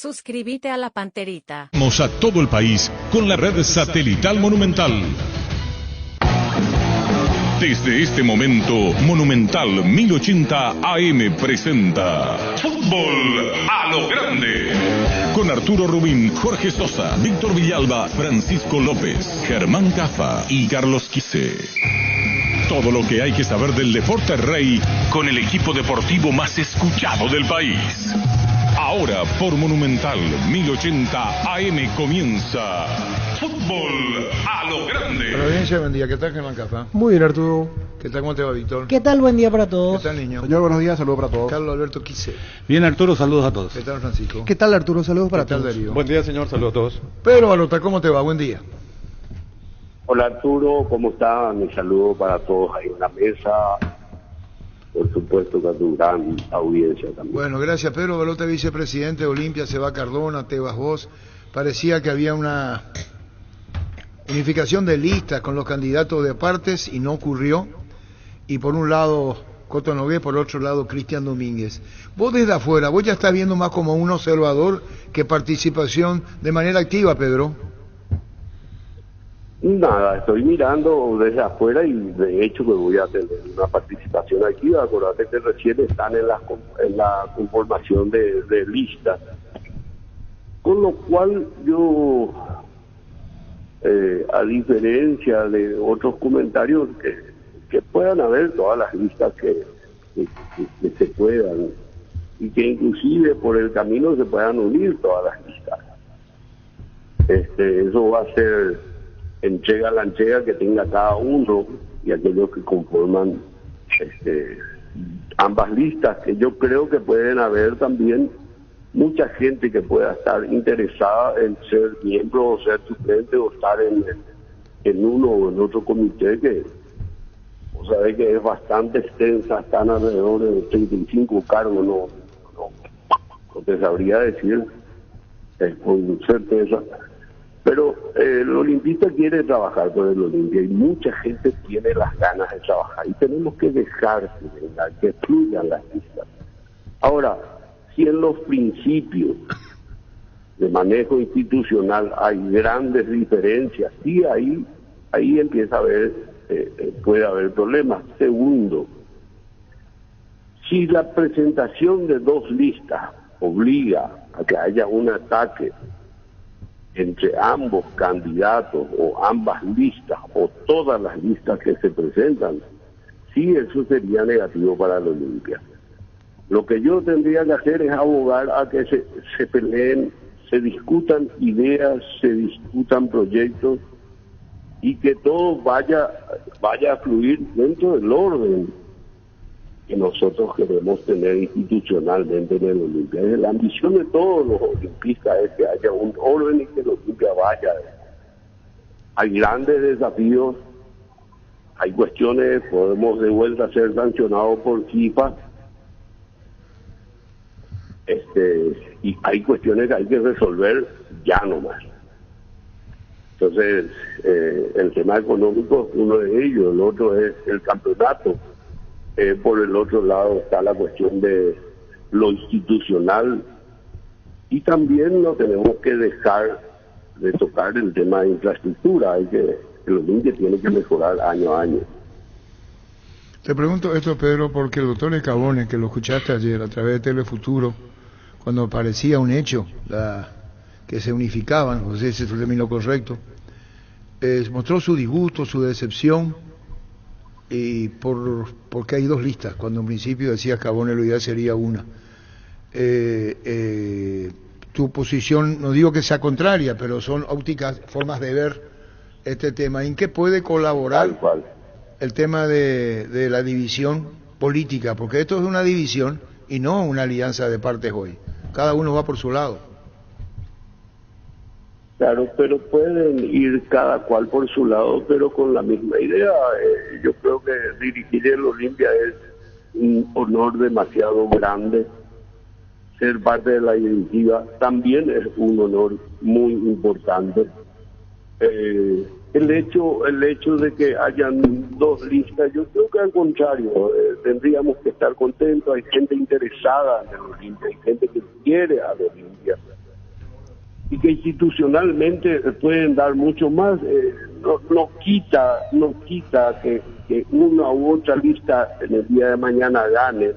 Suscríbete a La Panterita. Vamos a todo el país con la red satelital Monumental. Desde este momento, Monumental 1080 AM presenta Fútbol a lo Grande. Con Arturo Rubín, Jorge Sosa, Víctor Villalba, Francisco López, Germán Cafa y Carlos Quise. Todo lo que hay que saber del deporte rey con el equipo deportivo más escuchado del país. Ahora por Monumental 1080 AM comienza Fútbol a lo Grande. Providencia, buen día. ¿Qué tal, Germán Cafa? Muy bien, Arturo. ¿Qué tal? ¿Cómo te va, Víctor? ¿Qué tal? Buen día para todos. ¿Qué tal, niño? Señor, buenos días. Saludos para todos. Carlos Alberto Quise. Bien, Arturo. Saludos a todos. ¿Qué tal, Francisco? ¿Qué tal, Arturo? Saludos para ¿Qué tal, todos. Darío? Buen día, señor. Saludos a todos. Pedro Balota, ¿cómo te va? Buen día. Hola Arturo, ¿cómo estás? Mi saludo para todos ahí en la mesa. Por supuesto que a tu gran audiencia también. Bueno, gracias, Pedro Balota, vicepresidente de Olimpia, se va Cardona, Tebas vos. Parecía que había una unificación de listas con los candidatos de partes y no ocurrió. Y por un lado Coto Nogués, por otro lado Cristian Domínguez. Vos desde afuera, vos ya estás viendo más como un observador que participación de manera activa, Pedro. Nada, estoy mirando desde afuera y de hecho que voy a tener una participación activa. Acordate que recién están en la conformación de listas. Con lo cual yo, a diferencia de otros comentarios, que puedan haber todas las listas que se puedan y que inclusive por el camino se puedan unir todas las listas. Eso va a ser entrega a la entrega que tenga cada uno y aquellos que conforman ambas listas, que yo creo que pueden haber también mucha gente que pueda estar interesada en ser miembro o ser suplente o estar en uno o en otro comité que vos sabés que es bastante extensa, están alrededor de 35 cargos, no te sabría decir con certeza. Pero el olimpista quiere trabajar por el Olimpia y mucha gente tiene las ganas de trabajar y tenemos que dejar que fluyan las listas. Ahora, si en los principios de manejo institucional hay grandes diferencias, sí, ahí empieza a haber, puede haber problemas. Segundo, si la presentación de dos listas obliga a que haya un ataque entre ambos candidatos o ambas listas o todas las listas que se presentan, sí, eso sería negativo para el Olimpia. Lo que yo tendría que hacer es abogar a que se peleen, se discutan ideas, se discutan proyectos y que todo vaya a fluir dentro del orden que nosotros queremos tener institucionalmente en el Olimpia. La ambición de todos los olimpistas es que haya un orden y que el Olimpia vaya. Hay grandes desafíos, hay cuestiones, podemos de vuelta ser sancionados por FIFA, y hay cuestiones que hay que resolver ya nomás. Entonces, el tema económico es uno de ellos, el otro es el campeonato. Por el otro lado está la cuestión de lo institucional y también no tenemos que dejar de tocar el tema de infraestructura. El Olimpia tiene que mejorar año a año. Te pregunto esto, Pedro, porque el doctor Escabone, que lo escuchaste ayer a través de Telefuturo, cuando parecía un hecho que se unificaban, no sé si es el término correcto, mostró su disgusto, su decepción, y porque hay dos listas, cuando en principio decía Escabone la idea sería una. Tu posición, no digo que sea contraria, pero son ópticas, formas de ver este tema. ¿En qué puede colaborar el tema de la división política? Porque esto es una división y no una alianza de partes hoy. Cada uno va por su lado. Claro, pero pueden ir cada cual por su lado, pero con la misma idea. Yo creo que dirigir el Olimpia es un honor demasiado grande. Ser parte de la directiva también es un honor muy importante. El hecho de que hayan dos listas, yo creo que al contrario, tendríamos que estar contentos. Hay gente interesada en el Olimpia, hay gente que quiere al Olimpia. que institucionalmente pueden dar mucho más. No quita que una u otra lista en el día de mañana gane,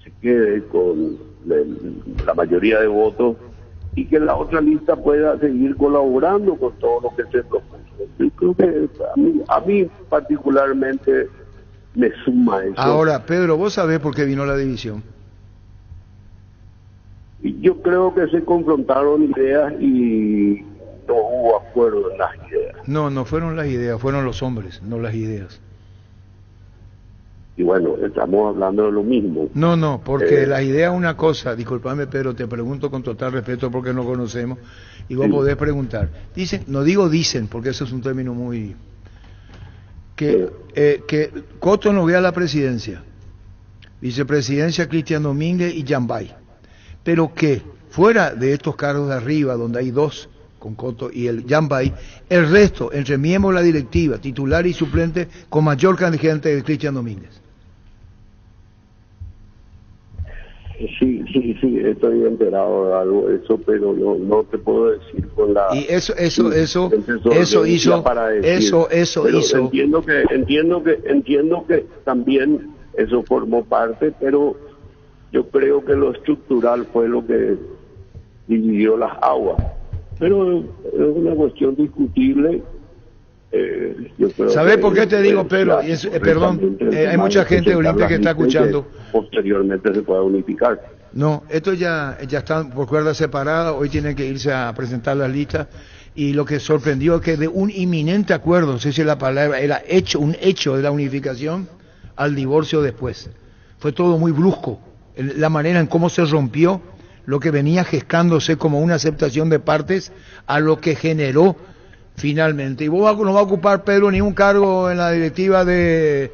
se quede con la mayoría de votos y que la otra lista pueda seguir colaborando con todo lo que se propuso. Yo creo que a mí particularmente me suma eso. Ahora, Pedro, ¿vos sabés por qué vino la división? Y yo creo que se confrontaron ideas y no hubo acuerdo en las ideas. No fueron las ideas, fueron los hombres, no las ideas. Y bueno, estamos hablando de lo mismo. No, porque la idea es una cosa, discúlpame Pedro, te pregunto con total respeto porque no conocemos, y vos podés preguntar. Dicen, no digo dicen, porque eso es un término muy... que Coto no vea la presidencia, vicepresidencia Cristian Domínguez y Yambay, pero que fuera de estos cargos de arriba, donde hay dos, con Coto y el Yambay, el resto, entre miembros de la directiva, titular y suplente, con mayor cantidad de Cristian Domínguez. Sí, estoy enterado de algo de eso, pero no te puedo decir con la... Y eso hizo, para decir. Eso pero hizo. Entiendo que también eso formó parte, pero yo creo que lo estructural fue lo que dividió las aguas. Pero es una cuestión discutible. ¿Sabés por qué te digo, Pedro? Perdón, hay mucha gente de Olimpia que está escuchando. Posteriormente se pueda unificar. No, esto ya están por cuerdas separadas, hoy tienen que irse a presentar las listas, y lo que sorprendió es que de un inminente acuerdo, no sé si la palabra era un hecho de la unificación, al divorcio después. Fue todo muy brusco, la manera en cómo se rompió lo que venía gestándose como una aceptación de partes a lo que generó finalmente. ¿Y vos no va a ocupar, Pedro, ni un cargo en la directiva de...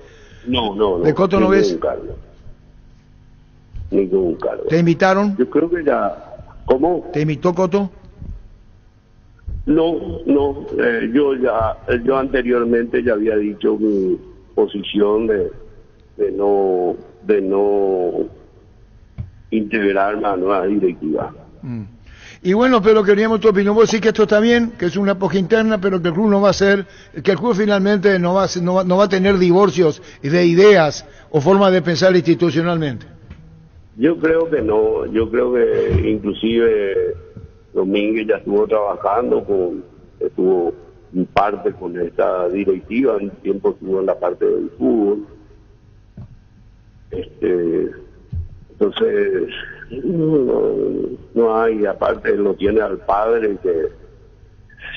No. ¿De Coto no ves? Ningún cargo. ¿Te invitaron? Yo creo que ya... ¿Cómo? ¿Te invitó Coto? No. Yo anteriormente ya había dicho mi posición de no integrarme a la nueva directiva. Y bueno, pero queríamos tu opinión. Vos decís que esto está bien, que es una poca interna, pero que el club no va a ser, que el club finalmente no va a tener divorcios de ideas o formas de pensar institucionalmente. Yo creo que no. Yo creo que inclusive Domínguez ya estuvo trabajando estuvo en parte con esta directiva, un tiempo estuvo en la parte del fútbol. Entonces no hay, aparte lo tiene al padre que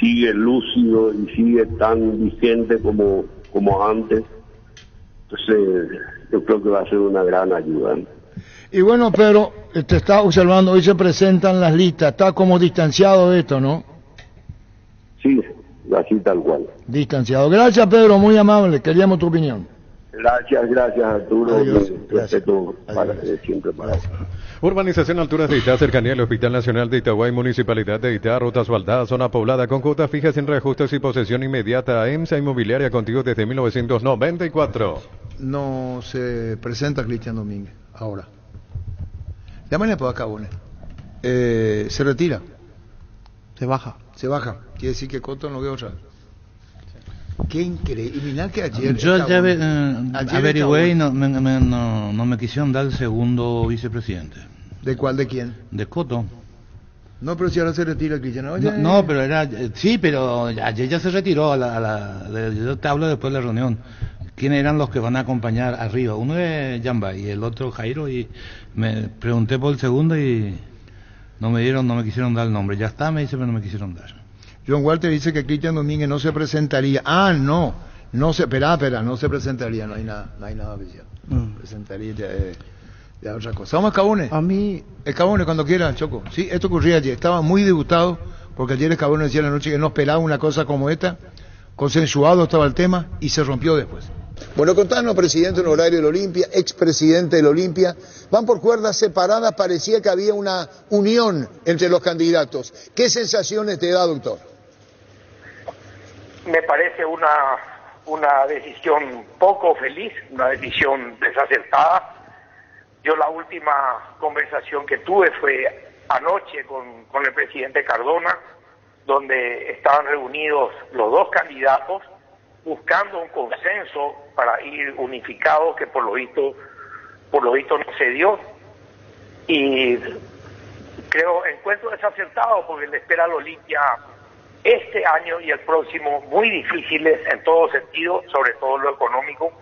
sigue lúcido y sigue tan vigente como antes. Entonces yo creo que va a ser una gran ayuda. Y bueno, pero te está observando, hoy se presentan las listas, está como distanciado de esto, ¿no? Sí, así tal cual. Distanciado. Gracias, Pedro, muy amable, queríamos tu opinión. Gracias Arturo. Adiós. Respeto siempre para eso. Urbanización Alturas de Itá, cercanía al Hospital Nacional de Itaguay, Municipalidad de Itá, ruta asfaltada, zona poblada con cuotas fijas sin reajustes y posesión inmediata a EMSA Inmobiliaria, contigo desde 1994. No se presenta Cristian Domínguez, ahora. Llámale por acá, Bonet. Se retira. Se baja. Quiere decir que Coto no ve otra. Qué increíble. Y mirá que ayer... Yo ya averigüé y estaba... no me quisieron dar el segundo vicepresidente. ¿De cuál? ¿De quién? De Coto. No, pero si ahora se retira Cristian. No, pero era... Sí, pero ayer ya se retiró. Yo te hablo después de la reunión. ¿Quiénes eran los que van a acompañar arriba? Uno es Yamba y el otro Jairo, y me pregunté por el segundo y no me quisieron dar el nombre. Ya está, me dice, pero no me quisieron dar. John Walter dice que Cristian Domínguez no se presentaría. No se presentaría, no hay nada oficial. Presentaría ya otra cosa. Vamos a Escabone. A mí... Escabone cuando quiera, Choco. Sí, esto ocurría ayer. Estaba muy disgustado porque ayer Escabone decía en la noche que no esperaba una cosa como esta. Consensuado estaba el tema y se rompió después. Bueno, contanos, presidente honorario del Olimpia, expresidente del Olimpia, van por cuerdas separadas, parecía que había una unión entre los candidatos. ¿Qué sensaciones te da, doctor? Me parece una decisión poco feliz, una decisión desacertada. Yo la última conversación que tuve fue anoche con el presidente Cardona, donde estaban reunidos los dos candidatos buscando un consenso para ir unificados, que por lo visto no se dio. Y encuentro desacertado porque le espera al Olimpia este año y el próximo muy difíciles en todo sentido, sobre todo lo económico,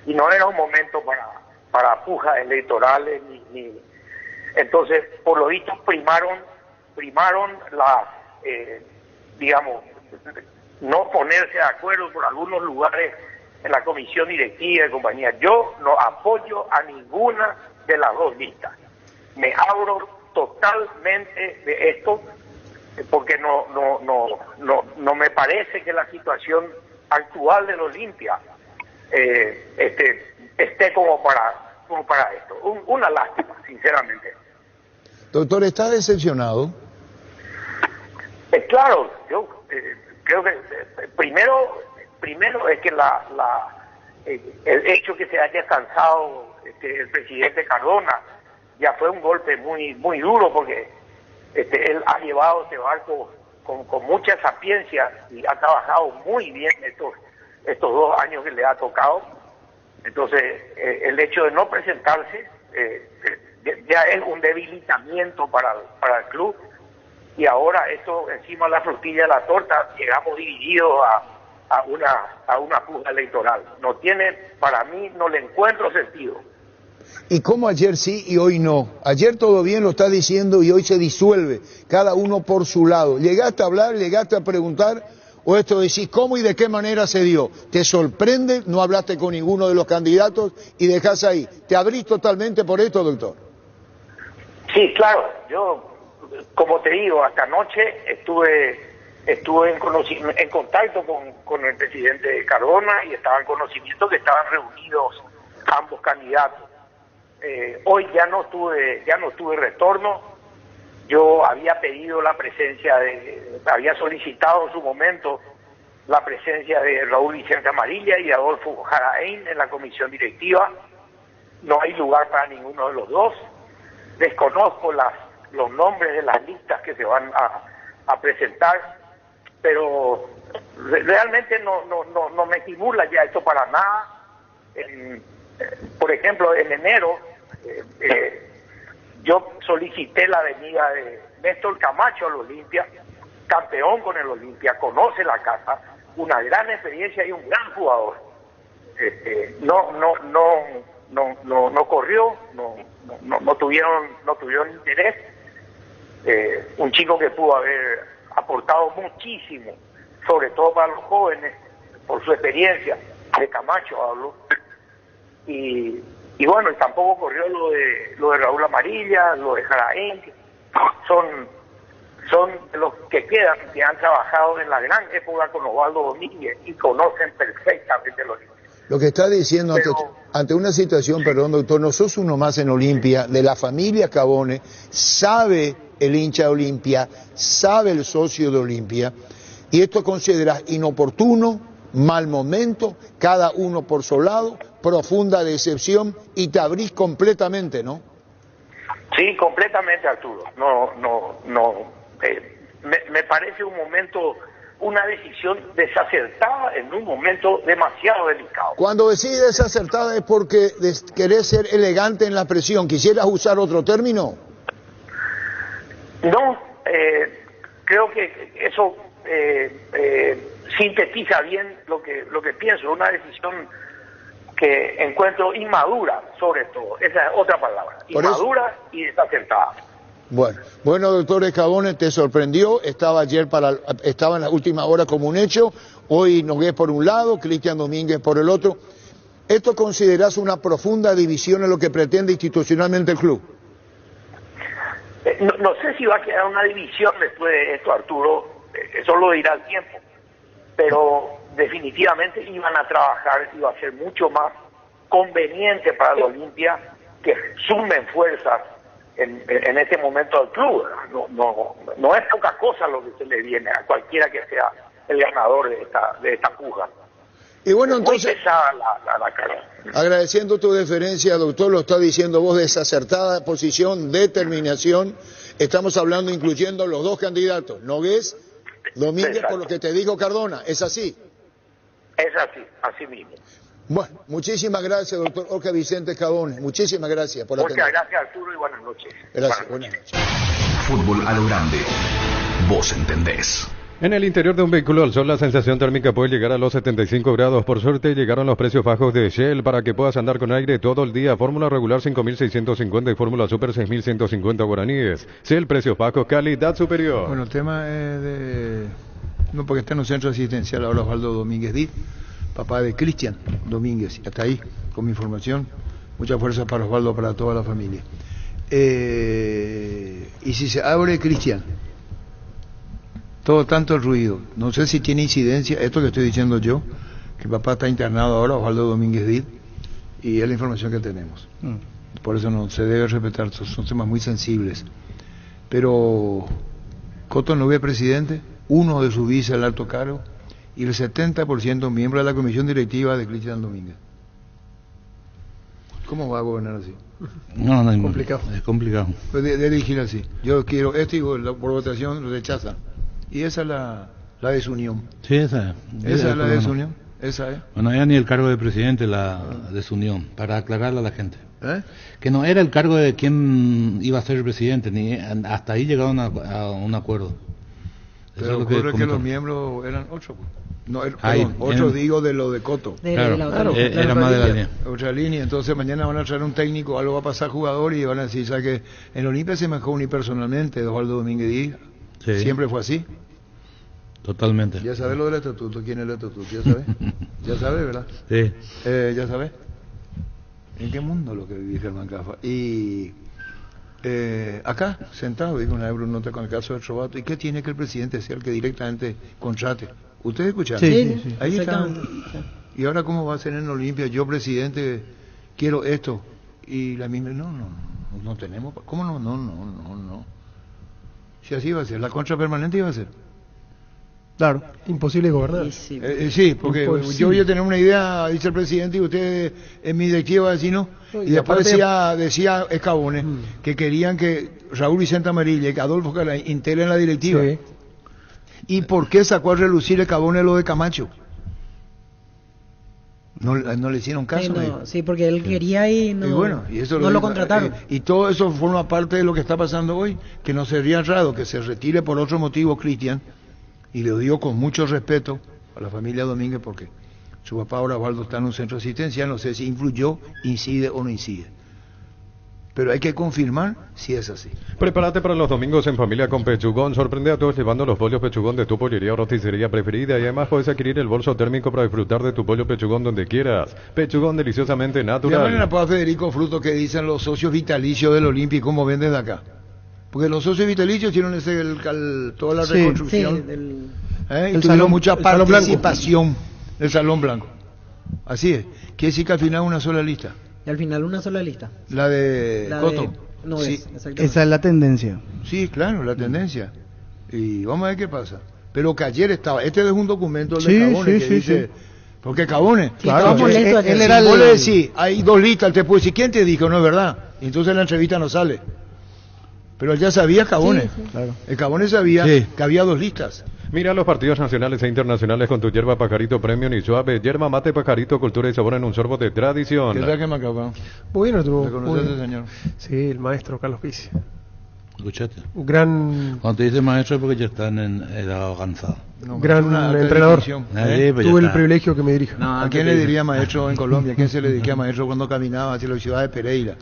y no era un momento para pujas electorales entonces por lo visto primaron las digamos, no ponerse de acuerdo por algunos lugares en la comisión directiva y compañía. Yo no apoyo a ninguna de las dos listas. Me abro totalmente de esto porque no me parece que la situación actual del Olimpia esté como para esto. Una lástima, sinceramente. Doctor, ¿está decepcionado? Claro, yo creo que primero es que el hecho que se haya cansado el presidente Cardona ya fue un golpe muy muy duro, porque él ha llevado este barco con mucha sapiencia y ha trabajado muy bien estos 2 años que le ha tocado. Entonces el hecho de no presentarse ya es un debilitamiento para el club. Y ahora esto encima de la frutilla de la torta, llegamos divididos a una puja electoral. No tiene, para mí, no le encuentro sentido. ¿Y cómo ayer sí y hoy no? Ayer todo bien, lo está diciendo, y hoy se disuelve, cada uno por su lado. ¿Llegaste a hablar, llegaste a preguntar, o esto decís cómo y de qué manera se dio? ¿Te sorprende? ¿No hablaste con ninguno de los candidatos y dejás ahí? ¿Te abrís totalmente por esto, doctor? Sí, claro. Yo, como te digo, hasta anoche estuve en contacto con el presidente Cardona y estaba en conocimiento que estaban reunidos ambos candidatos. Hoy ya no tuve retorno. Yo había pedido la presencia había solicitado en su momento la presencia de Raúl Vicente Amarilla y Adolfo Jaraín en la comisión directiva. No hay lugar para ninguno de los dos. Desconozco los nombres de las listas que se van a presentar, pero realmente no me estimula ya esto para nada. Por ejemplo, en enero yo solicité la venida de Néstor Camacho al Olimpia, campeón con el Olimpia, conoce la casa, una gran experiencia y un gran jugador. No corrió, no tuvieron interés. Un chico que pudo haber aportado muchísimo, sobre todo para los jóvenes, por su experiencia, de Camacho hablo. Y bueno, y tampoco corrió lo de Raúl Amarilla, lo de Jaraín. Son los que quedan, que han trabajado en la gran época con Osvaldo Domínguez y conocen perfectamente los límites. Lo que está diciendo, ante una situación, perdón doctor, no sos uno más en Olimpia, de la familia Cabone, sabe el hincha de Olimpia, sabe el socio de Olimpia, y esto consideras inoportuno, mal momento, cada uno por su lado, profunda decepción, y te abrís completamente, ¿no? Sí, completamente, Arturo. Me parece un momento, una decisión desacertada en un momento demasiado delicado. Cuando decís desacertada es porque querés ser elegante en la expresión. ¿Quisieras usar otro término? No, creo que eso sintetiza bien lo que pienso. Una decisión que encuentro inmadura, sobre todo. Esa es otra palabra. Inmadura y desacertada. Bueno, doctor Escabone, te sorprendió, estaba en la última hora como un hecho, hoy Nogués por un lado, Cristian Domínguez por el otro. ¿Esto considerás una profunda división en lo que pretende institucionalmente el club? No sé si va a quedar una división después de esto, Arturo, eso lo dirá el tiempo, pero definitivamente iban a trabajar, iba a ser mucho más conveniente para el Olimpia que sumen fuerzas en este momento al club. No es poca cosa lo que se le viene a cualquiera que sea el ganador de esta puja. Y bueno, entonces, muy pesada la carga. Agradeciendo tu deferencia, doctor, lo está diciendo vos, desacertada posición, determinación. Estamos hablando incluyendo los dos candidatos, Nogués, Domínguez, Exacto. por lo que te dijo Cardona, ¿es así? Es así, así mismo. Bueno, muchísimas gracias, doctor Oscar Vicente Cabone. Muchísimas gracias por Muchas atender. gracias, Arturo, y buenas noches. Gracias, buenas noches. Fútbol a lo grande. Vos entendés. En el interior de un vehículo al sol la sensación térmica puede llegar a los 75 grados. Por suerte llegaron los precios bajos de Shell para que puedas andar con aire todo el día. Fórmula regular 5.650 y fórmula super 6.150 guaraníes. Shell, precios bajos, calidad superior. Bueno, el tema es de... No, porque está en un centro asistencial ahora Osvaldo Domínguez Díaz, papá de Cristian Domínguez. Hasta ahí, con mi información. Mucha fuerza para Osvaldo, para toda la familia. Y si se abre Cristian, todo tanto ruido, no sé si tiene incidencia, esto que estoy diciendo yo, que papá está internado ahora, Osvaldo Domínguez Díaz, y es la información que tenemos. Por eso no se debe respetar, son temas muy sensibles. Pero Coto no ve presidente, uno de sus vice al alto cargo, y el 70% miembro de la comisión directiva de Cristian Domínguez. ¿Cómo va a gobernar así? No, no, Complicado. Es complicado. Pues de elegir así. Yo quiero esto y por votación lo rechazan. Y esa es la desunión. Sí, esa Esa es la problema. desunión. Esa es. Bueno, era ni el cargo de presidente la desunión, para aclararle a la gente. ¿Eh? Que no era el cargo de quién iba a ser presidente, ni hasta ahí llegaron a un acuerdo. Eso Pero es lo ocurre que comentaron. los miembros eran 8. No, Ahí, perdón, 8 en- digo de lo de Coto. Claro, la otra era más de la línea. Otra línea, entonces mañana van a traer un técnico, algo va a pasar jugador y van a decir, ¿sabes que en Olimpia se manejó unipersonalmente Osvaldo Domínguez Díaz? Sí. Siempre fue así. Totalmente. Ya sabes lo del estatuto, ¿quién es el estatuto? Ya sabes. Ya sabes, ¿verdad? Sí. Ya sabes. ¿En qué mundo lo que viví Germán Cafa? Y acá, sentado, dijo una nota con el caso de Trovato, ¿y qué tiene que el presidente sea el que directamente contrate? ¿Ustedes escucharon? Sí. Ahí está. Exactamente. ¿Y ahora cómo va a ser en Olimpia? Yo, presidente, quiero esto. Y la misma, no tenemos. ¿Cómo no? No. Si así va a ser, la contra permanente iba a ser. Claro, imposible gobernar. Y sí. Sí, porque Imposible. yo voy a tener una idea, dice el presidente, y usted en mi directiva va a decir no. No, Y y después aparte- decía Escabone que querían que Raúl Vicente Amarilla y que Adolfo Caray integren la directiva. Sí. ¿Y por qué sacó a relucir Escabone lo de Camacho? No le hicieron caso. Sí, no, dijo. sí, porque él quería y no, Y bueno, y eso no lo dijo, contrataron. y todo eso forma parte de lo que está pasando hoy, que no sería raro que se retire por otro motivo Cristian, y le digo con mucho respeto a la familia Domínguez, porque su papá ahora Osvaldo está en un centro asistencial, no sé si influyó, incide o no incide. Pero hay que confirmar si es así. Prepárate para los domingos en familia con Pechugón. Sorprende a todos llevando los pollos Pechugón de tu pollería o roticería preferida. Y además puedes adquirir el bolso térmico para disfrutar de tu pollo Pechugón donde quieras. Pechugón deliciosamente Ya natural. mañana para Federico Fruto que dicen los socios vitalicios del Olimpia y cómo venden de acá. Porque los socios vitalicios tienen toda la Sí. Sí, reconstrucción. del, Y El tuvieron salón- mucha el salón blanco. participación del Salón Blanco. Así es. Quiere decir que al final una sola lista. y al final una sola lista. La de La Coto. de no sí. es, exactamente. Esa es la tendencia. Sí, claro, la tendencia. Y vamos a ver qué pasa. Pero que ayer estaba, este es un documento del Sí, de Cabone sí, que sí, dice, sí. porque Cabone, estaba molesto ayer. él era el, vos le decís, hay 2 listas, él te puede decir, ¿quién te dijo? No es verdad. Y entonces la entrevista no sale. Pero él ya sabía Cabone. Sí, sí. Claro. El Cabone sabía Sí. que había 2 listas. Mira los partidos nacionales e internacionales con tu hierba Pajarito Premium y suave. Hierba mate Pajarito, cultura y sabor en un sorbo de tradición. ¿Qué tal que me acabó? Muy bien, Arturo. ¿Le Muy conoces, bien. señor? Sí, el maestro Carlos Pizzi. Escuchate. Un gran, Cuando te dice maestro es porque ya están en edad avanzada. No, gran es una alta entrenador. distinción. Nadie, pues ya Tuve el está. privilegio que me dirija. ¿A quién le diría maestro en Colombia? ¿A quién se le diría maestro cuando caminaba hacia la ciudad de Pereira?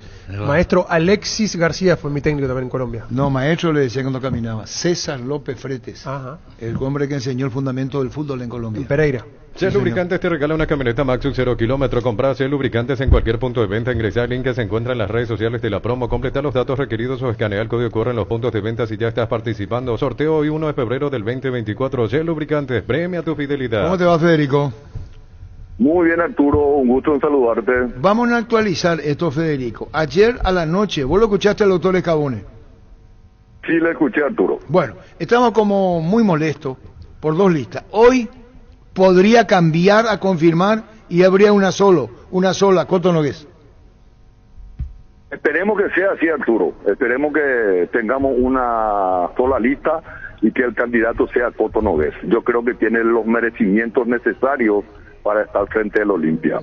Maestro Alexis García fue mi técnico también en Colombia. No, maestro le decía cuando caminaba. César López Fretes, Ajá. el hombre que enseñó el fundamento del fútbol en En Colombia. Pereira. Shell Lubricantes te regala una camioneta Maxus 0 kilómetro. Compra Shell Lubricantes en cualquier punto de venta. Ingresa al link que se encuentra en las redes sociales de la promo. Completa los datos requeridos o escanea el código QR en los puntos de venta si ya estás participando. Sorteo hoy 1 de febrero del 2024. Shell Lubricantes, premia tu fidelidad. ¿Cómo te va, Federico? Muy bien, Arturo, un gusto en saludarte. Vamos a actualizar esto, Federico. Ayer a la noche, ¿vos lo escuchaste al doctor Escabone? Sí, le escuché, Arturo. Bueno, estamos como muy molestos por 2 listas. Hoy podría cambiar a confirmar y habría una sola, Coto Nogués. Esperemos que sea así, Arturo. Esperemos que tengamos una sola lista y que el candidato sea Coto Nogués. Yo creo que tiene los merecimientos necesarios para estar frente al Olimpia.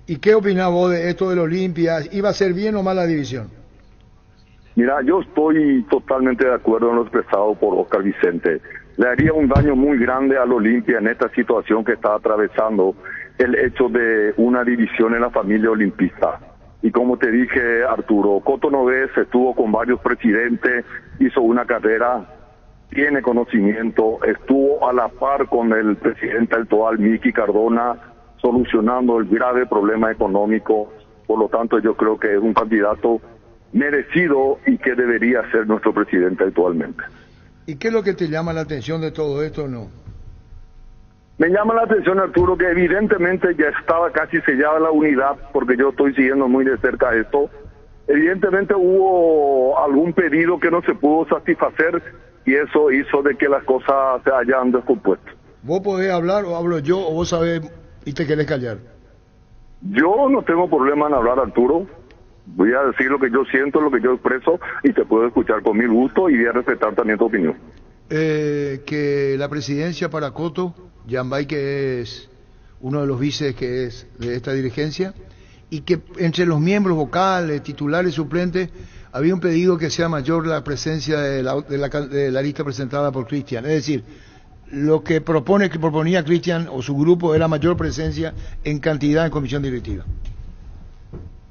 ¿Y qué opinás vos de esto del Olimpia? ¿Iba a ser bien o mal la división? Mira, yo estoy totalmente de acuerdo en lo expresado por Oscar Vicente. Le haría un daño muy grande al Olimpia en esta situación que está atravesando el hecho de una división en la familia olimpista. Y como te dije, Arturo, Coto Nogués estuvo con varios presidentes, hizo una carrera, tiene conocimiento, estuvo a la par con el presidente actual, Miki Cardona, solucionando el grave problema económico. Por lo tanto, yo creo que es un candidato merecido y que debería ser nuestro presidente actualmente. ¿Y qué es lo que te llama la atención de todo esto o no? Me llama la atención, Arturo, que evidentemente ya estaba casi sellada la unidad, porque yo estoy siguiendo muy de cerca esto. Evidentemente hubo algún pedido que no se pudo satisfacer y eso hizo de que las cosas se hayan descompuesto. ¿Vos podés hablar o hablo yo o vos sabés y te querés callar? Yo no tengo problema en hablar, Arturo. Voy a decir lo que yo siento, lo que yo expreso y te puedo escuchar con mil gusto y voy a respetar también tu opinión. Que la presidencia para Coto, Yambay, que es uno de los vices que es de esta dirigencia, y que entre los miembros vocales, titulares, suplentes, había un pedido que sea mayor la presencia de la lista presentada por Cristian. Es decir, lo que proponía Cristian o su grupo era mayor presencia en cantidad en comisión directiva.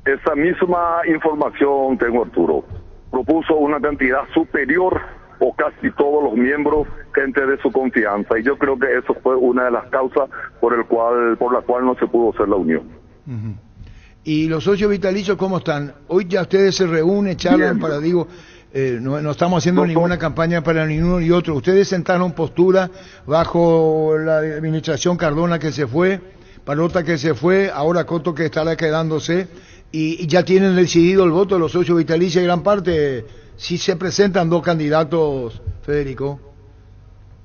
Esa misma información tengo, Arturo. Propuso una cantidad superior o casi todos los miembros, gente de su confianza, y yo creo que eso fue una de las causas por la cual no se pudo hacer la unión. ¿Y los socios vitalicios cómo están? Hoy ya ustedes se reúnen, charlan para, no estamos haciendo ninguna campaña para ni uno ni otro. Ustedes sentaron postura bajo la administración Cardona que se fue, Palota que se fue, ahora Coto que estará quedándose, y ya tienen decidido el voto de los socios vitalicios y gran parte, si se presentan dos candidatos, Federico.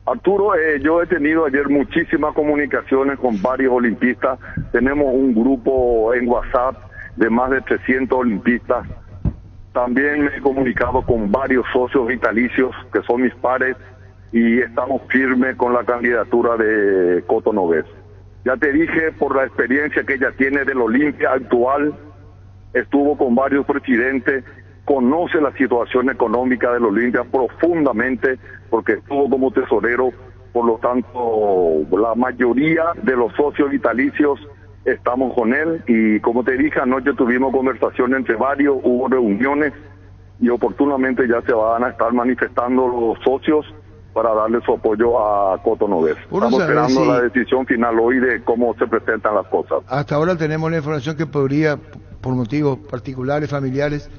Arturo, yo he tenido ayer muchísimas comunicaciones con varios olimpistas. Tenemos un grupo en WhatsApp de más de 300 olimpistas. También me he comunicado con varios socios vitalicios que son mis pares y estamos firmes con la candidatura de Coto Nogués. Ya te dije, por la experiencia que ella tiene del Olimpia actual, estuvo con varios presidentes, conoce la situación económica del Olimpia profundamente porque estuvo como tesorero. Por lo tanto, la mayoría de los socios vitalicios estamos con él y como te dije, anoche tuvimos conversaciones entre varios, hubo reuniones y oportunamente ya se van a estar manifestando los socios para darle su apoyo a Coto Nogués. Estamos esperando la decisión final hoy de cómo se presentan las cosas. Hasta ahora tenemos la información que podría, por motivos particulares, familiares,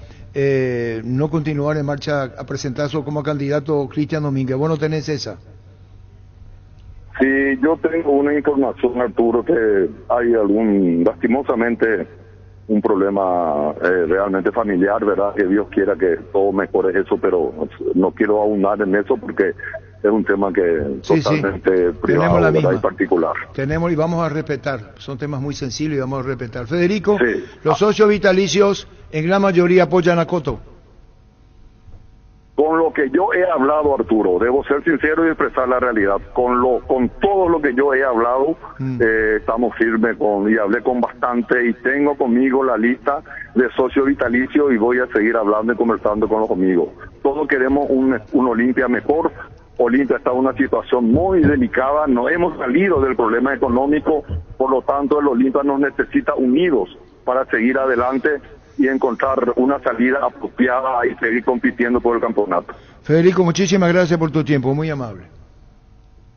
no continuar en marcha a presentarse como candidato Cristian Domínguez. ¿Vos no tenés esa? Sí, yo tengo una información, Arturo, que hay lastimosamente, un problema realmente familiar, ¿verdad? Que Dios quiera que todo mejore eso, pero no quiero ahondar en eso porque es un tema que totalmente privado, ¿verdad? Y particular. Tenemos y vamos a respetar, son temas muy sensibles y vamos a respetar. Federico, los socios vitalicios en gran mayoría apoyan a Coto. Con lo que yo he hablado, Arturo, debo ser sincero y expresar la realidad. Con todo lo que yo he hablado, estamos firmes y hablé con bastante y tengo conmigo la lista de socios vitalicios y voy a seguir hablando y conversando con los amigos. Todos queremos un Olimpia mejor. Olimpia está en una situación muy delicada, no hemos salido del problema económico, por lo tanto el Olimpia nos necesita unidos para seguir adelante y encontrar una salida apropiada y seguir compitiendo por el campeonato. Federico, muchísimas gracias por tu tiempo, muy amable.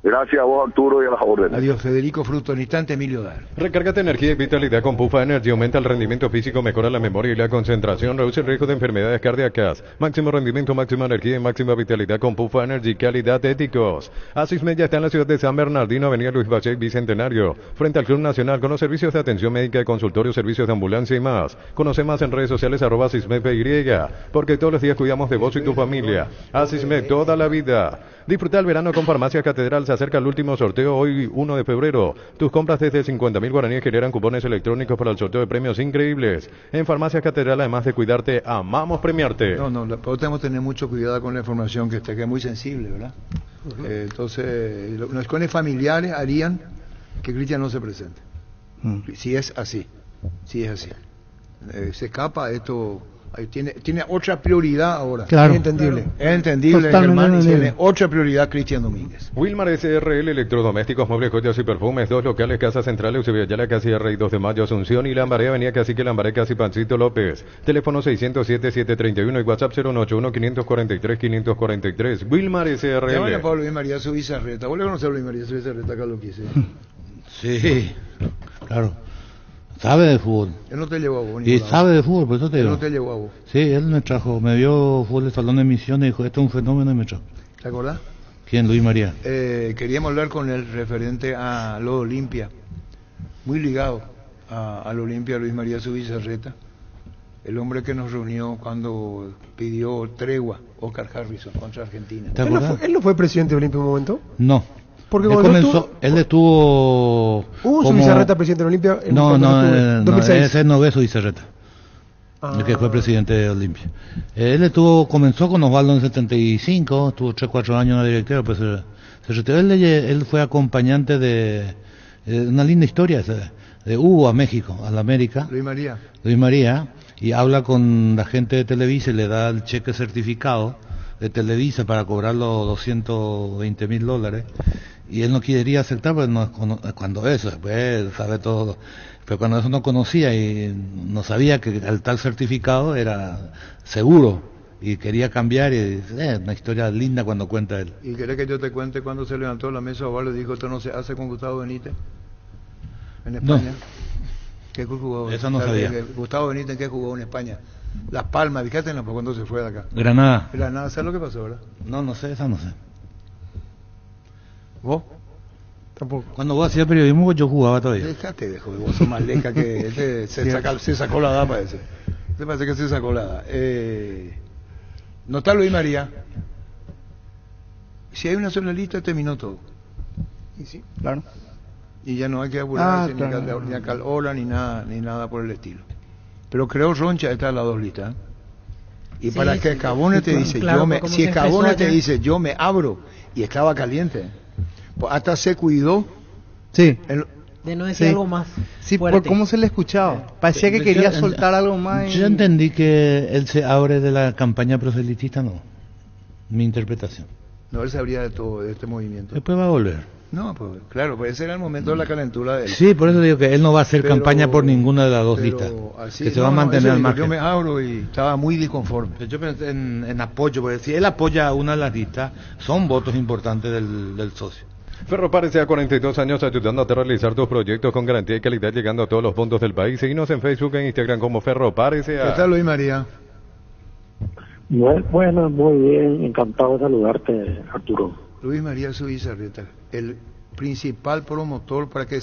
Gracias a vos, Arturo, y a las órdenes. Adiós, Federico Fruto. En instante, Emilio Dar. Recárgate energía y vitalidad con Pufa Energy. Aumenta el rendimiento físico, mejora la memoria y la concentración, reduce el riesgo de enfermedades cardíacas. Máximo rendimiento, máxima energía y máxima vitalidad con Pufa Energy. Calidad éticos. Asismed ya está en la ciudad de San Bernardino, avenida Luis Bachey, Bicentenario. Frente al Club Nacional, con los servicios de atención médica, de consultorio, servicios de ambulancia y más. Conoce más en redes sociales @asismed PY. Porque todos los días cuidamos de vos y tu familia. Asismed toda la vida. Disfruta el verano con Farmacias Catedral. Se acerca el último sorteo hoy 1 de febrero. Tus compras desde 50.000 guaraníes generan cupones electrónicos para el sorteo de premios increíbles. En Farmacias Catedral, además de cuidarte, amamos premiarte. No, pero tenemos que tener mucho cuidado con la información que es muy sensible, ¿verdad? Entonces, las cuestiones familiares harían que Cristian no se presente. Si es así. Se escapa esto. Ahí tiene otra prioridad ahora. Claro. Es entendible, Germán, y tiene otra prioridad Cristian Domínguez. Wilmar SRL, electrodomésticos, muebles, joyas y perfumes. 2 locales, Casa Central, Eusebio Ayala, Casi Rey 2 de Mayo, Asunción y Lambaré, Avenida Cacique Lambaré, Casi Pancito López. Teléfono 607-731 y WhatsApp 081-543-543. Wilmar SRL. Llámale a Pablo Luis María Subizarreta. ¿Vos le conocés a Luis María Subizarreta acá lo quise? Sí, claro. Sabe de fútbol. Él no te llevó a vos. Y sabe de fútbol, por eso te digo. Él no te llevó a vos. Sí, él me trajo, me vio fútbol de salón de misiones y dijo, esto es un fenómeno y me trajo. ¿Te acordás? ¿Quién? Luis María. Queríamos hablar con él referente a lo Olimpia. Muy ligado a lo Olimpia, Luis María Subizarreta. El hombre que nos reunió cuando pidió tregua, Oscar Harrison, contra Argentina. ¿Te acordás? ¿Él no fue presidente de Olimpia en un momento? No. Porque Él comenzó, él estuvo... ¿Hubo un Subizarreta presidente de Olimpia? No, 2006. ese no es Subizarreta. El que fue presidente de Olimpia. Él comenzó con Osvaldo en 75, estuvo 3-4 años en la directiva, pues se retiró. Él fue acompañante de una linda historia, de Hugo a México, a la América. Luis María, y habla con la gente de Televisa y le da el cheque certificado de Televisa para cobrar los $220,000. Y él no quería aceptar, pues cuando eso, después sabe todo, pero cuando eso no conocía y no sabía que el tal certificado era seguro y quería cambiar, y una historia linda cuando cuenta él. ¿Y querés que yo te cuente cuando se levantó la mesa oval y dijo esto no se hace con Gustavo Benítez en España? No. ¿Qué jugó? Eso no sabía. Gustavo Benítez, ¿en qué jugó en España? Las Palmas, fíjate cuando se fue de acá. Granada, ¿sabes lo que pasó, verdad? no sé, esa no sé. ¿Vos? Tampoco. Cuando vos hacías periodismo, yo jugaba todavía. Déjate, vos sos más leca que se sacó la dama ese. Se parece que se sacó la dama. No está Luis María. Si hay una sola lista, terminó todo. Y sí, claro. Y ya no hay que apurarse, ni a Calola, ni nada por el estilo. Pero creo Roncha está en las 2 listas. Y sí, para que Escabone te dice, si Escabone te dice, yo me abro, y estaba caliente, pues hasta se cuidó. Sí. De no decir algo más. Sí, fuerte. Por cómo se le escuchaba. Parecía que quería soltar algo más. Yo entendí que él se abre de la campaña proselitista, no. Mi interpretación. No, él sabría de todo, de este movimiento. Después va a volver. No, pues claro, pues ese era el momento de la calentura de él. Sí, por eso digo que él no va a hacer campaña por ninguna de las 2 listas. Así, que se va a mantener al margen. Yo me abro y estaba muy disconforme. Yo pensé en apoyo, porque si él apoya a una de las listas, son votos importantes del socio. Ferropar a 42 años ayudándote a realizar tus proyectos con garantía y calidad, llegando a todos los puntos del país. Seguinos en Facebook e Instagram como Ferropar S.A. ¿Qué tal, Luis María? Bueno, muy bien, encantado de saludarte, Arturo. Luis María Subizarreta, el principal promotor para que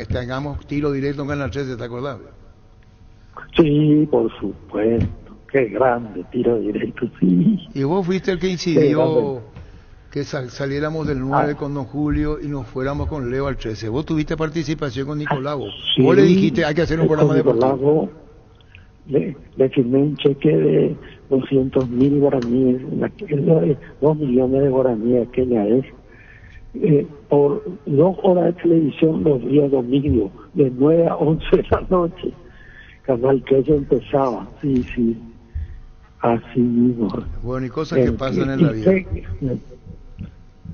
tengamos tiro directo en Canal 13, ¿te acordás? Sí, por supuesto, qué grande tiro directo, sí. Y vos fuiste el que incidió que saliéramos del 9 con Don Julio y nos fuéramos con Leo al 13. Vos tuviste participación con Nicolau. Sí, vos le dijiste, hay que hacer un programa de deportivo. Le firmé un cheque de 200,000 guaraníes, 2 millones de guaraníes aquella vez, por 2 horas de televisión los días domingos, de 9 a 11 de la noche. Canal 13 empezaba, sí, así mismo. Bueno, y cosas que pasan en la vida.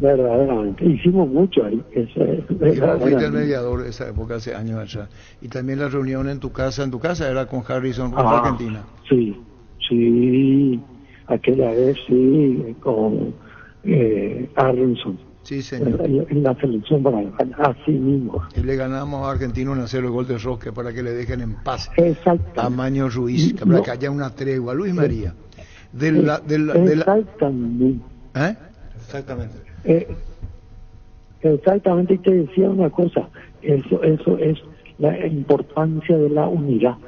Verdaderamente, hicimos mucho ahí. Y vos fuiste el mediador de esa época, hace años atrás. Y también la reunión en tu casa era con Harrison, con Argentina. Sí, aquella vez sí, con Harrison. Sí, señor. En la selección para así mismo. Y le ganamos a Argentina 1-0 el gol de Rosque para que le dejen en paz. Exacto. A Maño Ruiz, para que haya una tregua. Luis María. Exactamente. Exactamente. Exactamente, y te decía una cosa, eso es la importancia de la unidad.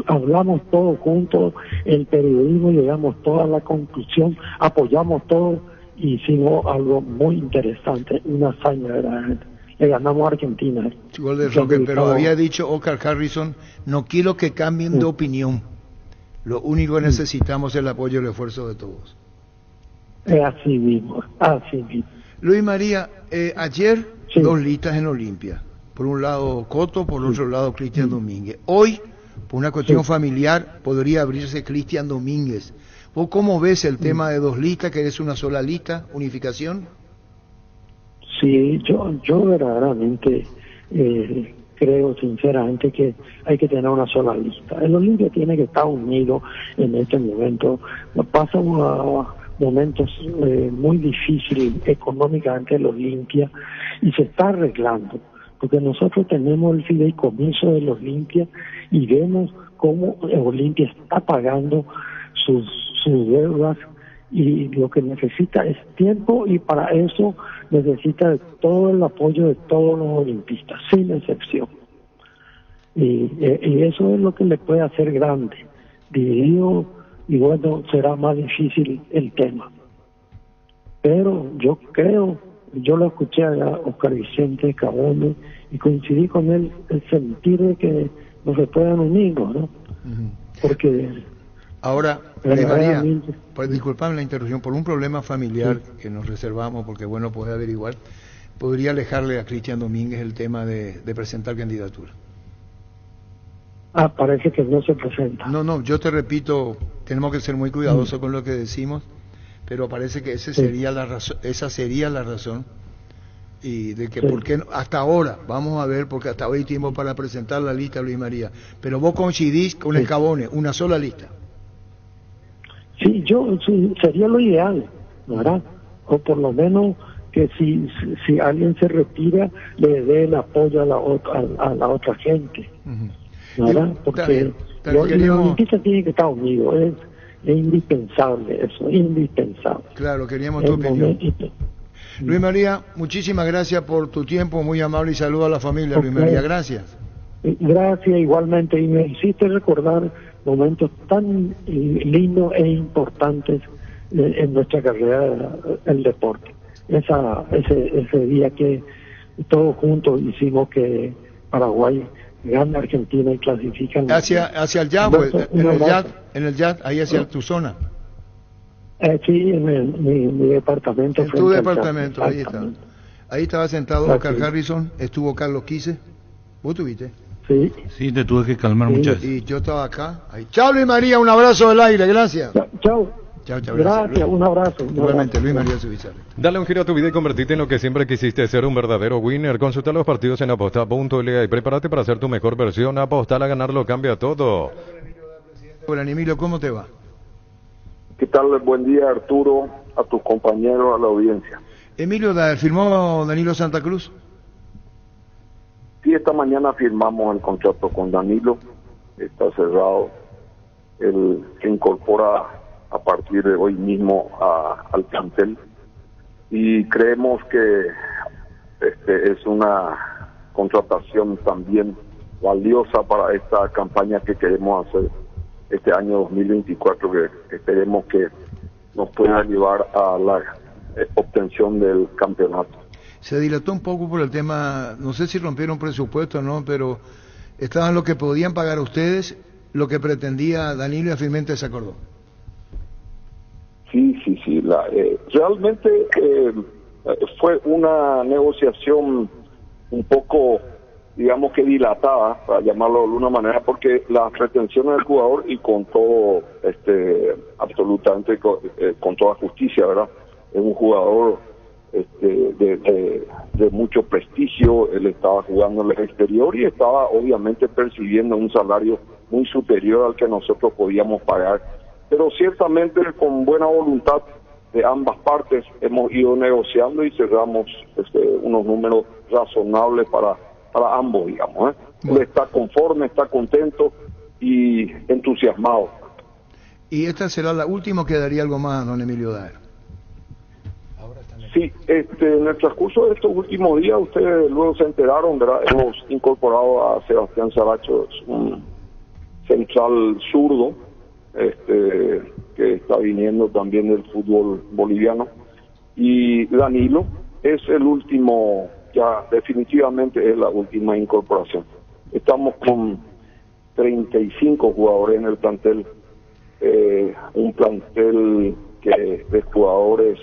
Hablamos todos juntos, el periodismo, llegamos todos a la conclusión, apoyamos todos hicimos algo muy interesante, una hazaña verdaderamente. Le ganamos a Argentina. Gol de Roque, pero había dicho Oscar Harrison, no quiero que cambien de opinión. Lo único que necesitamos es el apoyo y el esfuerzo de todos. Así mismo, así mismo. Luis María, ayer dos listas en Olimpia. Por un lado Coto, por otro lado Cristian Domínguez. Hoy, por una cuestión familiar, podría abrirse Cristian Domínguez. ¿Vos cómo ves el tema de dos listas, que es una sola lista, unificación? Sí, yo verdaderamente creo sinceramente que hay que tener una sola lista. El Olimpia tiene que estar unido en este momento. Pasan momentos muy difíciles económicamente el Olimpia y se está arreglando, porque nosotros tenemos el fideicomiso del Olimpia y vemos cómo el Olimpia está pagando sus deudas, y lo que necesita es tiempo, y para eso necesita todo el apoyo de todos los olimpistas, sin excepción. Y eso es lo que le puede hacer grande. Dividido, y bueno, será más difícil el tema. Pero yo creo, yo lo escuché a Oscar Vicente Cabone y coincidí con él, el sentir de que no se puedan unir, ¿no? Porque ahora, María, disculpame la interrupción, por un problema familiar que nos reservamos, porque bueno, puede averiguar, podría alejarle a Cristian Domínguez el tema de presentar candidatura. Parece que no se presenta. No, yo te repito, tenemos que ser muy cuidadosos con lo que decimos, pero parece que esa sería la razón, y de que por qué hasta ahora, vamos a ver, porque hasta hoy hay tiempo para presentar la lista, Luis María, pero vos coincidís con el Cabone, una sola lista. Sí, sería lo ideal, ¿verdad? O por lo menos que si alguien se retira, le dé el apoyo a la otra gente, ¿verdad? Porque los olimpistas tienen que estar unidos, es indispensable eso, indispensable. Claro, queríamos tu opinión. Luis María, muchísimas gracias por tu tiempo, muy amable, y saludo a la familia, Luis María, gracias. Gracias igualmente, y me hiciste recordar momentos tan lindos e importantes en nuestra carrera del deporte. Ese día que todos juntos hicimos que Paraguay gane a Argentina y clasifican hacia el Jazz, en el Jazz, ahí hacia tu zona. Sí, en mi departamento. En tu departamento, ahí estaba sentado Oscar Harrison, estuvo Carlos Quise, ¿vos tuviste? Sí, te tuve que calmar muchas. Y yo estaba acá. Chao, Luis María, un abrazo del aire, gracias. Chao. Gracias, un abrazo. Igualmente, Luis María Subizarre. Dale un giro a tu vida y convertirte en lo que siempre quisiste, ser un verdadero winner. Consulta los partidos en aposta.la y prepárate para hacer tu mejor versión. Apostar a ganarlo cambia todo. Hola, Emilio, ¿cómo te va? ¿Qué tal? Buen día, Arturo, a tus compañeros, a la audiencia. Emilio, ¿firmó Danilo Santa Cruz? Sí, esta mañana firmamos el contrato con Danilo, está cerrado, él se incorpora a partir de hoy mismo al plantel, y creemos que es una contratación también valiosa para esta campaña que queremos hacer este año 2024, que esperemos que nos pueda llevar a la obtención del campeonato. Se dilató un poco por el tema, no sé si rompieron presupuesto o no, pero estaban lo que podían pagar a ustedes, lo que pretendía Danilo, y finalmente se acordó. Sí. Realmente fue una negociación un poco, digamos que dilatada, para llamarlo de alguna manera, porque las pretensiones del jugador, y con todo, absolutamente con toda justicia, ¿verdad? Es un jugador de mucho prestigio, él estaba jugando en el exterior y estaba obviamente percibiendo un salario muy superior al que nosotros podíamos pagar, pero ciertamente con buena voluntad de ambas partes hemos ido negociando y cerramos unos números razonables para ambos, digamos. Él está conforme, está contento y entusiasmado. ¿Y esta será la última o quedaría algo más, don Emilio Daer? Sí, en el transcurso de estos últimos días, ustedes luego se enteraron, ¿verdad? Hemos incorporado a Sebastián Saracho, un central zurdo, que está viniendo también del fútbol boliviano, Y Danilo es el último, ya definitivamente es la última incorporación. Estamos con 35 jugadores en el plantel, un plantel de jugadores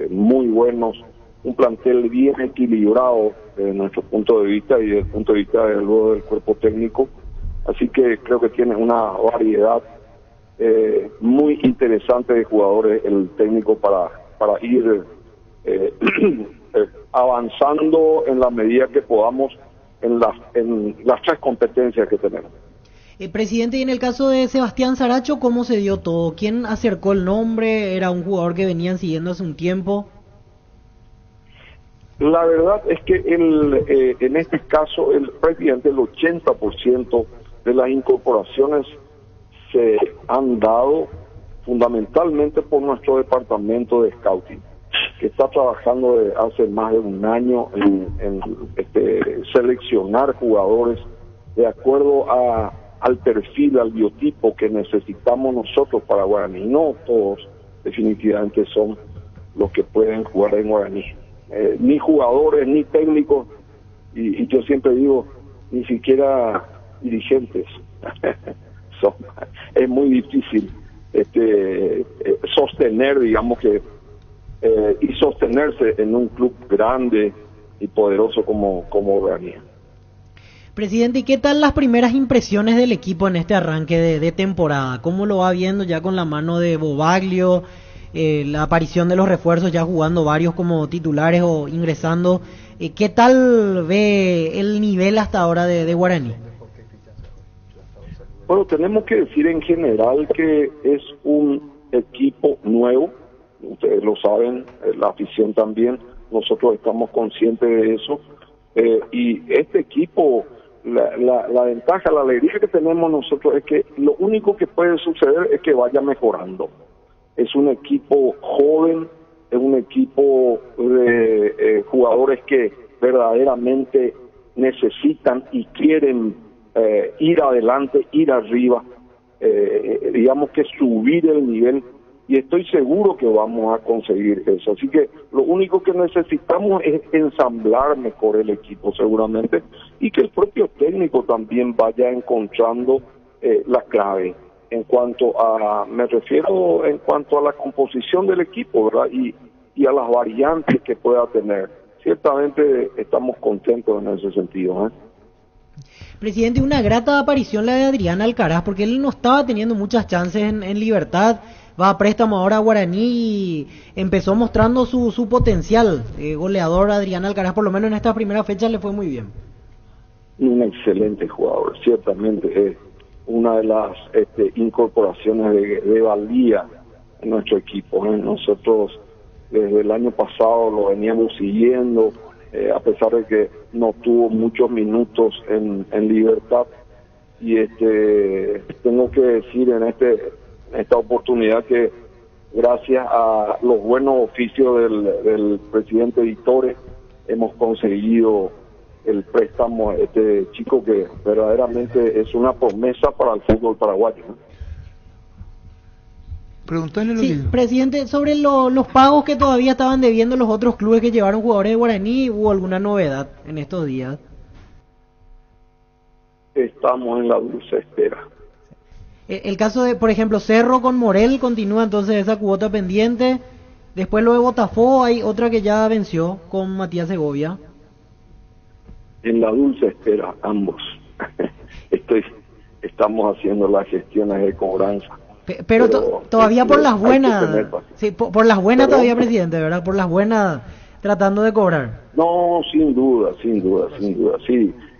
muy buenos, un plantel bien equilibrado desde nuestro punto de vista y desde el punto de vista del cuerpo técnico. Así que creo que tiene una variedad muy interesante de jugadores el técnico para ir avanzando en la medida que podamos en las tres competencias que tenemos. Presidente, y en el caso de Sebastián Saracho, ¿cómo se dio todo? ¿Quién acercó el nombre? ¿Era un jugador que venían siguiendo hace un tiempo? La verdad es que en este caso prácticamente el 80% de las incorporaciones se han dado fundamentalmente por nuestro departamento de scouting, que está trabajando desde hace más de un año en seleccionar jugadores de acuerdo al perfil, al biotipo que necesitamos nosotros para Guaraní. No todos definitivamente son los que pueden jugar en Guaraní, ni jugadores, ni técnicos, y yo siempre digo, ni siquiera dirigentes. Es muy difícil sostener, digamos que, y sostenerse en un club grande y poderoso como Guaraní. Presidente, ¿y qué tal las primeras impresiones del equipo en este arranque de temporada? ¿Cómo lo va viendo ya con la mano de Bobaglio, la aparición de los refuerzos, ya jugando varios como titulares o ingresando? ¿Qué tal ve el nivel hasta ahora de Guaraní? Bueno, tenemos que decir en general que es un equipo nuevo, ustedes lo saben, la afición también, nosotros estamos conscientes de eso, y este equipo, la ventaja, la alegría que tenemos nosotros es que lo único que puede suceder es que vaya mejorando. Es un equipo joven, es un equipo de jugadores que verdaderamente necesitan y quieren ir adelante, ir arriba, digamos que subir el nivel, y estoy seguro que vamos a conseguir eso. Así que lo único que necesitamos es ensamblar mejor el equipo seguramente, y que el propio técnico también vaya encontrando la clave me refiero en cuanto a la composición del equipo, ¿verdad? Y a las variantes que pueda tener. Ciertamente estamos contentos en ese sentido, Presidente, una grata aparición la de Adrián Alcaraz, porque él no estaba teniendo muchas chances en Libertad, va a préstamo ahora a Guaraní y empezó mostrando su potencial. Goleador Adrián Alcaraz, por lo menos en esta primera fecha le fue muy bien. Un excelente jugador, ciertamente es una de las incorporaciones de valía en nuestro equipo. Nosotros desde el año pasado lo veníamos siguiendo, a pesar de que no tuvo muchos minutos en Libertad, y tengo que decir en esta oportunidad que gracias a los buenos oficios del presidente Vitore hemos conseguido el préstamo a este chico que verdaderamente es una promesa para el fútbol paraguayo. Preguntarle lo sí, presidente, sobre los pagos que todavía estaban debiendo los otros clubes que llevaron jugadores de Guaraní, ¿hubo alguna novedad en estos días? Estamos en la dulce espera. El caso de, por ejemplo, Cerro con Morel, continúa entonces esa cuota pendiente. Después lo de Botafogo, hay otra que ya venció con Matías Segovia. En la dulce espera, ambos. Estamos haciendo las gestiones de cobranza. Pero todavía por las buenas, sí, por las buenas todavía, presidente, ¿verdad? Por las buenas, tratando de cobrar. No, sin duda, sí.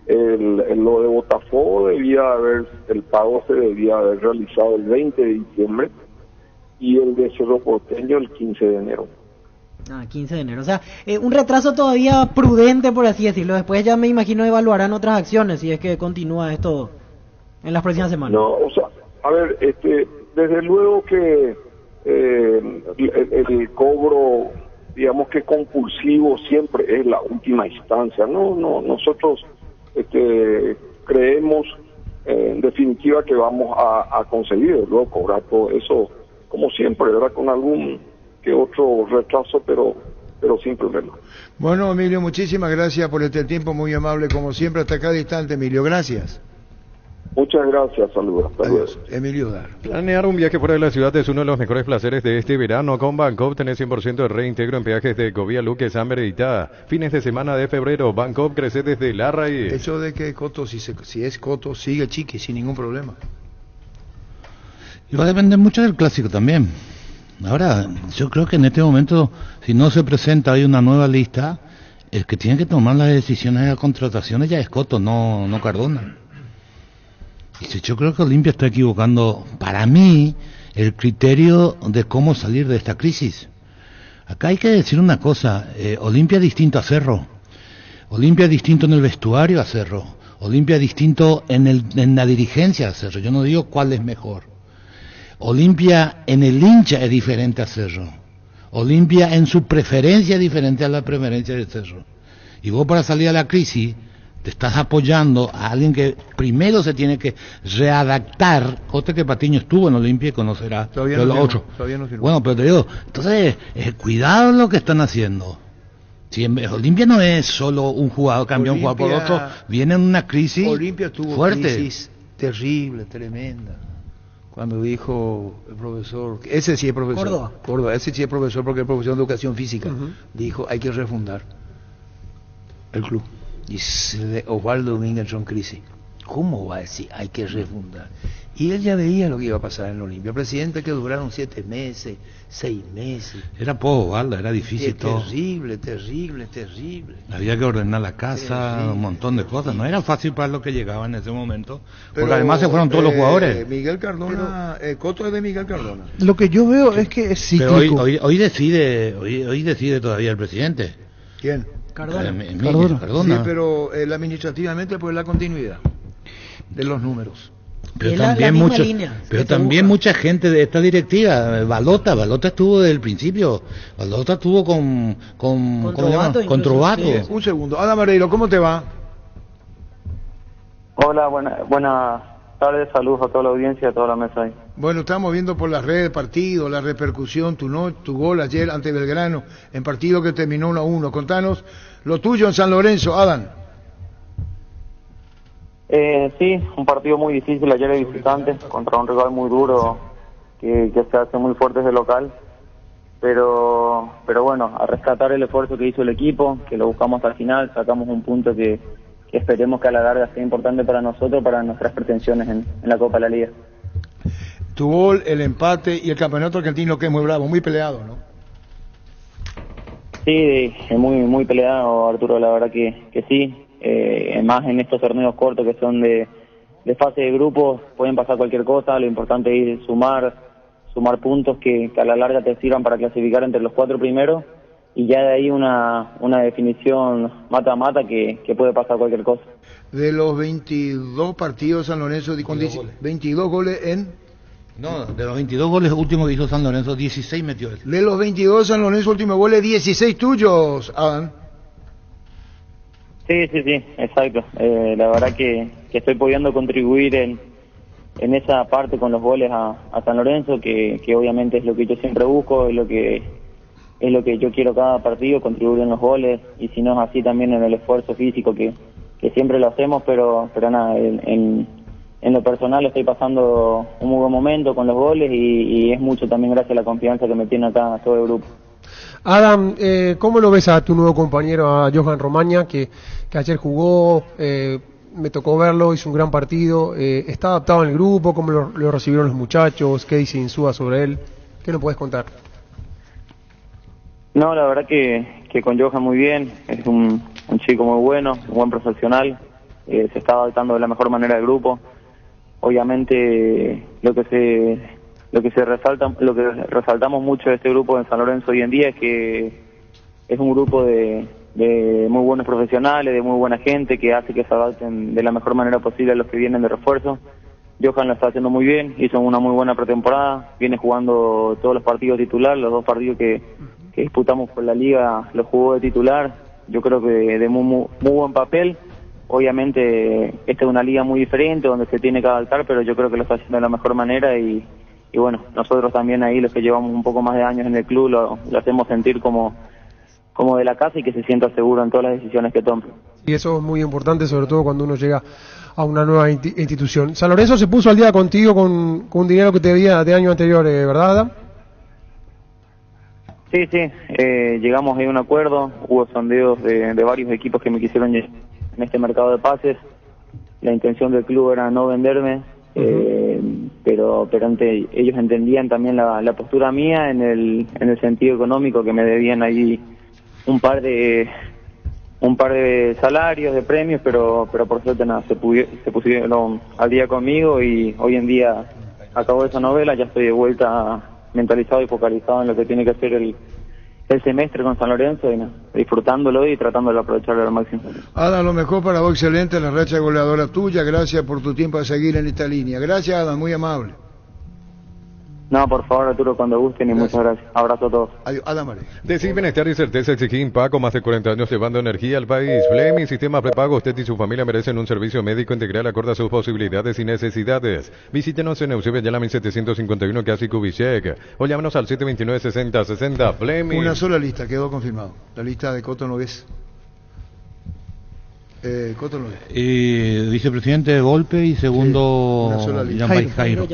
Lo de Botafogo el pago se debía haber realizado el 20 de diciembre y el de Cerro Porteño el 15 de enero. 15 de enero, o sea, un retraso todavía prudente, por así decirlo. Después ya me imagino evaluarán otras acciones si es que continúa esto en las próximas semanas. No, o sea, a ver, desde luego que el cobro, digamos que compulsivo, siempre es la última instancia. Nosotros creemos en definitiva que vamos a conseguir luego cobrar todo eso, como siempre, ¿verdad? Con algún que otro retraso, pero pero sin problema. Bueno, Emilio, muchísimas gracias por este tiempo, muy amable como siempre, hasta acá distante, Emilio, gracias. Muchas gracias, saludos. Hasta luego. Emilio Dar. Planear un viaje fuera de la ciudad es uno de los mejores placeres de este verano. Con Bancopp tenés 100% de reintegro en peajes de Ecovía, Luque, Amber y Itá. Fines de semana de febrero, Bancopp crece desde Larra y... Eso de que Coto, si es Coto, sigue Chiqui sin ningún problema. Y va a depender mucho del clásico también. Ahora, yo creo que en este momento, si no se presenta hoy una nueva lista, el que tiene que tomar las decisiones de las contrataciones ya es Coto, no Cardona. Y yo creo que Olimpia está equivocando, para mí, el criterio de cómo salir de esta crisis. Acá hay que decir una cosa, Olimpia es distinto a Cerro, Olimpia es distinto en el vestuario a Cerro, Olimpia es distinto en la dirigencia a Cerro, yo no digo cuál es mejor. Olimpia en el hincha es diferente a Cerro. Olimpia en su preferencia es diferente a la preferencia de Cerro. Y vos para salir a la crisis te estás apoyando a alguien que primero se tiene que readaptar. Otra que Patiño estuvo en Olimpia y conocerá Todavía lo otro. Bueno, pero te digo, entonces, cuidado lo que están haciendo. Si Olimpia no es solo un jugador, cambia un jugador por otro, viene en una crisis Olimpia tuvo fuerte. Crisis terrible, tremenda. Cuando dijo el profesor, ese sí es profesor, Córdoba, ese sí es profesor porque es profesor de educación física, dijo hay que refundar el club. Y Osvaldo Domínguez entró en crisis. ¿Cómo va a decir hay que refundar? Y él ya veía lo que iba a pasar en Olimpia. Presidente, que duraron 7 meses, 6 meses. Era poco, Valda, era difícil todo. Terrible. Había que ordenar la casa, un montón de cosas. No era fácil para los que llegaban en ese momento. Porque además se fueron todos los jugadores. Miguel Cardona, Coto es de Miguel Cardona. Lo que yo veo es que es cíclico. Pero hoy decide todavía el presidente. ¿Quién? Cardona. Cardona. Sí, pero administrativamente pues la continuidad de los números. Pero también mucha gente de esta directiva, Balota estuvo desde el principio, Balota estuvo con Trovato. Sí. Un segundo, Adam Mareiro, ¿cómo te va? Hola, buenas tardes, saludos a toda la audiencia, a toda la mesa ahí. Bueno, estamos viendo por las redes partido, la repercusión, tu gol ayer ante Belgrano, en partido que terminó 1-1. Contanos lo tuyo en San Lorenzo, Adam. Sí, un partido muy difícil ayer de visitante, contra un rival muy duro que se hace muy fuerte desde local, pero bueno, a rescatar el esfuerzo que hizo el equipo, que lo buscamos hasta el final, sacamos un punto que esperemos que a la larga sea importante para nosotros, para nuestras pretensiones en la Copa de la Liga. Tu gol, el empate y el campeonato argentino, que es muy bravo, muy peleado, ¿no? Sí, es muy peleado, Arturo, la verdad que sí. Más en estos torneos cortos que son de fase de grupos, pueden pasar cualquier cosa, lo importante es sumar puntos que a la larga te sirvan para clasificar entre los 4 primeros, y ya de ahí una definición mata-mata que puede pasar cualquier cosa. De los 22 partidos San Lorenzo, 22 goles en... No, de los 22 goles últimos que hizo San Lorenzo, 16 metió él. De los 22 San Lorenzo últimos goles, 16 tuyos, Adam. Sí, exacto. La verdad que estoy pudiendo contribuir en esa parte con los goles a San Lorenzo, que obviamente es lo que yo siempre busco, es lo que yo quiero cada partido, contribuir en los goles, y si no es así también en el esfuerzo físico que siempre lo hacemos, pero nada, en lo personal estoy pasando un muy buen momento con los goles y es mucho también gracias a la confianza que me tiene acá todo el grupo. Adam, ¿cómo lo ves a tu nuevo compañero, a Johan Romaña, que ayer jugó, me tocó verlo, hizo un gran partido, está adaptado en el grupo, cómo lo recibieron los muchachos, qué dice Insúa sobre él? ¿Qué nos puedes contar? No, la verdad que con Johan muy bien, es un chico muy bueno, un buen profesional, se está adaptando de la mejor manera al grupo. Obviamente lo que resaltamos mucho de este grupo en San Lorenzo hoy en día es que es un grupo de muy buenos profesionales, de muy buena gente, que hace que se adapten de la mejor manera posible a los que vienen de refuerzo. Johan lo está haciendo muy bien, hizo una muy buena pretemporada, viene jugando todos los partidos titular, los 2 partidos que disputamos por la liga los jugó de titular, yo creo que de muy buen papel. Obviamente esta es una liga muy diferente donde se tiene que adaptar, pero yo creo que lo está haciendo de la mejor manera y bueno, nosotros también ahí, los que llevamos un poco más de años en el club, lo hacemos sentir como como de la casa y que se sienta seguro en todas las decisiones que tome. Y eso es muy importante, sobre todo cuando uno llega a una nueva institución. San Lorenzo se puso al día contigo con un dinero que te debía de años anteriores, ¿verdad, Adam? Sí, llegamos a un acuerdo, hubo sondeos de varios equipos que me quisieron en este mercado de pases. La intención del club era no venderme, pero ellos entendían también la postura mía en el sentido económico, que me debían ahí un par de salarios, de premios, pero por suerte nada, se pusieron al día conmigo y hoy en día acabó esa novela, ya estoy de vuelta mentalizado y focalizado en lo que tiene que hacer el semestre con San Lorenzo y disfrutándolo y tratando de aprovecharlo al máximo. Adam, lo mejor para vos, excelente la racha goleadora tuya, gracias por tu tiempo de seguir en esta línea. Gracias, Adam, muy amable. No, por favor, Arturo, cuando gusten y muchas gracias. Abrazo a todos. Adiós, Adam María. Decir bienestar y certeza exigir Paco, más de 40 años llevando energía al país. Fleming, sistema prepago, usted y su familia merecen un servicio médico integral acorde a sus posibilidades y necesidades. Visítenos en Eusebio Ayala 1751, casi Kubitschek, o llámenos al 729-6060. Fleming. Una sola lista, quedó confirmado. La lista de Coto Nogués. Coto Nogués. Vicepresidente Golpe y segundo Jairo.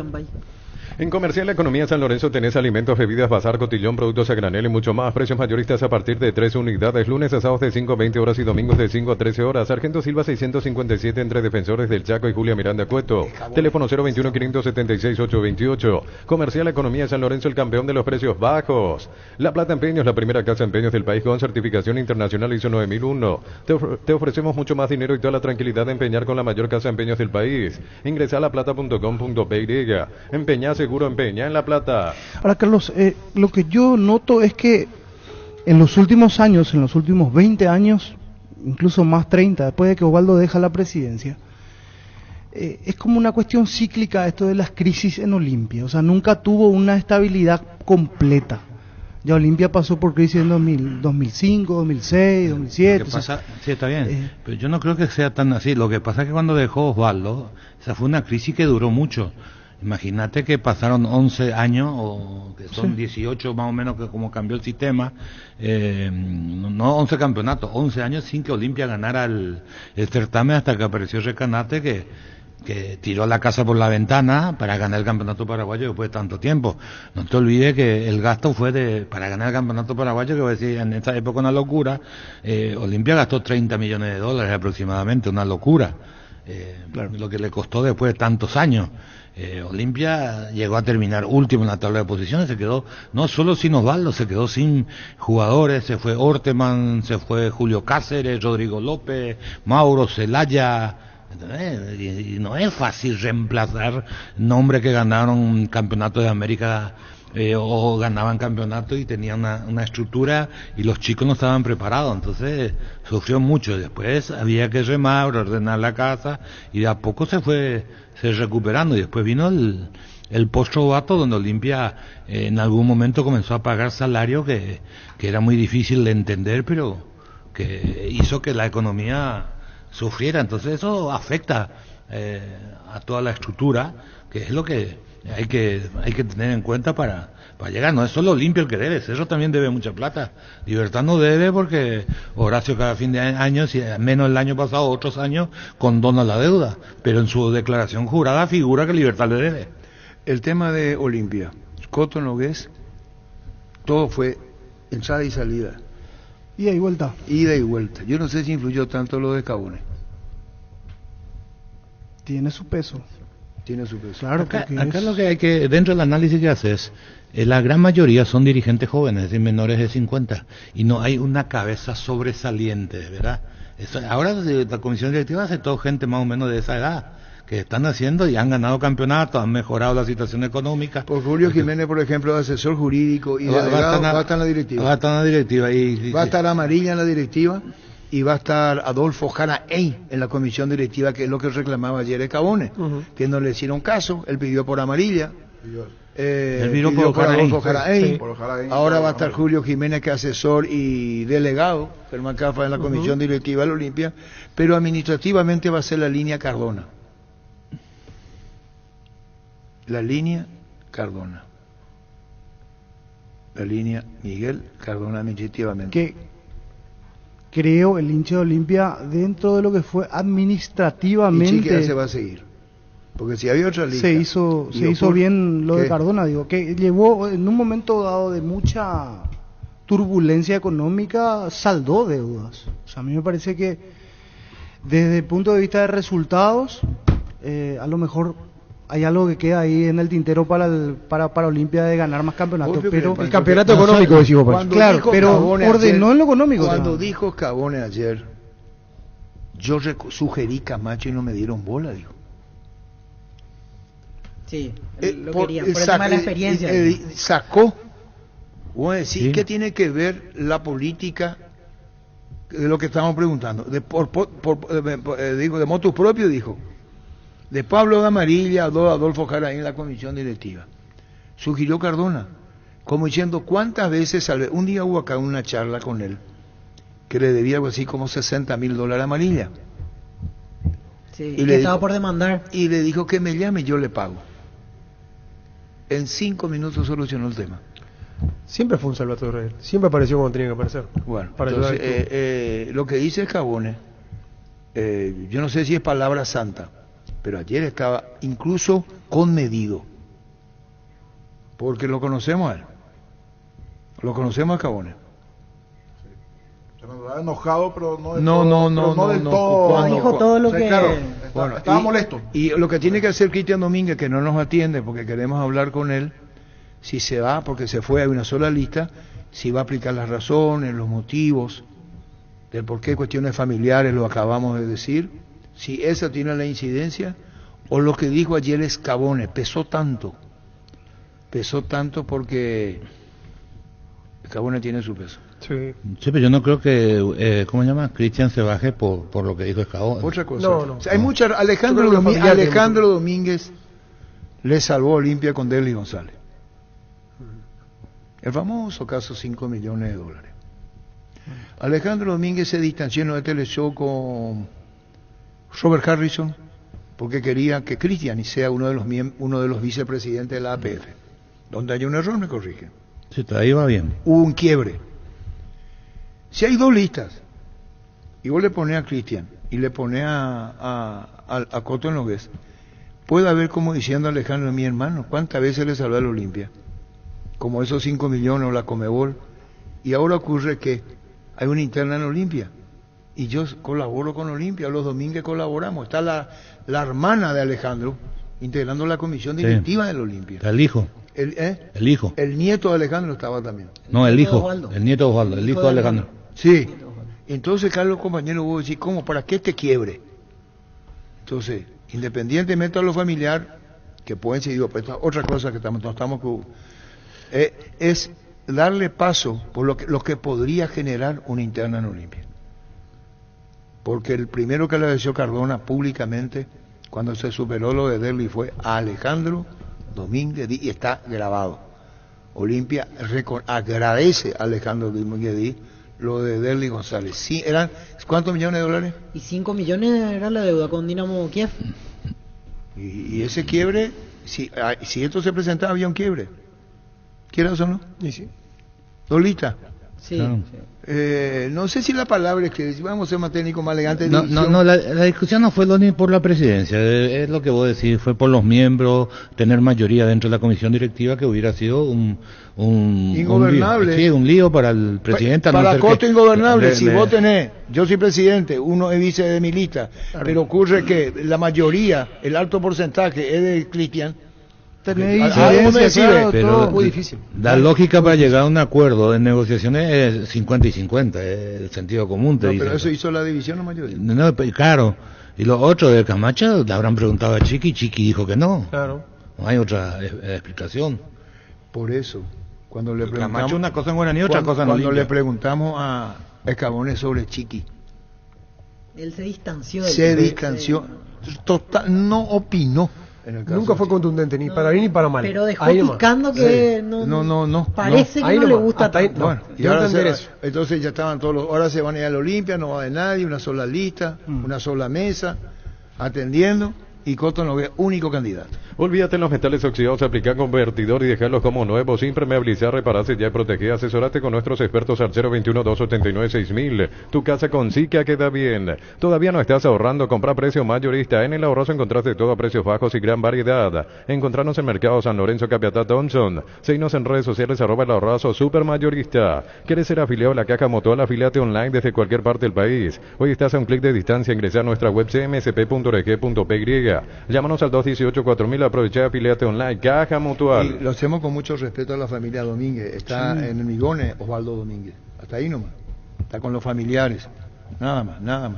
En Comercial La Economía San Lorenzo tenés alimentos, bebidas, bazar, cotillón, productos a granel y mucho más. Precios mayoristas a partir de 3 unidades. Lunes a sábados de 5 a 20 horas y domingos de 5 a 13 horas. Sargento Silva 657 entre Defensores del Chaco y Julia Miranda Cueto. Teléfono 021-576-828. Comercial La Economía San Lorenzo, el campeón de los precios bajos. La Plata Empeños, la primera casa de empeños del país con certificación internacional ISO 9001. Te ofrecemos mucho más dinero y toda la tranquilidad de empeñar con la mayor casa de empeños del país. Ingresa a laplata.com.py. Empeñá seguro, empeña en La Plata. Ahora, Carlos, lo que yo noto es que en los últimos años, en los últimos 20 años, incluso más 30, después de que Osvaldo deja la presidencia, es como una cuestión cíclica esto de las crisis en Olimpia. O sea, nunca tuvo una estabilidad completa. Ya Olimpia pasó por crisis en 2005, 2006, 2007. Sí, está bien. Pero yo no creo que sea tan así. Lo que pasa es que cuando dejó Osvaldo, esa fue una crisis que duró mucho. Imagínate que pasaron 11 años, o que son 18 más o menos, que como cambió el sistema, no 11 campeonatos, 11 años sin que Olimpia ganara el certamen, hasta que apareció Recanate, que tiró la casa por la ventana para ganar el campeonato paraguayo después de tanto tiempo. No te olvides que el gasto fue para ganar el campeonato paraguayo, que voy a decir, en esta época una locura. Olimpia gastó $30 millones aproximadamente, una locura. Lo que le costó después de tantos años. Olimpia llegó a terminar último en la tabla de posiciones, se quedó no solo sin Osvaldo, se quedó sin jugadores, se fue Orteman, se fue Julio Cáceres, Rodrigo López, Mauro Zelaya, y no es fácil reemplazar nombres que ganaron campeonato de América o ganaban campeonato y tenían una estructura y los chicos no estaban preparados, entonces sufrió mucho. Después había que remar, ordenar la casa y de a poco se fue recuperando, y después vino el post-robato, donde Olimpia en algún momento comenzó a pagar salario que era muy difícil de entender, pero que hizo que la economía sufriera. Entonces eso afecta a toda la estructura, que es lo que hay que tener en cuenta para llegar. No es solo Olimpia el que debe, Cerro también debe mucha plata. Libertad no debe, porque Horacio cada fin de año, menos el año pasado, otros años, condona la deuda, pero en su declaración jurada figura que Libertad le debe. El tema de Olimpia, Coto Nogués, todo fue entrada y salida. Ida y vuelta. Ida y vuelta. Yo no sé si influyó tanto lo de Cabones. Tiene su peso. Tiene su peso. Claro, acá lo que hay que, dentro del análisis que haces, la gran mayoría son dirigentes jóvenes, es decir, menores de 50, y no hay una cabeza sobresaliente, ¿verdad? Ahora la comisión directiva hace todo gente más o menos de esa edad, que están haciendo y han ganado campeonatos, han mejorado la situación económica. Por Julio Jiménez, por ejemplo, asesor jurídico y delegado, va a estar en la directiva. Va a estar en la directiva. Va a estar Amarilla en la directiva, y va a estar Adolfo Jara en la comisión directiva, que es lo que reclamaba ayer Cabones, que no le hicieron caso. Él pidió por Amarilla, pidió por Adolfo Jara. Ahora va a estar Julio Jiménez, que es asesor y delegado, Germán Cafa, en la comisión directiva de la Olimpia, pero administrativamente va a ser la línea Cardona. La línea Cardona. La línea Miguel Cardona administrativamente. creo, el hincha de Olimpia, dentro de lo que fue Y administrativamente, Chiqui se va a seguir. Porque si había otra lista. se hizo bien lo de Cardona, digo, que llevó en un momento dado de mucha turbulencia económica, saldó deudas. O sea, a mí me parece que desde el punto de vista de resultados, a lo mejor hay algo que queda ahí en el tintero para Olimpia de ganar más campeonatos. Obvio que Pero el El campeonato económico, decimos, Pancho. Cuando claro, dijo pero Scabone ordenó ayer- en lo económico. Cuando o sea. dijo Scabone ayer, yo sugerí Camacho y no me dieron bola, dijo. Sí, lo Por- querían, por el tema de la experiencia. Sacó. Voy a decir, Sí. ¿qué tiene que ver la política de lo que estamos preguntando? Digo, de motus propio, dijo. De Pablo Gamarilla a Adolfo Jara en la comisión directiva. Sugirió Cardona, como diciendo, ¿cuántas veces un día hubo acá una charla con él que le debía algo así como $60,000 a Amarilla? Sí, y que le estaba dijo- por demandar. Y le dijo que me llame, yo le pago. En 5 minutos solucionó el tema. Siempre fue un Salvatore él. Siempre apareció cuando tenía que aparecer. Bueno, Para entonces, ayudar al club. lo que dice Scabone, yo no sé si es palabra santa, pero ayer estaba incluso conmedido, porque lo conocemos a él, lo conocemos a Scabone. Se nos ha enojado, pero no del No, todo. no, pero no, no, del no, todo. cuando- dijo todo lo O sea, que... claro, Bueno, estaba y- molesto. Y lo que tiene que hacer Cristian Domínguez, que no nos atiende porque queremos hablar con él, si se va, porque se fue a una sola lista, si va a aplicar las razones, los motivos, del por qué cuestiones familiares, lo acabamos de decir, si esa tiene la incidencia, o lo que dijo ayer Scabone, pesó tanto porque Scabone tiene su peso. Sí. Sí, pero yo no creo que, ¿cómo se llama? Cristian se baje por lo que dijo Escabón. Otra cosa. No, no. O sea, hay mucha, Yo creo que familiar Alejandro Domínguez le salvó a Olimpia con Deli González. El famoso caso $5 millones. Alejandro Domínguez se distanció en el teleshow con Robert Harrison porque quería que Cristian sea uno de los vicepresidentes de la APF. Donde hay un error me corrige. Sí, ahí va bien. Hubo un quiebre. Si hay dos listas y vos le pones a Cristian y le pones a Coto Nogués, puede haber como diciendo Alejandro, mi hermano, ¿cuántas veces le salvé a la Olimpia? Como esos 5 millones o la Comebol. Y ahora ocurre que hay una interna en Olimpia y yo colaboro con Olimpia, los Domínguez colaboramos. Está la hermana de Alejandro integrando la comisión directiva de la Olimpia. Está el hijo. El hijo. El nieto de Alejandro estaba también. No, el hijo. El nieto de Osvaldo, el hijo de Alejandro. Sí. Entonces, Carlos, compañero, vos decís, ¿cómo? ¿Para qué te quiebre? Entonces, independientemente de lo familiar, que pueden seguir, pues, otra cosa que estamos es darle paso por lo que podría generar una interna en Olimpia. Porque el primero que le agradeció Cardona públicamente, cuando se superó lo de Derli, fue a Alejandro Domínguez Díaz, y está grabado. Olimpia agradece a Alejandro Domínguez Díaz lo de Derli González. Sí, eran, ¿cuántos millones de dólares? Y 5 millones era la deuda con Dinamo Kiev. Y ese quiebre, si esto se presentaba, había un quiebre. ¿Quieras o no? Y sí. Lolita. Sí. Claro. No sé si la palabra es que vamos a ser más técnicos, más elegantes. No, la discusión no fue ni por la presidencia, es lo que vos decís, fue por los miembros, tener mayoría dentro de la comisión directiva, que hubiera sido un ingobernable. Un lío para el presidente. Para Coto ingobernable, si le- vos tenés, yo soy presidente, uno es vice de mi lista, pero ocurre que la mayoría, el alto porcentaje es de Cristian. Tenéis Algo me decís, pero muy difícil. La lógica para llegar a un acuerdo en negociaciones es 50 y 50, es el sentido común, te No, dice. pero eso hizo la división la mayoría. No, claro. Y los otros de Camacho le habrán preguntado a Chiqui dijo que no. Claro. No hay otra explicación. Por eso, cuando le Camacho preguntamos una cosa en Guaraní, otra cosa en cuando Olimpia. le preguntamos a Escabones sobre Chiqui, Él se distanció. del- se distanció, total, no opinó. En el caso Nunca de fue contundente, ni para bien ni para mal. Pero dejó Ahí nomás. picando que Sí. no, parece Ahí que no le nomás. gusta Hasta ahí- tanto. no. Bueno, y Yo ahora entender eso. entonces ya estaban todos ahora se van a ir a la Olimpia, no va de nadie, una sola lista, una sola mesa, atendiendo, y Coto no ve único candidato. Olvídate en los metales oxidados, aplica convertidor y dejarlos como nuevos, impermeabilizar, repararse ya y proteger. Asesorate con nuestros expertos al 021-289-6000. Tu casa con Sica queda bien. ¿Todavía no estás ahorrando? Compra a precio mayorista. En el Ahorroso encontraste todo a precios bajos y gran variedad. Encontrarnos en Mercado San Lorenzo, Capiatá, Thompson. Seguinos en redes sociales @el Ahorrazo Supermayorista. ¿Quieres ser afiliado a la Caja Mutual? Afiliate online desde cualquier parte del país. Hoy estás a un clic de distancia. Ingresar a nuestra web cmsp.org.py. Llámanos al 218-4000. Aprovecha, afiliate online. Caja Mutual. Y lo hacemos con mucho respeto a la familia Domínguez. Está en el Migones Osvaldo Domínguez. Hasta ahí nomás. Está con los familiares. Nada más. No.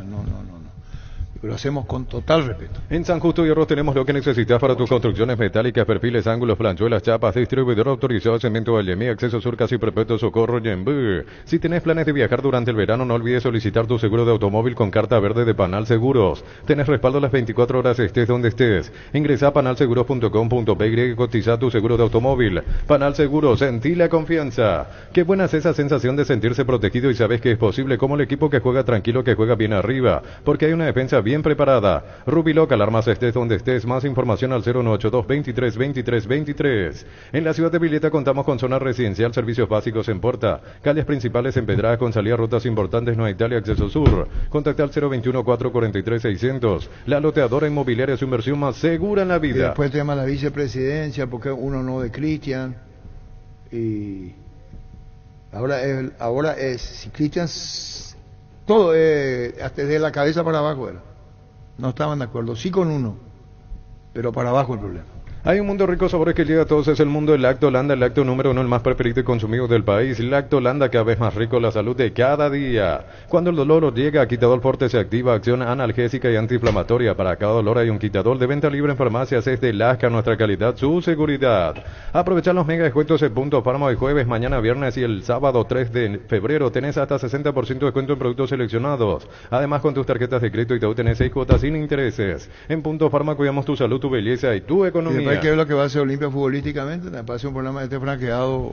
Lo hacemos con total respeto. En San Justo y Hierro tenemos lo que necesitas para tus construcciones metálicas, perfiles, ángulos, planchuelas, chapas, distribuidor autorizado, cemento Vallemí, acceso sur, casi perpetuo, Socorro, Yembú. Si tenés planes de viajar durante el verano, no olvides solicitar tu seguro de automóvil con carta verde de Panal Seguros. Tenés respaldo las 24 horas, estés donde estés. Ingresa a panalseguros.com.py y cotiza tu seguro de automóvil. Panal Seguros, sentí la confianza. Qué buena es esa sensación de sentirse protegido y sabes que es posible, como el equipo que juega tranquilo, que juega bien arriba, porque hay una defensa bien preparada. Rubiloc, alarmas estés donde estés. Más información al 092-23-23-23. En la ciudad de Villeta contamos con zona residencial, servicios básicos en Porta, calles principales empedradas con salida a rutas importantes, Nueva Italia, acceso sur. Contacta al 021-443-600. La loteadora inmobiliaria, su inversión más segura en la Y vida. después el tema de la vicepresidencia, porque uno no de Cristian. Y ahora es si Cristian, todo hasta de la cabeza para abajo era. No estaban de acuerdo, sí con uno, pero para abajo el problema. Hay un mundo rico de sabores que llega a todos, es el mundo del Lactolanda, el lácteo número 1, el más preferido y consumido del país. Lactolanda, cada vez más rico, la salud de cada día. Cuando el dolor os llega, Quitadol Forte se activa, acción analgésica y antiinflamatoria. Para cada dolor hay un Quitadol de venta libre en farmacias, es de Lasca, nuestra calidad, su seguridad. Aprovechar los mega descuentos en Punto Farma hoy jueves, mañana viernes y el sábado 3 de febrero. Tenés hasta 60% de descuento en productos seleccionados. Además, con tus tarjetas de crédito Itaú tenés 6 cuotas sin intereses. En Punto Farma cuidamos tu salud, tu belleza y tu economía. ¿Qué es lo que va a hacer Olimpia futbolísticamente? Me parece un programa de este franqueado.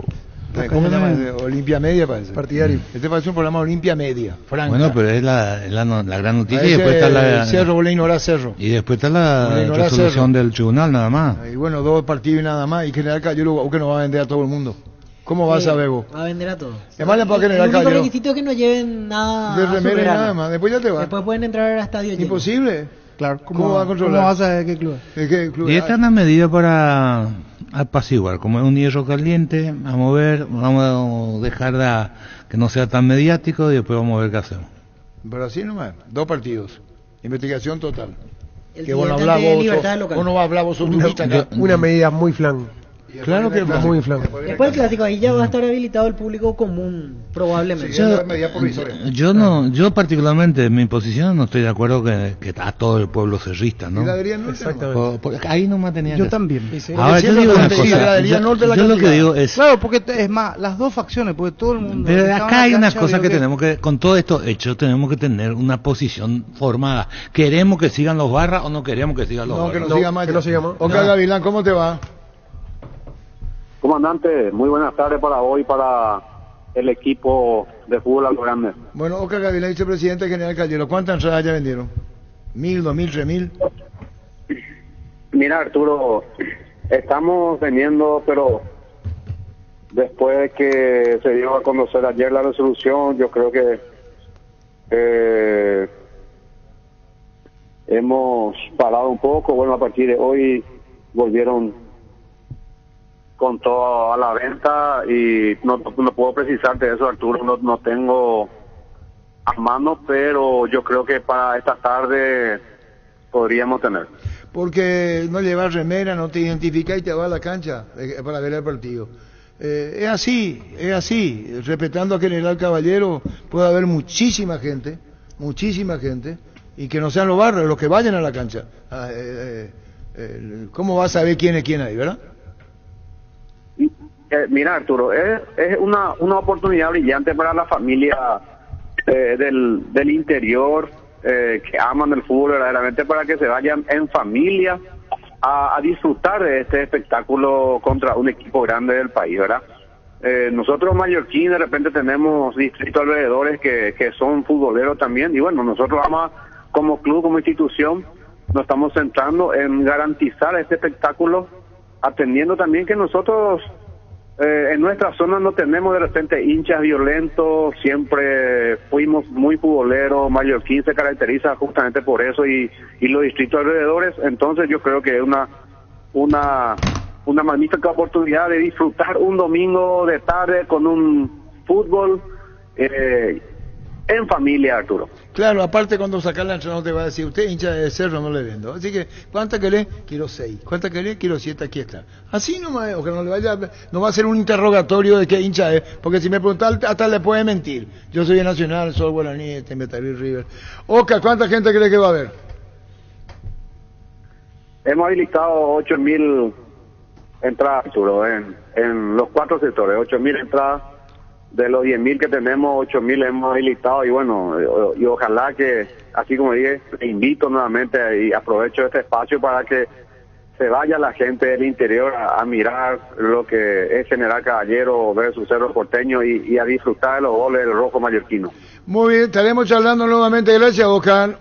¿Cómo se llama? Olimpia Media parece. Partidario. Este parece un programa Olimpia Media. Franca. Bueno, pero es la gran noticia. Y Ese, después está la Cerro, vos le ignorás Cerro. Y después está la resolución del tribunal, nada más. Y bueno, 2 partidos y nada más. Y General Cayolo, que nos va a vender a todo el mundo. ¿Cómo vas a ver vos? Va a vender a todos. Además, le para General El único Cayolo. requisito es que no lleven nada. De a su remera y verano. nada más. Después ya te vas. Después pueden entrar al estadio lleno. Imposible. Claro, ¿Cómo va a controlar? ¿Cómo vas a ver qué club? ¿Qué club? Y esta es una medida para apaciguar, como es un hierro caliente, vamos a dejar que no sea tan mediático y después vamos a ver qué hacemos. Pero así nomás, 2 partidos. Investigación total. El Que vos no siguiente hablás ante vos, Libertad Local. vos no vas a hablar, vos sos turista acá. Una medida muy flan. Claro que muy flan. Después el clásico, ahí ya va a estar habilitado el público común, probablemente. Yo particularmente en mi posición no estoy de acuerdo que a todo el pueblo cerrista, ¿no? Exactamente. Ahí nomás tenía Yo que... también. Ahora yo digo una cosa, yo lo que digo es... Claro, porque es más, las dos facciones, porque todo el mundo... Pero acá hay unas cosas que tenemos que, con todo esto hecho, tenemos que tener una posición formada. ¿Queremos que sigan los Barras o no queremos que sigan los Barras? Que no siga más. Que no siga más. Oca Gavilán, ¿cómo te va? Comandante, muy buenas tardes para hoy, para el equipo de fútbol a lo grande. Bueno, Oca Gavilán, vicepresidente General Cayero, ¿cuántas entradas ya vendieron? ¿1,000, 2,000, 3,000? Mira, Arturo, estamos vendiendo, pero después de que se dio a conocer ayer la resolución, yo creo que hemos parado un poco. Bueno, a partir de hoy volvieron con todo a la venta y no puedo precisarte eso, Arturo, no tengo a mano, pero yo creo que para esta tarde podríamos tener. Porque no llevas remera, no te identificas y te vas a la cancha para ver el partido. Es así, respetando a General Caballero, puede haber muchísima gente, y que no sean los barrios, los que vayan a la cancha. ¿Cómo vas a saber quién es quién ahí, verdad? Mira, Arturo, es una oportunidad brillante para la familia del interior que aman el fútbol verdaderamente, para que se vayan en familia a disfrutar de este espectáculo contra un equipo grande del país, ¿verdad? Nosotros mallorquín de repente tenemos distritos alrededores que son futboleros también, y bueno, nosotros vamos como club, como institución, nos estamos centrando en garantizar este espectáculo, atendiendo también que nosotros en nuestra zona no tenemos de repente hinchas violentos, siempre fuimos muy futboleros, Mallorquín se caracteriza justamente por eso y los distritos alrededores, entonces yo creo que es una magnífica oportunidad de disfrutar un domingo de tarde con un fútbol en familia, Arturo. Claro, aparte cuando sacas la entrada no te va a decir, usted hincha de Cerro, no le vendo. Así que, ¿cuánta querés? Quiero 6. ¿Cuánta querés? Quiero 7, aquí está. Así nomás, o que no le vaya, no va a ser un interrogatorio de qué hincha es, porque si me preguntas hasta le puede mentir. Yo soy de Nacional, soy Guaraní, Metalí River. Oca, ¿cuánta gente cree que va a haber? Hemos habilitado 8.000 entradas, Arturo, en los 4 sectores, 8.000 entradas. De los 10.000 que tenemos, 8.000 hemos habilitado y bueno, y ojalá que, así como dije, te invito nuevamente y aprovecho este espacio para que se vaya la gente del interior a mirar lo que es General Caballero versus Cerro Porteño y a disfrutar de los goles del rojo mallorquino. Muy bien, estaremos charlando nuevamente. Gracias, Oscar.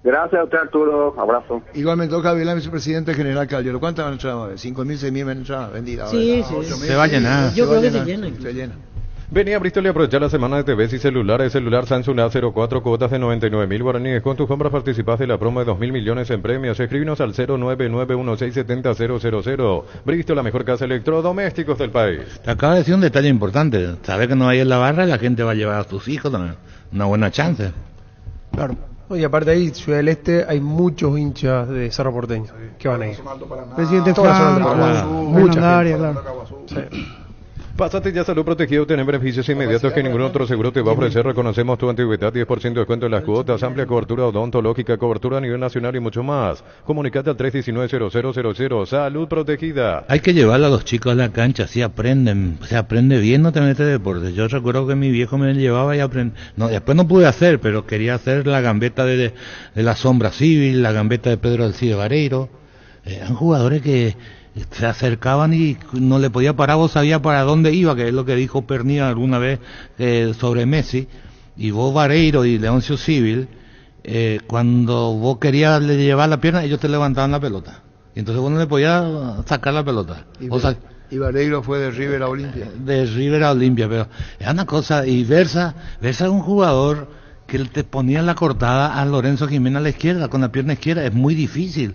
Gracias a usted, Arturo. Abrazo. Igualmente, Oscar Vilán, vicepresidente general Caballero. ¿Cuántas van a entrar? 5.000, 6.000 van a entrar vendidas. Sí, sí. Se va a llenar. Yo creo que se llena. Se llena. Vení a Bristol y aprovechar la semana de TVs y celulares. Celular Samsung A04, cuotas de 99.000 guaraníes. Con tus compras participas de la promo de 2.000 millones en premios. Escríbenos al 099167000. Bristol, la mejor casa de electrodomésticos del país. Te acaba de decir un detalle importante. Sabes que no hay en la barra, la gente va a llevar a sus hijos también. Una buena chance. Claro. Y aparte ahí, Ciudad del Este, hay muchos hinchas de Cerro Porteño que van a ir. Presidente Toda la zona de Franco, Paraná. mucha Mucha gente. gente. Sí. Pásate ya Salud Protegido, tener beneficios inmediatos que ningún otro seguro te va a ofrecer. Reconocemos tu antigüedad, 10% de descuento en las cuotas, amplia cobertura odontológica, cobertura a nivel nacional y mucho más. Comunicate al 319-0000. Salud Protegida. Hay que llevar a los chicos a la cancha, así aprenden. Se aprende bien, no te metes de deporte. Yo recuerdo que mi viejo me llevaba y aprendí. No, después no pude hacer, pero quería hacer la gambeta de la Sombra Civil, la gambeta de Pedro Alcide Vareiro. Eran jugadores que se acercaban y no le podía parar, vos sabías para dónde iba, que es lo que dijo Pernía alguna vez sobre Messi, y vos Vareiro y Leoncio Civil, cuando vos querías llevar la pierna, ellos te levantaban la pelota, y entonces vos no le podías sacar la pelota. Y Vareiro fue de River a Olimpia. De River a Olimpia, pero es una cosa, y Versa es un jugador que te ponía la cortada a Lorenzo Jiménez a la izquierda, con la pierna izquierda, es muy difícil.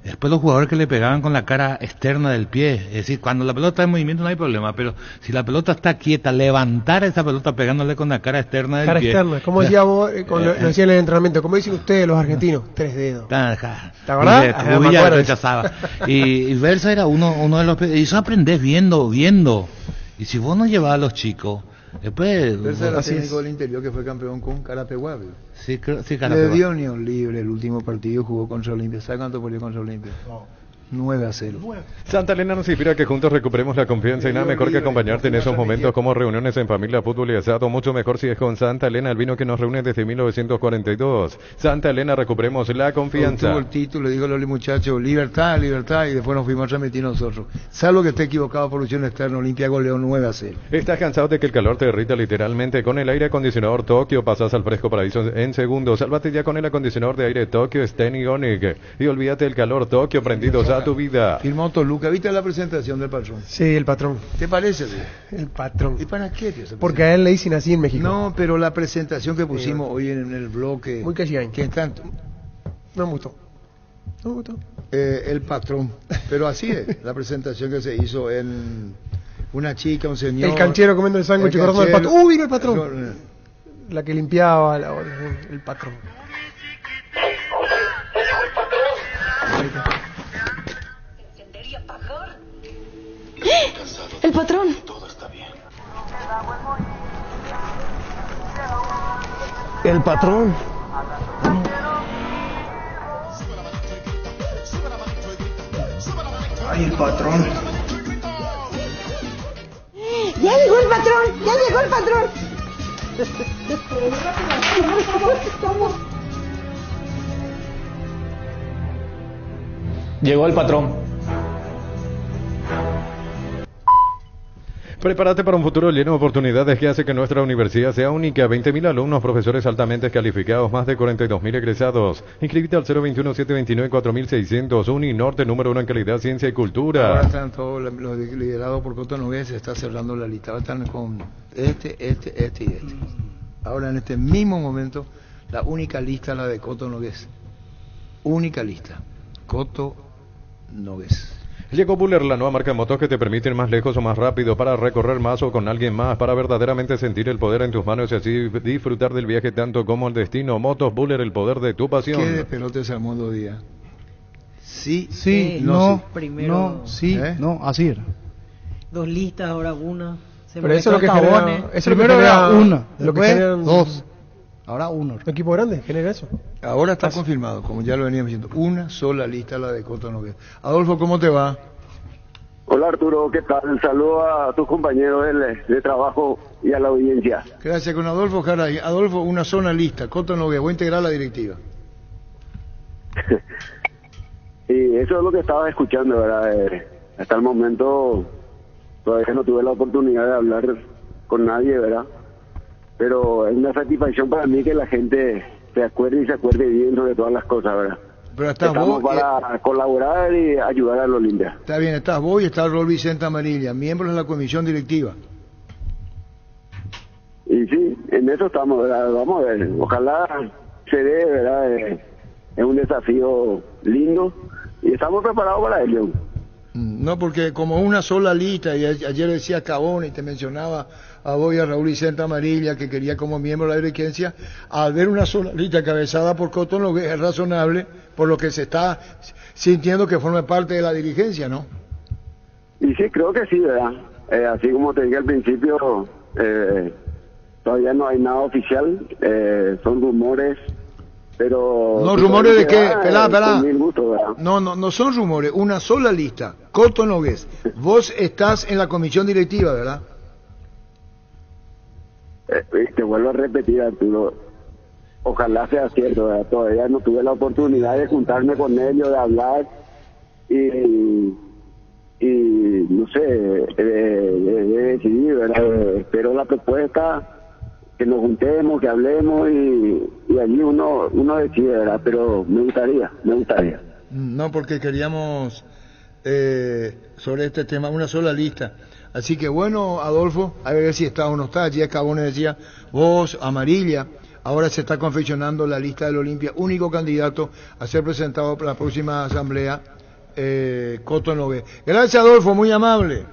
Después los jugadores que le pegaban con la cara externa del pie, es decir, cuando la pelota está en movimiento no hay problema, pero si la pelota está quieta, levantar esa pelota pegándole con la cara externa del pie. Cara externa, como decía vos, lo decían en el entrenamiento, como dicen ustedes los argentinos, 3 dedos. ¿Te acordás? Rechazaba. Y Versa era uno de los... Y eso aprendés viendo. Y si vos no llevabas a los chicos... Después, Versa era técnico del Interior que fue campeón con Carapeguá. Sí, Carapeguá. Le dio unión libre el último partido, jugó contra Olimpia. ¿Sabe cuánto perdió contra Olimpia? No. 9-0. Santa Elena nos inspira a que juntos recuperemos la confianza y nada mejor que acompañarte en esos momentos como reuniones en familia, fútbol y asado. Mucho mejor si es con Santa Elena, el vino que nos reúne desde 1942. Santa Elena, recuperemos la confianza. Tuvo el título, le digo a los muchachos, libertad, y después nos fuimos a transmitir nosotros. Salvo que esté equivocado por producción externa, Olimpia goleó 9-0. ¿Estás cansado de que el calor te derrita literalmente? Con el aire acondicionador Tokio pasas al fresco paraíso en segundos. Sálvate ya con el acondicionador de aire Tokio Stenionic y olvídate del calor Tokio prendidos a tu vida. Firmó Toluca. ¿Viste la presentación del patrón? Sí, el patrón. ¿Te parece? El patrón. ¿Y para qué? Porque a él le dicen así en México. No, pero la presentación que pusimos hoy en el bloque... Muy callaña. ¿Quién tanto? No me gustó. El patrón. Pero así es, la presentación que se hizo en una chica, un señor... El canchero comiendo el sándwich y cortando el patrón. Vino el patrón! La que limpiaba, el patrón. El patrón. Todo está bien. El patrón. Ay, el patrón. Ya llegó el patrón. Ya llegó el patrón. Llegó el patrón. Prepárate para un futuro lleno de oportunidades que hace que nuestra universidad sea única. 20.000 alumnos, profesores altamente calificados, más de 42.000 egresados. Inscríbete al 021-729-4600. Uninorte, número 1 en calidad, ciencia y cultura. Ahora están todos los liderados por Coto Nogués, se está cerrando la lista. Ahora están con este y este. Ahora en este mismo momento, la única lista es la de Coto Nogués. Única lista. Coto Nogués. Llegó Buller, la nueva marca de motos que te permite ir más lejos o más rápido, para recorrer más o con alguien más, para verdaderamente sentir el poder en tus manos y así disfrutar del viaje tanto como el destino. Motos Buller, el poder de tu pasión. ¿Qué de pelotes al mundo día? Sí, no, primero, no, así era. 2 listas, ahora una. Pero eso es lo que genera, primero era una, después después 2. Ahora uno. Un equipo grande genera eso. Ahora está confirmado, como ya lo veníamos diciendo, una sola lista, la de Coto Nogués. Adolfo, ¿cómo te va? Hola Arturo, ¿qué tal? Saludo a tus compañeros de trabajo y a la audiencia. Gracias, con Adolfo Jaray. Adolfo, una sola lista, Coto Nogués, voy a integrar la directiva. Y eso es lo que estaba escuchando, ¿verdad? Hasta el momento todavía no tuve la oportunidad de hablar con nadie, ¿verdad? Pero es una satisfacción para mí que la gente se acuerde bien sobre todas las cosas, ¿verdad? Pero estamos para colaborar y ayudar a los Olimpia. Está bien, estás vos y está Rol Vicente Amarilla, miembros de la comisión directiva. Y sí, en eso estamos, ¿verdad? Vamos a ver, ojalá se dé, ¿verdad? Es un desafío lindo y estamos preparados para ello. No, porque como una sola lista, y ayer decía Cabón y te mencionaba a vos y a Raúl Vicente Amarilla, que quería como miembro de la dirigencia, al ver una sola lista encabezada por Coto Nogués, es razonable por lo que se está sintiendo que forma parte de la dirigencia, ¿no? Y sí, creo que sí, ¿verdad? Así como te dije al principio, todavía no hay nada oficial, son rumores. Pero no, rumores de qué, pelá. Gusto, no son rumores, una sola lista. Coto Nogués, vos estás en la comisión directiva, ¿verdad? Te vuelvo a repetir, Arturo, ojalá sea cierto, ¿verdad? Todavía no tuve la oportunidad de juntarme con ellos, de hablar y no sé, de decidir, ¿verdad? Espero la propuesta, que nos juntemos, que hablemos y allí uno decide, ¿verdad? Pero me gustaría. No, porque queríamos sobre este tema una sola lista. Así que bueno, Adolfo, a ver si está o no está. Allí Cabones decía, vos, Amarilla, ahora se está confeccionando la lista del Olimpia, único candidato a ser presentado para la próxima asamblea, Coto Nogués. Gracias, Adolfo, muy amable.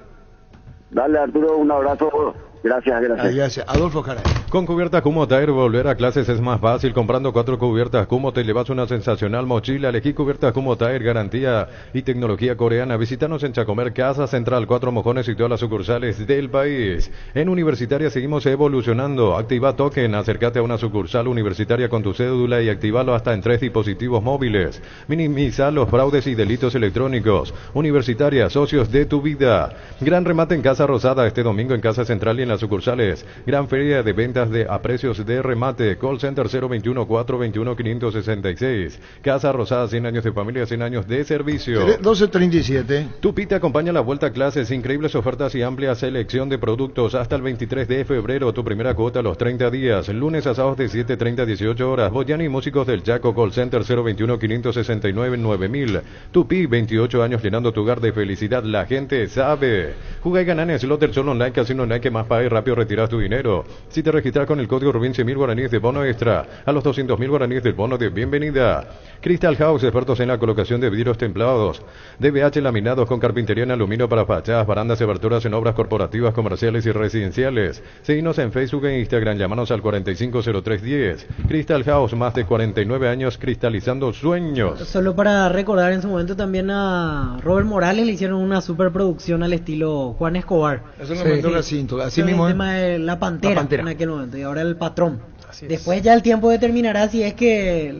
Dale, Arturo, un abrazo. Gracias. Adolfo Jaray. Con cubiertas Kumo Tire, volver a clases es más fácil. Comprando 4 cubiertas Kumo te llevas una sensacional mochila. Elegí cubiertas Kumo Tire, garantía y tecnología coreana. Visítanos en Chacomer, Casa Central, 4 Mojones y todas las sucursales del país. En Universitaria seguimos evolucionando. Activa Token, acércate a una sucursal universitaria con tu cédula y actívalo hasta en 3 dispositivos móviles. Minimiza los fraudes y delitos electrónicos. Universitaria, socios de tu vida. Gran remate en Casa Rosada este domingo en Casa Central y en las sucursales. Gran feria de ventas a precios de remate. Call Center 021-421-566. Casa Rosada, 100 años de familia, 100 años de servicio. 12:37. Tupi te acompaña a la vuelta a clases. Increíbles ofertas y amplia selección de productos hasta el 23 de febrero. Tu primera cuota a los 30 días. Lunes a sábados de 7:30 a 18 horas. Boyani y músicos del Chaco. Call Center 021-569-9000. Tupi, 28 años llenando tu hogar de felicidad. La gente sabe. Juega y gana en Slot del Sol Online, Casino Online, que más paga y rápido retiras tu dinero. Si te registras con el código Rubin, 100.000 guaraníes de bono extra. A los 200.000 guaraníes del bono de bienvenida. Crystal House, expertos en la colocación de vidrios templados. DBH laminados con carpintería en aluminio para fachadas, barandas y aberturas en obras corporativas, comerciales y residenciales. Seguinos en Facebook e Instagram. Llámanos al 450310. Crystal House, más de 49 años cristalizando sueños. Solo para recordar, en su momento también a Robert Morales le hicieron una superproducción al estilo Juan Escobar. Eso lo mandó Jacinto. Así mismo. El tema de la Pantera en aquel momento, y ahora el Patrón. Después ya el tiempo determinará si es que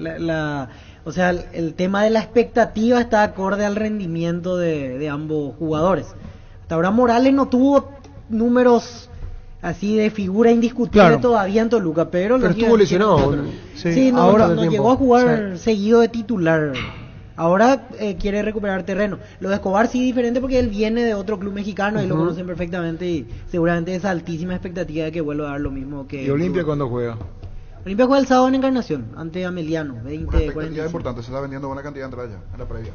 o sea, el tema de la expectativa está acorde al rendimiento de ambos jugadores. Hasta ahora Morales no tuvo números así de figura indiscutible todavía en Toluca, pero estuvo lesionado. Sí, ahora no llegó a jugar seguido de titular. Ahora quiere recuperar terreno. Lo de Escobar sí diferente porque él viene de otro club mexicano y lo conocen perfectamente y seguramente esa altísima expectativa de que vuelva a dar lo mismo que... ¿Y Olimpia cuándo juega? Olimpia juega el sábado en Encarnación, ante Ameliano, 20, 40. Ya es importante, se está vendiendo buena cantidad de entradas ya, en la previa.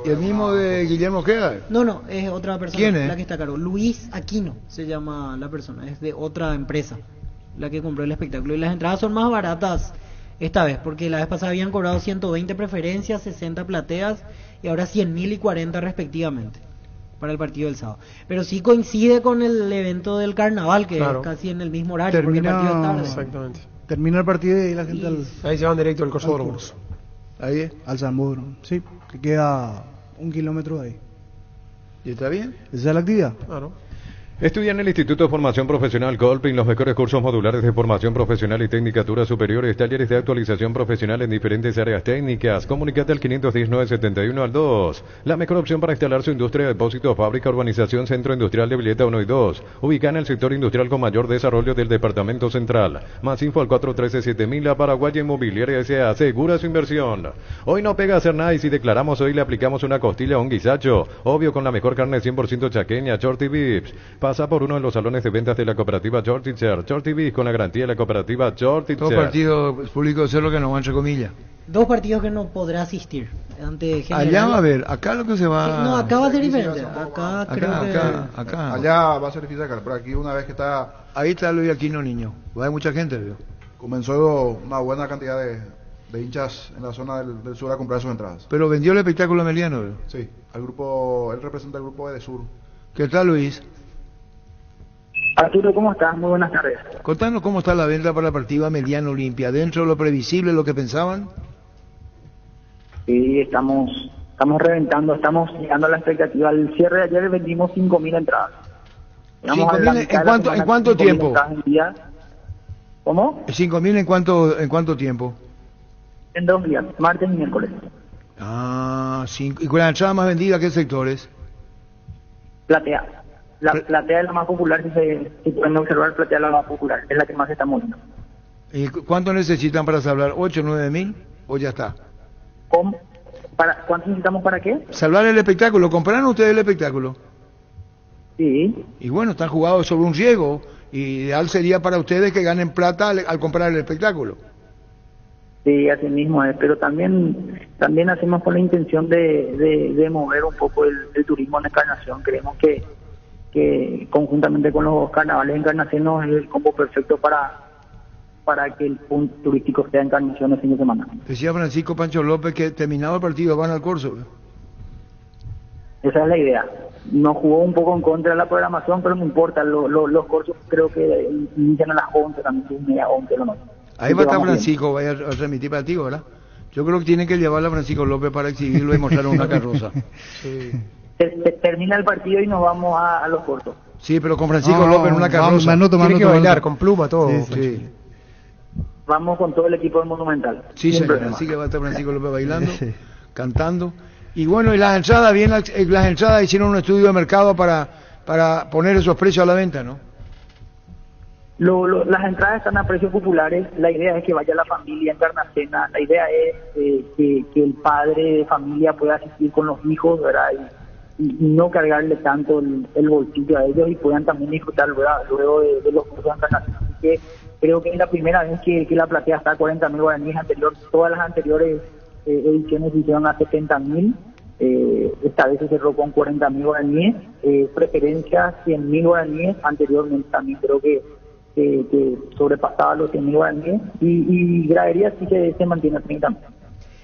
¿Y el mismo de Guillermo queda? No, es otra persona. ¿Quién es? La que está a cargo. Luis Aquino se llama la persona, es de otra empresa, la que compró el espectáculo. Y las entradas son más baratas esta vez, porque la vez pasada habían cobrado 120 preferencias, 60 plateas y ahora 100.000 y 40 respectivamente para el partido del sábado. Pero sí coincide con el evento del carnaval, que es casi en el mismo horario, porque el partido es tarde. Exactamente. Termina el partido y la gente ahí se van directo al Corsódromo. Ahí al Zambódromo, sí, que queda 1 kilómetro de ahí. ¿Y está bien? Esa es la actividad. Claro. Estudia en el Instituto de Formación Profesional Colpin los mejores cursos modulares de formación profesional y tecnicaturas superiores, talleres de actualización profesional en diferentes áreas técnicas. Comunícate al 510-971 al 2. La mejor opción para instalar su industria, depósito, fábrica, urbanización, centro industrial de Villeta 1 y 2. Ubicada en el sector industrial con mayor desarrollo del departamento central. Más info al 413-7000. La Paraguaya Inmobiliaria S.A. asegura su inversión. Hoy no pega hacer nada y si declaramos hoy le aplicamos una costilla o un guisacho. Obvio con la mejor carne 100% chaqueña, Shorty Vips. Pasa por uno de los salones de ventas de la cooperativa Shortitzer. Shorty Vips con la garantía de la cooperativa Shortitzer. Todo partido público de cerro que no va entre comillas. 2 partidos que no podrá asistir ante General. Allá va a ver, acá lo que se va... No, acá va a ser diferente. Acá Allá va a ser difícil sacar, pero aquí una vez que está... Ahí está Luis Aquino, niño. Va a haber mucha gente, ¿vio? Comenzó una buena cantidad de hinchas en la zona del sur a comprar sus entradas. Pero vendió el espectáculo Ameliano, ¿vio? Sí, al grupo, él representa el grupo de Sur. ¿Qué tal, Luis? Arturo, ¿cómo estás? Muy buenas tardes. Contanos cómo está la venta para el partido Ameliano Olimpia. ¿Dentro de lo previsible, lo que pensaban? Sí, estamos reventando, estamos llegando a la expectativa. Al cierre de ayer vendimos 5.000 entradas. 5.000 ¿en cuánto tiempo? ¿Cómo? 5.000 en cuánto tiempo? En 2 días, martes y miércoles. ¿Y con la entrada más vendida qué sectores? Platea. La platea es la más popular, si pueden observar, platea es la más popular, es la que más se está moviendo. ¿Y cuánto necesitan para salvar? ¿8 o 9.000? ¿O ya está? ¿Cómo? ¿Cuánto necesitamos para qué? Salvar el espectáculo. ¿Compraron ustedes el espectáculo? Sí. Y bueno, están jugados sobre un riesgo. Y ideal sería para ustedes que ganen plata al comprar el espectáculo. Sí, así mismo es. Pero también hacemos con la intención de mover un poco el turismo en Encarnación. Creemos que conjuntamente con los carnavales de Encarnación es el combo perfecto para que el punto turístico sea Encarnación el fin de semana. Decía Francisco Pancho López que terminado el partido van al Corso. Esa es la idea. Nos jugó un poco en contra de la programación, pero no importa. Los Corsos creo que inician a las 11, también media 11 la noche. Ahí va a estar Francisco, vaya a transmitir para ti, ¿verdad? Yo creo que tienen que llevarla a Francisco López para exhibirlo y mostrar una carroza. Sí. Termina el partido y nos vamos a los cortos. Sí, pero con Francisco López en una carroza. Tiene que bailar con pluma, todo. Sí. Vamos con todo el equipo del Monumental. Sí, señor. Así que va a estar Francisco López bailando, cantando. Y bueno, y las entradas, las entradas hicieron un estudio de mercado para poner esos precios a la venta, ¿no? Las entradas están a precios populares. La idea es que vaya la familia Encarnacena. La idea es que el padre de familia pueda asistir con los hijos, ¿verdad? Y no cargarle tanto el bolsillo a ellos y puedan también disfrutar luego de los cursos de Encarnación. Así que creo que es la primera vez que la platea está a 40.000 guaraníes. Todas las anteriores ediciones se hicieron a 70.000. Esta vez se cerró con 40.000 guaraníes. Preferencia 100.000 guaraníes. Anteriormente también creo que sobrepasaba los 100.000 guaraníes. Y gradería sí que se mantiene a 30.000.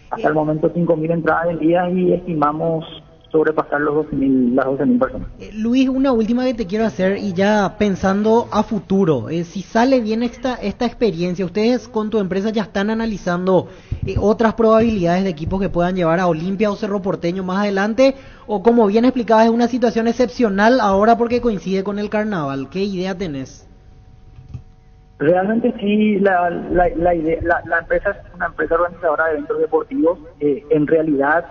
Hasta el momento 5.000 entradas del día y estimamos sobrepasar las 12.000 personas. Luis, una última que te quiero hacer y ya pensando a futuro, si sale bien esta experiencia, ustedes con tu empresa ya están analizando otras probabilidades de equipos que puedan llevar a Olimpia o Cerro Porteño más adelante, o como bien explicabas es una situación excepcional ahora porque coincide con el carnaval. ¿Qué idea tenés? Realmente sí, la empresa es una empresa organizadora de eventos deportivos. En realidad,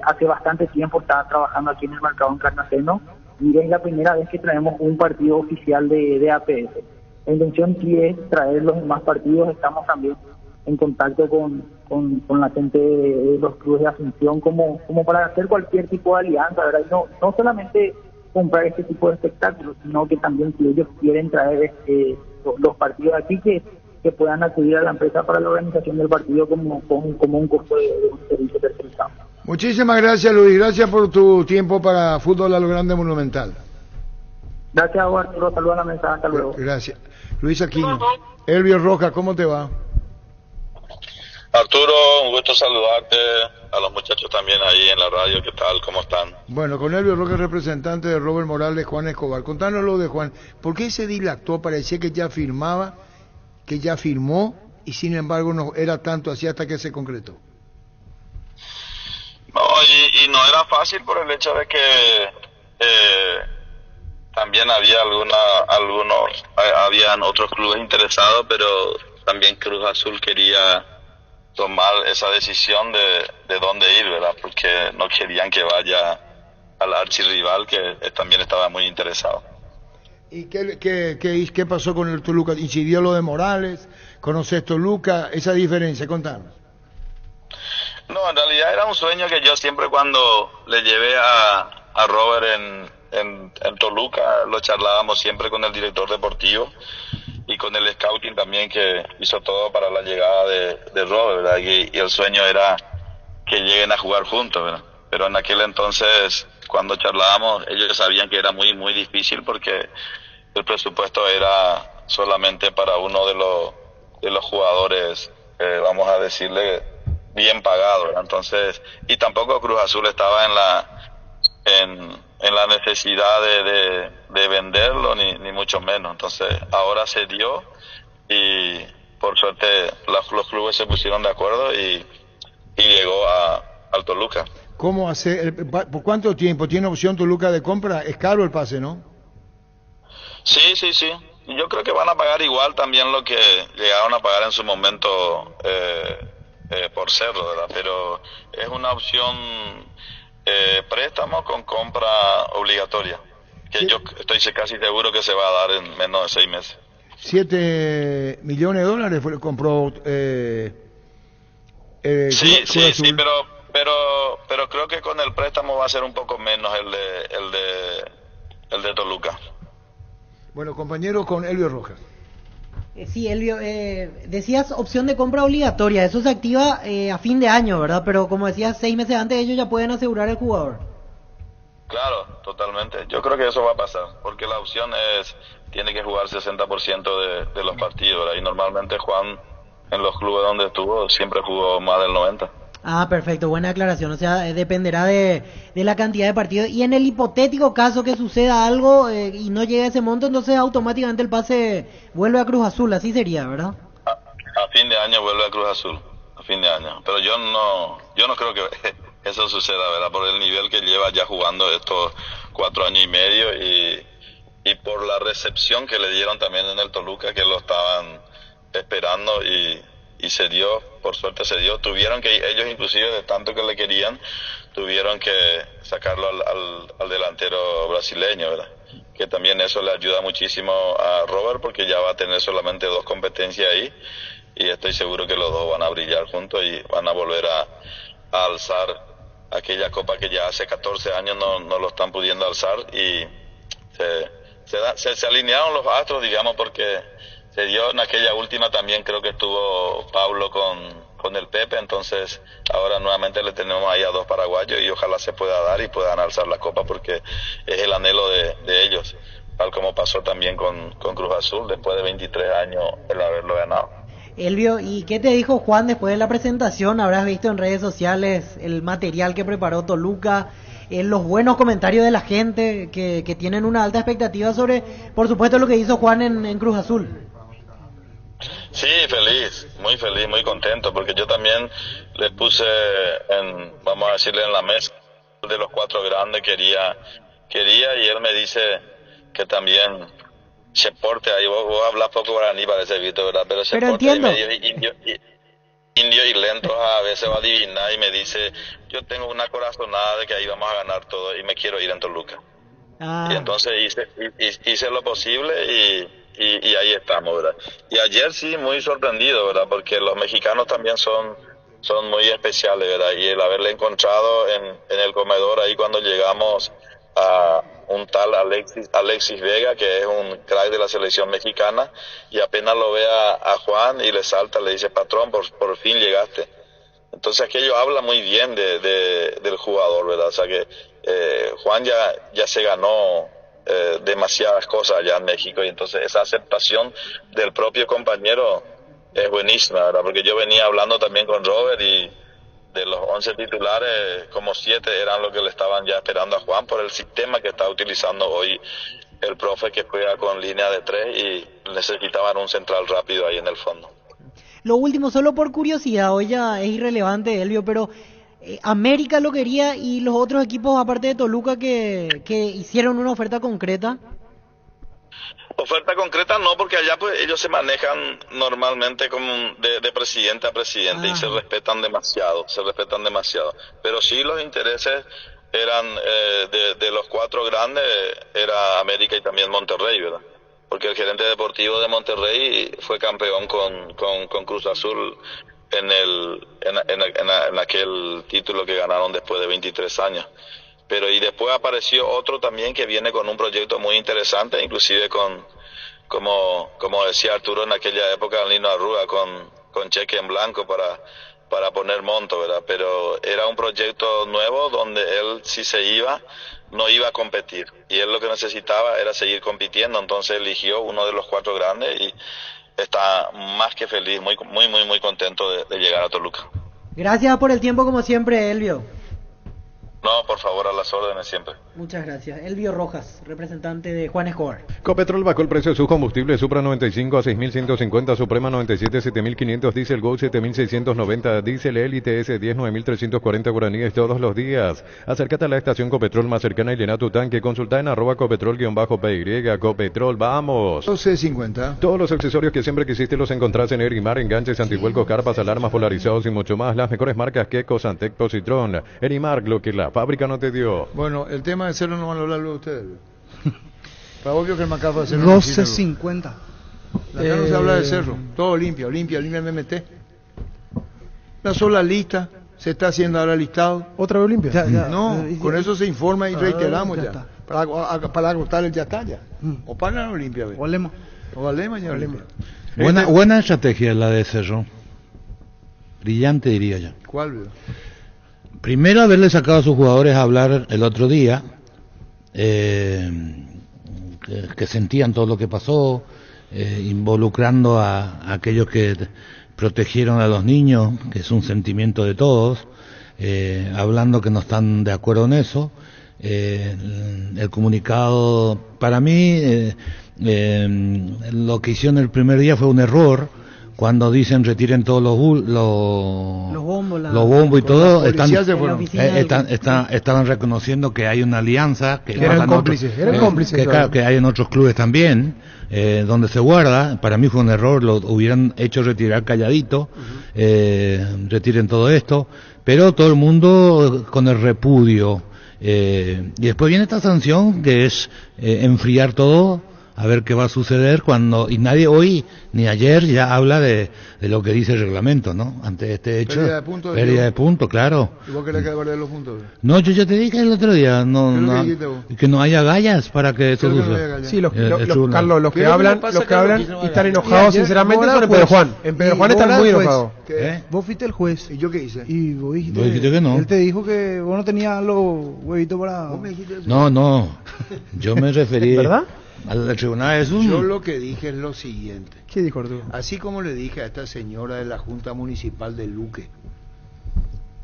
hace bastante tiempo está trabajando aquí en el mercado encarnaceno y es la primera vez que traemos un partido oficial de APS. La intención sí es traer los demás partidos. Estamos también en contacto con la gente de los clubes de Asunción como para hacer cualquier tipo de alianza, ¿verdad? Y no solamente comprar este tipo de espectáculos, sino que también si ellos quieren traer los partidos aquí, que puedan acudir a la empresa para la organización del partido como un costo de un servicio tercerizado. Muchísimas gracias, Luis. Gracias por tu tiempo para Fútbol a lo Grande Monumental. Gracias, Arturo. Saludos a la mesa. Hasta luego. Gracias. Luis Aquino. Elvio Rojas, ¿cómo te va? Arturo, un gusto saludarte, a los muchachos también ahí en la radio, ¿qué tal? ¿Cómo están? Bueno, con Elvio Rojas, representante de Robert Morales, Juan Escobar. Contanos lo de Juan. ¿Por qué se dilató? Parecía que ya firmaba, que ya firmó, y sin embargo no era tanto así hasta que se concretó. No, y no era fácil por el hecho de que también habían otros clubes interesados, pero también Cruz Azul quería tomar esa decisión de dónde ir, ¿verdad? Porque no querían que vaya al archirrival, que también estaba muy interesado. ¿Y qué pasó con el Toluca? ¿Incidió lo de Morales? ¿Conoces Toluca? Esa diferencia, contanos. No, en realidad era un sueño que yo siempre cuando le llevé a Robert en Toluca, lo charlábamos siempre con el director deportivo y con el scouting también, que hizo todo para la llegada de Robert, ¿verdad? Y el sueño era que lleguen a jugar juntos, ¿verdad? Pero en aquel entonces, cuando charlábamos, ellos sabían que era muy, muy difícil porque el presupuesto era solamente para uno de los jugadores, vamos a decirle, bien pagado, ¿verdad? Entonces, y tampoco Cruz Azul estaba en la necesidad de venderlo, ni mucho menos. Entonces, ahora se dio y por suerte los clubes se pusieron de acuerdo y llegó al Toluca. ¿Cómo hace? ¿Por cuánto tiempo tiene opción Toluca de compra? Es caro el pase, ¿no? Sí. Yo creo que van a pagar igual también lo que llegaron a pagar en su momento por Cerro, ¿verdad? Pero es una opción préstamo con compra obligatoria, que sí. Yo estoy casi seguro que se va a dar en menos de 6 meses. $7 millones compró sí, pero creo que con el préstamo va a ser un poco menos el de Toluca. Bueno, compañero, con Elvio Rojas. Sí, Elvio, decías opción de compra obligatoria, eso se activa a fin de año, ¿verdad? Pero como decías, 6 meses antes ellos ya pueden asegurar al jugador. Claro, totalmente. Yo creo que eso va a pasar, porque la opción tiene que jugar 60% de los partidos, ¿verdad? Y normalmente Juan, en los clubes donde estuvo, siempre jugó más del 90%. Ah, perfecto, buena aclaración. O sea, dependerá de la cantidad de partidos. Y en el hipotético caso que suceda algo y no llegue a ese monto, entonces automáticamente el pase vuelve a Cruz Azul, así sería, ¿verdad? A fin de año vuelve a Cruz Azul, a fin de año. Pero yo no creo que eso suceda, ¿verdad? Por el nivel que lleva ya jugando estos 4 años y medio y por la recepción que le dieron también en el Toluca, que lo estaban esperando y se dio, por suerte se dio. Tuvieron que, ellos inclusive de tanto que le querían, tuvieron que sacarlo al delantero brasileño, ¿verdad? Que también eso le ayuda muchísimo a Robert, porque ya va a tener solamente 2 competencias ahí, y estoy seguro que los dos van a brillar juntos y van a volver a alzar aquella copa que ya hace 14 años no lo están pudiendo alzar, y se alinearon los astros, digamos, porque se dio en aquella última también, creo que estuvo Pablo con el Pepe, entonces ahora nuevamente le tenemos ahí a 2 paraguayos y ojalá se pueda dar y puedan alzar la copa, porque es el anhelo de ellos, tal como pasó también con Cruz Azul después de 23 años el haberlo ganado. Elvio, ¿y qué te dijo Juan después de la presentación? Habrás visto en redes sociales el material que preparó Toluca, los buenos comentarios de la gente que tienen una alta expectativa sobre, por supuesto, lo que hizo Juan en Cruz Azul. Sí, feliz, muy contento, porque yo también le puse vamos a decirle, en la mesa de los 4 grandes, quería y él me dice que también se porte ahí, vos hablas poco guaraní, parece, Vito, ¿verdad? Pero se porte ahí medio indio y lento, a veces va a adivinar y me dice, yo tengo una corazonada de que ahí vamos a ganar todo y me quiero ir en Toluca. Y entonces hice lo posible y ahí estamos, ¿verdad? Y ayer sí, muy sorprendido, ¿verdad? Porque los mexicanos también son muy especiales, ¿verdad? Y el haberle encontrado en el comedor ahí cuando llegamos a un tal Alexis Vega, que es un crack de la selección mexicana, y apenas lo ve a Juan y le salta, le dice, patrón, por fin llegaste. Entonces aquello habla muy bien del jugador, ¿verdad? O sea que Juan ya se ganó demasiadas cosas allá en México, y entonces esa aceptación del propio compañero es buenísima, ¿verdad? Porque yo venía hablando también con Robert, y de los 11 titulares, como 7 eran los que le estaban ya esperando a Juan por el sistema que está utilizando hoy el profe, que juega con línea de 3 y necesitaban un central rápido ahí en el fondo. Lo último, solo por curiosidad, hoy ya es irrelevante, Elvio, pero América lo quería, y los otros equipos, aparte de Toluca, que hicieron una oferta concreta. Oferta concreta no, porque allá pues ellos se manejan normalmente como de presidente a presidente y se respetan demasiado. Pero sí, los intereses eran de los 4 grandes, era América y también Monterrey, ¿verdad? Porque el gerente deportivo de Monterrey fue campeón con Cruz Azul en aquel título que ganaron después de 23 años. Pero y después apareció otro también que viene con un proyecto muy interesante, inclusive como decía Arturo en aquella época, Lino Arruga, con cheque en blanco para poner monto, ¿verdad? Pero era un proyecto nuevo donde él, si se iba, no iba a competir, y él lo que necesitaba era seguir compitiendo. Entonces eligió uno de los 4 grandes y está más que feliz, muy contento de llegar a Toluca. Gracias por el tiempo, como siempre, Elvio. No, por favor, a las órdenes siempre. Muchas gracias. Elvio Rojas, representante de Juan Escobar. Copetrol bajó el precio de sus combustibles: Supra 95 a 6.150, Suprema 97 7.500, Diesel Go 7.690, Diesel Elite S10 9.340 guaraníes todos los días. Acércate a la estación Copetrol más cercana y llena tu tanque. Consulta en @Copetrol_PY. Copetrol, vamos. 12.50. Todos los accesorios que siempre quisiste los encontrás en Erimar: enganches, antivuelcos, carpas, alarmas, polarizados y mucho más. Las mejores marcas: Keco, Santec, Positron. Erimar, lo que la fábrica no te dio. Bueno, el tema de Cerro no van a hablarlo de ustedes. Está obvio que el Macafa de Cerro 12.50. Acá no se habla de Cerro. Todo Olimpia MMT. La sola lista. Se está haciendo ahora listado. ¿Otra vez Olimpia? No, con eso se informa y reiteramos ya. Para agotar el ya está ya. O para la Olimpia. O Alema. Ya Olimpia. Buena estrategia la de Cerro. Brillante, diría yo. ¿Cuál, veo? Primero, haberle sacado a sus jugadores a hablar el otro día, que sentían todo lo que pasó, involucrando a aquellos que protegieron a los niños, que es un sentimiento de todos, hablando que no están de acuerdo en eso. El comunicado, para mí, lo que hicieron el primer día fue un error. Cuando dicen retiren todos los bombos y todo, estaban reconociendo que hay una alianza, que eran cómplices, que hay en otros clubes también, donde se guarda. Para mí fue un error, lo hubieran hecho retirar calladito, retiren todo esto, pero todo el mundo con el repudio. Y después viene esta sanción, que es enfriar todo, a ver qué va a suceder cuando, y nadie hoy ni ayer ya habla de lo que dice el reglamento, ¿no? Ante este hecho, pérdida de puntos, claro. ¿Y vos querés que devuelva los puntos? No, yo ya te dije el otro día, que no haya gallas para que eso suceda. Sí, Carlos, los que hablan y están enojados, sinceramente, son en Pedro Juan. En Pedro Juan están muy enojados. Vos fuiste el juez. ¿Y yo qué hice? Y vos dijiste que no. Él te dijo que vos no tenías los huevitos para... ¿Vos me dijiste eso? No, yo me referí... ¿Verdad? Al tribunal es Yo lo que dije es lo siguiente. ¿Qué dijo Arturo? Así como le dije a esta señora de la Junta Municipal de Luque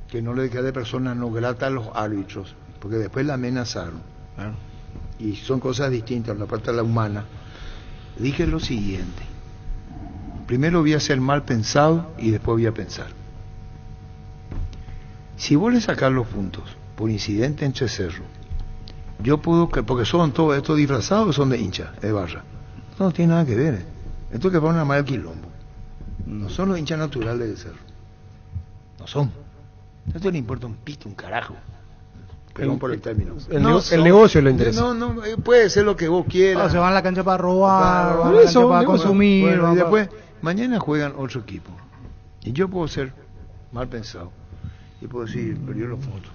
que no le dejé de persona no grata a los árbitros, porque después la amenazaron, y son cosas distintas, la parte de la humana. Dije lo siguiente: primero voy a ser mal pensado y después voy a pensar. Si vos le sacás los puntos por incidente entre Cerro, yo puedo, porque son todos estos disfrazados que son de hinchas, de barra. No tiene nada que ver. Esto que van a llamar el quilombo. No son los hinchas naturales de Cerro. No son. Esto le importa un pito, un carajo. Perdón por el término. El negocio lo interesa. No, puede ser lo que vos quieras. Se van a la cancha para robar, Por van a la eso, cancha para consumir. Bueno, y después, mañana juegan otro equipo. Y yo puedo ser mal pensado. Y puedo decir, perdió los puntos.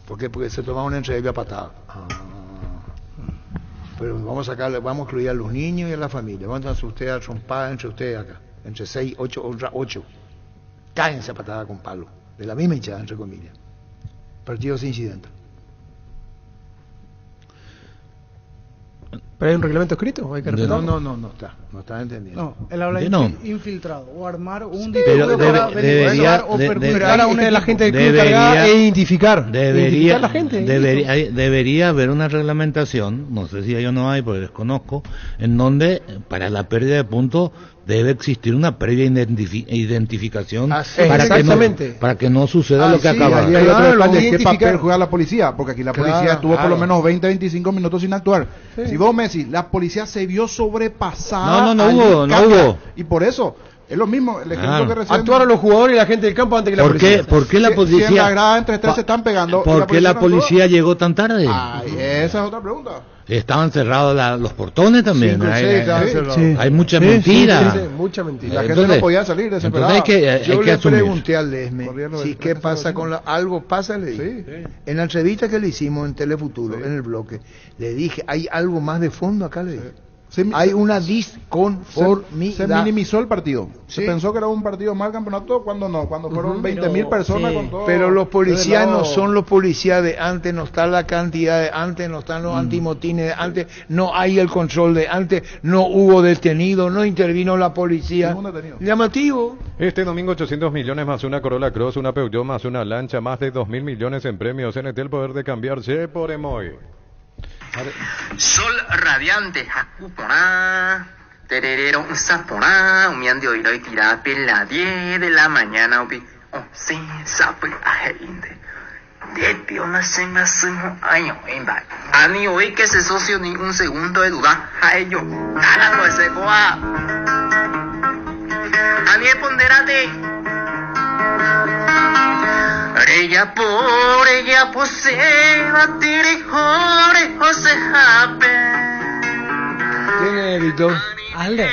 ¿Por qué? Porque se tomaba una entrega patada. Pero vamos a sacarle, vamos a incluir a los niños y a la familia. Váyanse ustedes a trompar entre ustedes acá. Entre 6, 8. Cáense a patada con palo. De la misma hinchada, entre comillas. Partido sin incidente. ¿Pero hay un reglamento escrito? ¿O hay que respetarlo? No está entendiendo. No, él habla infiltrado o armar un pero para beneficiar o perjudicar a una de la gente del club encargada e identificar. Debería, la gente, debería haber una reglamentación, no sé si hay o no hay, porque desconozco, en donde para la pérdida de puntos debe existir una previa identificación para que no suceda lo que acaba. Hay otro detalle, ¿qué papel juega la policía? Porque aquí la policía estuvo por lo menos 20-25 minutos sin actuar. Sí. Si vos, Messi, la policía se vio sobrepasada. No hubo. Y por eso, es lo mismo, el ejemplo que recién... Actuaron los jugadores y la gente del campo antes que la policía. ¿Por qué la policía? Si en la grada entre tres se están pegando... ¿Por qué la policía llegó tan tarde? Esa es otra pregunta. Estaban cerrados los portones también. Hay mucha Sí, mentira. Mucha mentira. La gente no podía salir desesperada. Yo le pregunté al Lesme si qué pasa con algo pasa, le dije. En la entrevista que le hicimos en Telefuturo, en el bloque, le dije, ¿hay algo más de fondo acá? Le dije. Hay una disconformidad. Se minimizó el partido. Se pensó que era un partido mal campeonato cuando no, cuando fueron 20.000 personas con todo. Pero los policías no son los policías de antes, no está la cantidad de antes, no están los antimotines de antes, no hay el control de antes, no hubo detenido, no intervino la policía. Llamativo. Este domingo 800 millones más una Corolla Cross, una Peugeot más una lancha, más de 2.000 millones en premios. NT, el poder de cambiarse por Emoy. Sol radiante, jacupona, tererero, sapona, umiando y tira pela 10 de la mañana, upi, sí, sabe a gente. De piona se me hace un año, Ani hoy que se socio ni un segundo de duda, a ello, nada no se coa. Ani ponderate. Ella posee a tirejore o se jape. ¿Quién es, Víctor? Alder,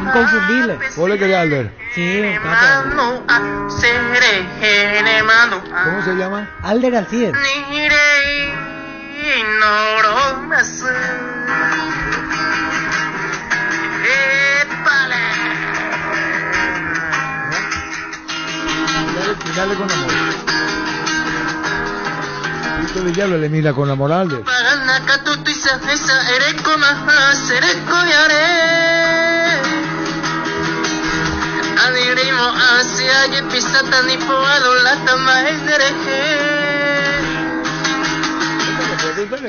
inconfundible. ¿Vos le querés Alder? Sí, me encanta. ¿Cómo se llama? Alder Alcides. Dale con amor. Víctor Villalba le mira con amor a Alder.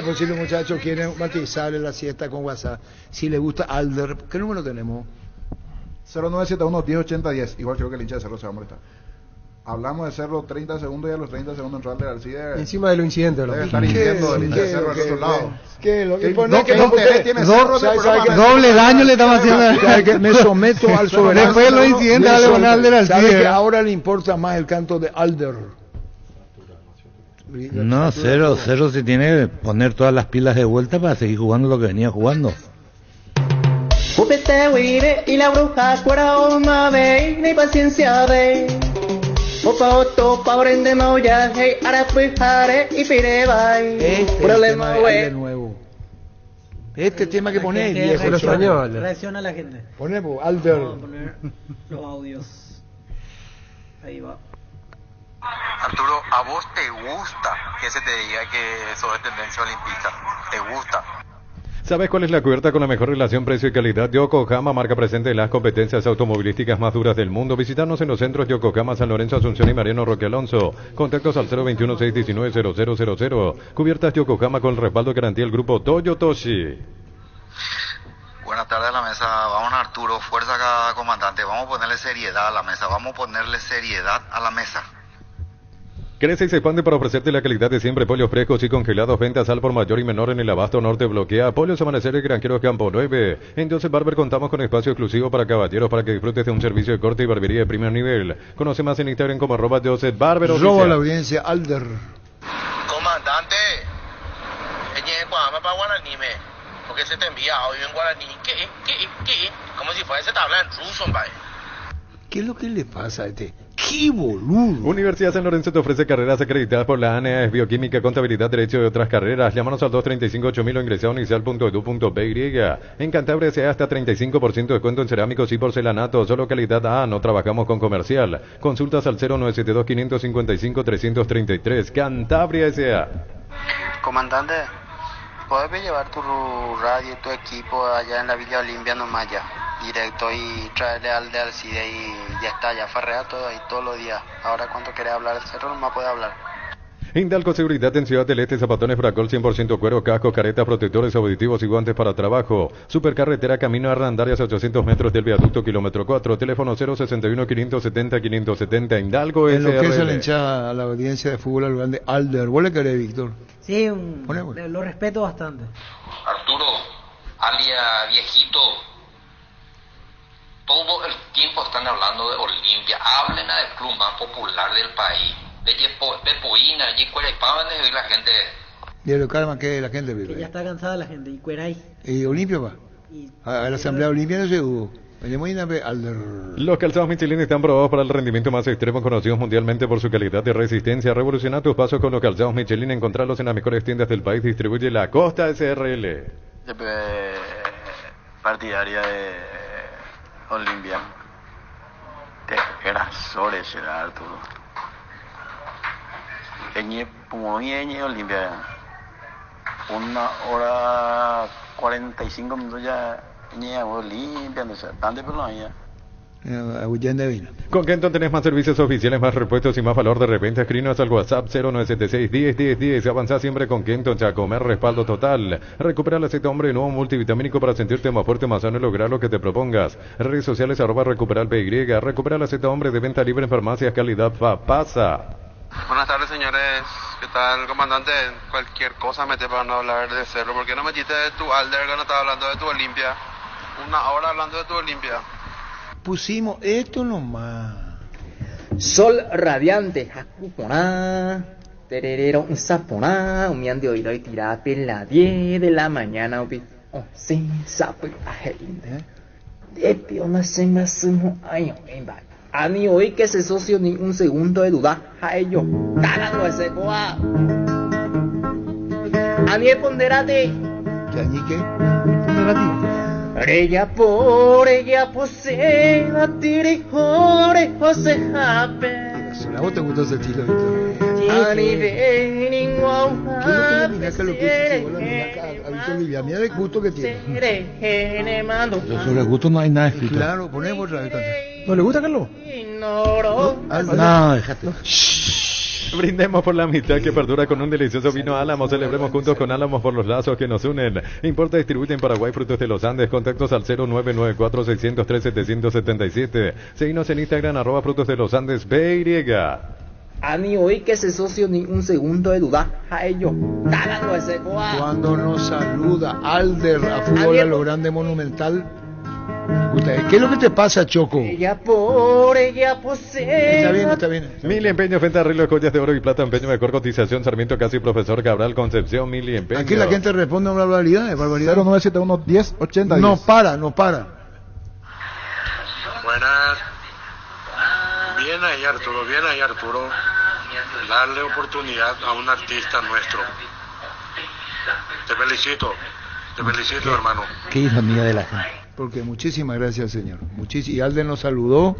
Pues si los muchachos quieren matizarle la siesta con WhatsApp, si le gusta Alder, ¿qué número tenemos? 0971-1080-10. Igual creo que el hincha de Cerro se va a molestar. Hablamos de Cerro 30 segundos y a los 30 segundos entró Alder Alcides. Encima de los incidentes. Debe estar diciendo del hincha de Cerro al otro lado. Doble daño le estamos haciendo. Me someto al soberano. Después de los incidentes le van a Alder Alcides. ¿Sabe que ahora le importa más el canto de Alder? No, Cerro se tiene que poner todas las pilas de vuelta para seguir jugando lo que venía jugando. Y la bruja fuera una vez, ni paciencia de Opa Otto, Pauren de Moya, hey, ahora fijare y Pirebay. Problema de nuevo. Este tema que poner, viejo. Reacciona la gente. Ponemos Alder. Vamos a poner los audios. Ahí va. Arturo, ¿a vos te gusta que se te diga que sos de tendencia olimpista? ¿Te gusta? ¿Sabes cuál es la cubierta con la mejor relación precio y calidad? Yokohama, marca presente en las competencias automovilísticas más duras del mundo. Visítanos en los centros Yokohama, San Lorenzo, Asunción y Mariano Roque Alonso. Contactos al 021-619-0000. Cubiertas Yokohama con el respaldo y garantía del grupo Toyotoshi. Buenas tardes a la mesa. Vamos, Arturo, fuerza acá, comandante. Vamos a ponerle seriedad a la mesa. Vamos a ponerle seriedad a la mesa. Crece y se expande para ofrecerte la calidad de siempre. Pollos frescos y congelados, ventas al por mayor y menor en el abasto norte. Bloquea Pollos Amanecer y Granjeros Campo 9. En Joseph Barber contamos con espacio exclusivo para caballeros para que disfrutes de un servicio de corte y barbería de primer nivel. Conoce más en Instagram como @Joseph Barber. Robo a la audiencia, Alder. Comandante, que se te envía audio en guaraní, como si fuese tabla en ruso, hombre. ¿Qué es lo que le pasa a este? ¡Qué boludo! Universidad San Lorenzo te ofrece carreras acreditadas por la ANEA, es bioquímica, contabilidad, derecho y otras carreras. Llámanos al 235-8000 o ingresa a unicial.edu.py. En Cantabria se da hasta 35% de descuento en cerámicos y porcelanato. Solo calidad A, no trabajamos con comercial. Consultas al 0972-555-333. Cantabria S.A. Comandante, ¿puedes llevar tu radio y tu equipo allá en la Villa Olimpia nomás ya? Directo y traerle al de Alcide y ya está, ya farrea todo ahí todos los días. Ahora cuando querés hablar del cerro nomás puede hablar. Indalco Seguridad en Ciudad del Este, zapatones Fracol 100% cuero, cascos, caretas, protectores auditivos y guantes para trabajo. Supercarretera Camino a Arrandarias a 800 metros del viaducto kilómetro 4, teléfono 061-570-570, Indalco En lo que es SRL. la hinchada a la audiencia de fútbol al grande Alder. ¿Vos le querés, Víctor? Sí, Ponemos. lo respeto bastante. Arturo, alia viejito, todo el tiempo están hablando de Olimpia. Hablen del club más popular del país. De Poína, allí Cuerepaban y la gente. Y el karma que la gente Que vive. ya está cansada la gente. Y Cueray. ¿Y Olimpia va? A la Asamblea Olimpia no se hubo. Alder. Los calzados Michelin están probados para el rendimiento más extremo, conocidos mundialmente por su calidad y resistencia. Revoluciona tus pasos con los calzados Michelin. Encontrarlos en las mejores tiendas del país. Distribuye la Costa SRL. Partidaria de Olimpia. Te era sobre será Arturo. Eñe Olimpia. 1 hora 45 minutos ya. Eñe Olimpia, no sé, tanto pero no ya. Con Kenton tenés más servicios oficiales, más repuestos y más valor de repente. Escrinos al WhatsApp 0976-10-10-10. Avanzá siempre con Kenton, ya comer respaldo total. Recupera el aceite hombre nuevo multivitamínico para sentirte más fuerte, más sano y lograr lo que te propongas. Redes sociales @recuperar PY. Recupera el aceite hombre de venta libre en farmacias, calidad pasa. Buenas tardes, señores. ¿Qué tal, comandante? Cualquier cosa mete para no hablar de Cerro. ¿Por qué no metiste de tu Alder cuando estaba hablando de tu Olimpia? 1 hora hablando de tu Olimpia. Pusimos esto nomás. Sol radiante, jacuponá, tererero, un saponá, un mian de oído y tirada pela 10 de la mañana, opi. Oh, sí, sapo y ajelinde. De pio no se me asumo, ay, venga. A mí hoy que ese socio ni un segundo de duda, a ellos, cagando ese boa. A mí ponderate. ¿Ya ni qué? Ponderate. Ella por se va tirejore José Jape. ¿A vos te gustó ese estilo, Víctor? Mira que lo que a Víctor Vivian, mira el gusto que tiene. Sobre el gusto no hay nada escrito. Claro, ponemos otra vez. ¿No le gusta, Carlos? No, déjate. Brindemos por la amistad que perdura con un delicioso vino Álamos. Celebremos juntos con Álamos por los lazos que nos unen. Importa y distribuye en Paraguay Frutos de los Andes. Contactos al 0994-603-777. Seguinos en Instagram @Frutos de los Andes PY. A mí hoy que ese socio ni un segundo de duda, a ellos, cagando ese boa. Cuando nos saluda Alder a fútbol a lo grande monumental. ¿Qué es lo que te pasa, Choco? Ella Está bien, está bien. Mili Empeño, Frente Arreglo de Joyas de Oro y Plata, Empeño, mejor cotización, Sarmiento Casi, Profesor Cabral, Concepción, Mili Empeño. Aquí la gente responde a una barbaridad, 0971-10-80. No para. Buenas. Bien ahí, Arturo. Darle oportunidad a un artista nuestro. Te felicito, hermano. Qué ironía de la gente. Porque muchísimas gracias, señor. Y Alder nos saludó.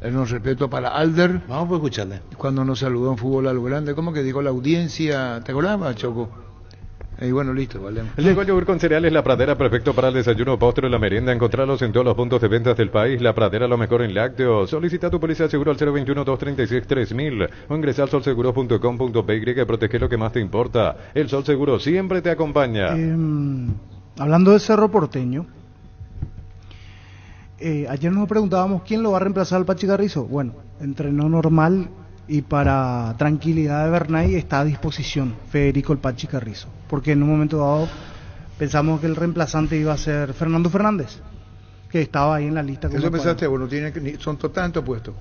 Él nos respeto para Alder. Vamos a escucharle. Cuando nos saludó en fútbol a lo grande, ¿cómo que dijo la audiencia? ¿Te acordabas, Choco? Y bueno, listo, vale. Llegó yogur con cereales La Pradera, perfecto para el desayuno, postre o la merienda. Encontrarlos en todos los puntos de ventas del país. La Pradera, lo mejor en lácteos. Solicita tu póliza de seguro al 021-236-3000 o ingresa al solseguro.com.py. Protege lo que más te importa. El Sol Seguro siempre te acompaña. Hablando de Cerro Porteño, ayer nos preguntábamos quién lo va a reemplazar al Pachi Carrizo. Bueno, entrenó normal y para tranquilidad de Bernay está a disposición Federico el Pachi Carrizo, porque en un momento dado pensamos que el reemplazante iba a ser Fernando Fernández, que estaba ahí en la lista. Eso pensaste, bueno, son tantos puestos.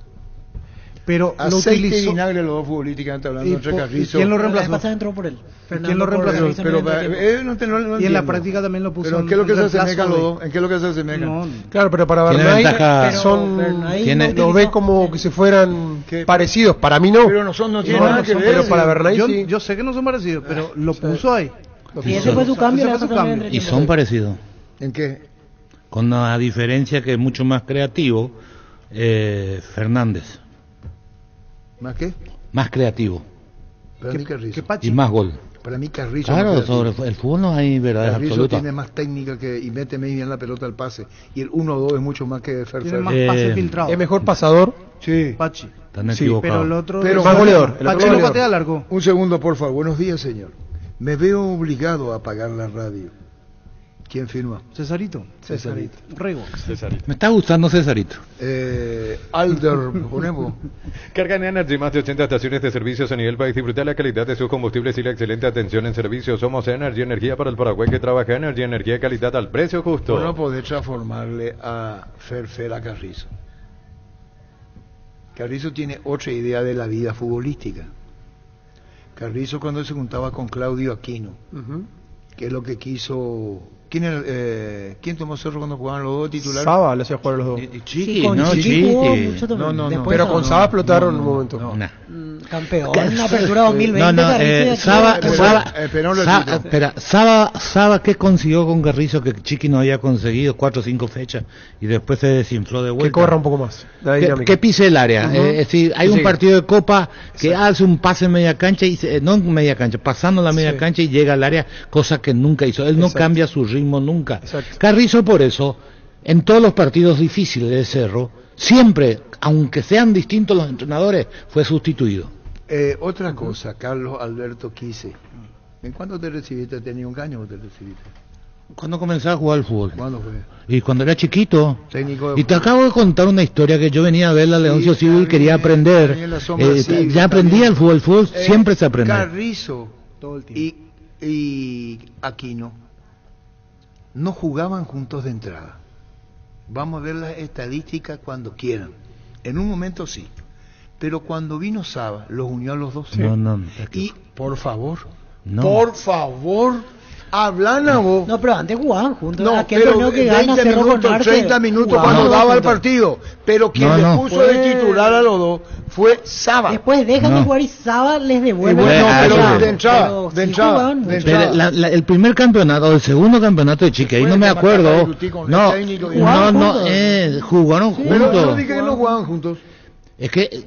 Pero lo aceite y utilizó. vinagre, los dos futbolísticamente hablando, ¿Y entre por- Carrizo. quién lo La vez reemplazó? pasada entró por él. ¿Quién lo reemplazó? Pero, no no Y en la entiendo. práctica también lo puso. Pero ¿en qué es lo que se reemplazo asemejan los de- dos? ¿En qué es lo que se asemejan? No, Claro, pero para Tiene Bernay ventaja- son Bernay tiene- lo ve como que si fueran parecidos. Para mí no. Pero no tienen No, nada que son- ver. pero para Bernay yo, sí. yo sé que no son parecidos, pero lo puso ahí. Y ese fue su cambio. Ese la fue su pasada cambio. entre Y son parecidos. ¿En qué? Con la diferencia que es mucho más creativo Fernández. ¿Más qué? Más creativo. Para mí Carrizo. ¿Qué Pachi? Y más gol. Para mí Carrizo. Claro, más sobre creativo. el fútbol no hay verdades Carrizo absolutas. tiene más técnica y mete muy bien la pelota al pase. Y el 1-2 es mucho más que Fer. Tiene más pase filtrado. Es mejor pasador. Sí. Pachi. Están Sí, equivocados. Pero el otro. Pero más goleador. El otro Pachi lo goleador. patea largo. Un segundo, por favor. Buenos días, señor. Me veo obligado a apagar la radio. ¿Quién firma? Cesarito. Cesarito. Rego. Me está gustando Cesarito. Alder, ponemos. Carga en Energy, más de 80 estaciones de servicios a nivel país. Disfruta la calidad de sus combustibles y la excelente atención en servicio. Somos Energy, energía para el Paraguay que trabaja. Energy, energía de calidad al precio justo. No poder transformarle a Fer a Carrizo. Carrizo tiene otra idea de la vida futbolística. Carrizo cuando se juntaba con Claudio Aquino, que es lo que quiso... ¿Quién tomó Cerro cuando jugaban los dos titulares? Saba le hacía jugar a los dos. Chiqui, con no, Chiqui jugó Chiqui. mucho también. No. Después Pero con Saba explotaron en un momento. Nah. Campeón en la apertura 2020. No, no, Carrizo, y aquí- Saba, ¿qué consiguió con Carrizo que Chiqui no había conseguido? 4 o 5 fechas y después se desinfló de vuelta. Que corra un poco más. La dinámica. Que pise el área. Es decir, hay un Sí. partido de Copa que hace un pase en media cancha, y no en media cancha, pasando la media Sí. cancha y llega al área, cosa que nunca hizo. Él no Exacto. cambia su ritmo nunca. Exacto. Carrizo, por eso, en todos los partidos difíciles de Cerro, siempre, aunque sean distintos los entrenadores, fue sustituido. Otra cosa, Carlos Alberto Quise. ¿En cuándo te recibiste? ¿Tenía un año o te recibiste? Cuando comenzaba a jugar al fútbol. ¿Cuándo fue? Y cuando era chiquito. Técnico de Y te acabo de contar una historia que yo venía a ver la Leoncio Civil y quería aprender. también la sombra civil, Ya aprendí el fútbol siempre se aprende. Carrizo y Aquino no jugaban juntos de entrada. Vamos a ver las estadísticas cuando quieran. En un momento sí. Pero cuando vino Saba, los unió a los dos. No. Y, por favor, No. hablan a vos. No, pero antes jugaban juntos. No, Aquel pero torneo que 20 gana Cerro minutos, con Arce, 30 minutos jugaban cuando los dos daba el juntos. partido. Pero quien No, le no. puso de titular a los dos fue Saba. Después dejan No. de jugar y Saba les devuelve. Bueno, la pero pelota. de entrada, Pero de sí entrada, jugaban de mucho. entrada. El primer campeonato, el segundo campeonato de Chiqui, ahí no me acuerdo. No, jugaron Pero yo juntos. dije que no jugaban juntos. Es que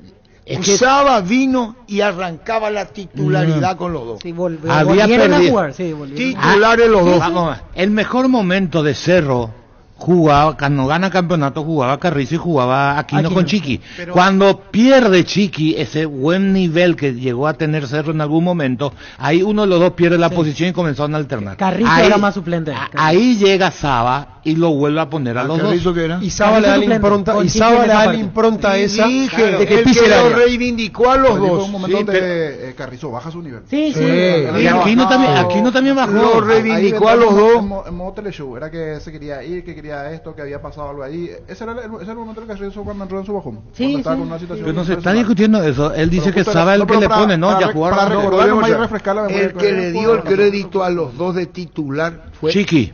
Saba vino y arrancaba la titularidad con los dos. Sí, volvieron había a perdido. jugar. Sí, volvieron. Titulares los dos. Vamos a ver, el mejor momento de Cerro jugaba, cuando gana campeonato jugaba Carrizo y jugaba Aquino con Chiqui. Cuando pierde Chiqui ese buen nivel que llegó a tener Cerro en algún momento, ahí uno de los dos pierde la posición y comenzaron a alternar. Carrizo ahí, era más suplente. Ahí llega Saba y lo vuelve a poner a los ¿Carrizo dos. qué era? Y Saba le da la suplente, impronta, con y Chiqui Saba en le esa da la parte. impronta esa Dije, de que el pise que el lo área. reivindicó a los Pero llegó dos. un momento Sí, donde Carrizo baja su nivel. Sí, sí. Y Aquino también bajó. Lo reivindicó a los dos. En modo teleshow, era que se quería ir, que quería esto, que había pasado algo ahí. Ese era el momento de Carrizo cuando entró en su bajón. Sí, Cuando estaba sí. con una situación Pero no se está personal. discutiendo eso. Él dice que Pero Saba es el que pero le para- pone, ¿no? para Ya rec- jugaron. para ¿no? recordar, Volvemos nomás y a- refrescar la memoria el que le dio el crédito a los dos de titular fue Chiqui.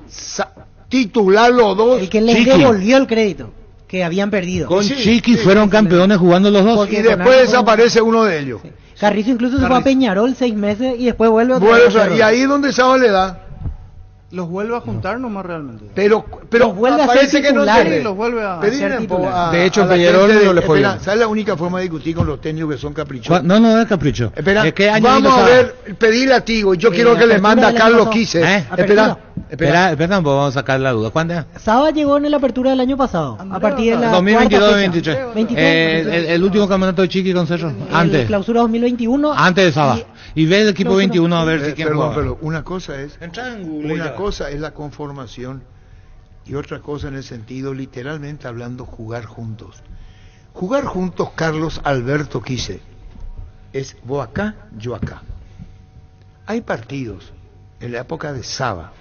titular los dos. El que les Chiqui. devolvió el crédito que habían perdido. Con Sí, Chiqui sí, fueron campeones jugando los dos. Porque Y después desaparece uno de ellos. Carrizo incluso se fue a Peñarol 6 meses y después vuelve otra Bueno, vez a Cerro. y ahí es donde Saba le da. Los vuelve a juntar nomás realmente. Pero Los vuelve a parece hacer que no titulares. entiende. Sí, los vuelve a Pedirle hacer un poco titulares. De hecho, a la Peñarol gente no le fue espera, bien. ¿sabes la única forma de discutir con los técnicos que son caprichosos? No es capricho. Espera, Es que añadito vamos a Saba. ver, pedirle a Tigo. Yo quiero que le apertura mande a del año Carlos pasado. Quise. Apertura. Espera, pues vamos a sacar la duda. ¿Cuándo es? Saba llegó en la apertura del año pasado, a partir de la 2022-2023. 23. El último campeonato de Chiqui con Cerro. El Antes. clausura 2021. Antes de Saba. Y ve el equipo 21 a ver si quién Perdón, juega. pero una cosa es Google, una cosa es la conformación y otra cosa en el sentido literalmente hablando jugar juntos. Jugar juntos, Carlos Alberto Quise, es vos acá, yo acá. Hay partidos en la época de Saba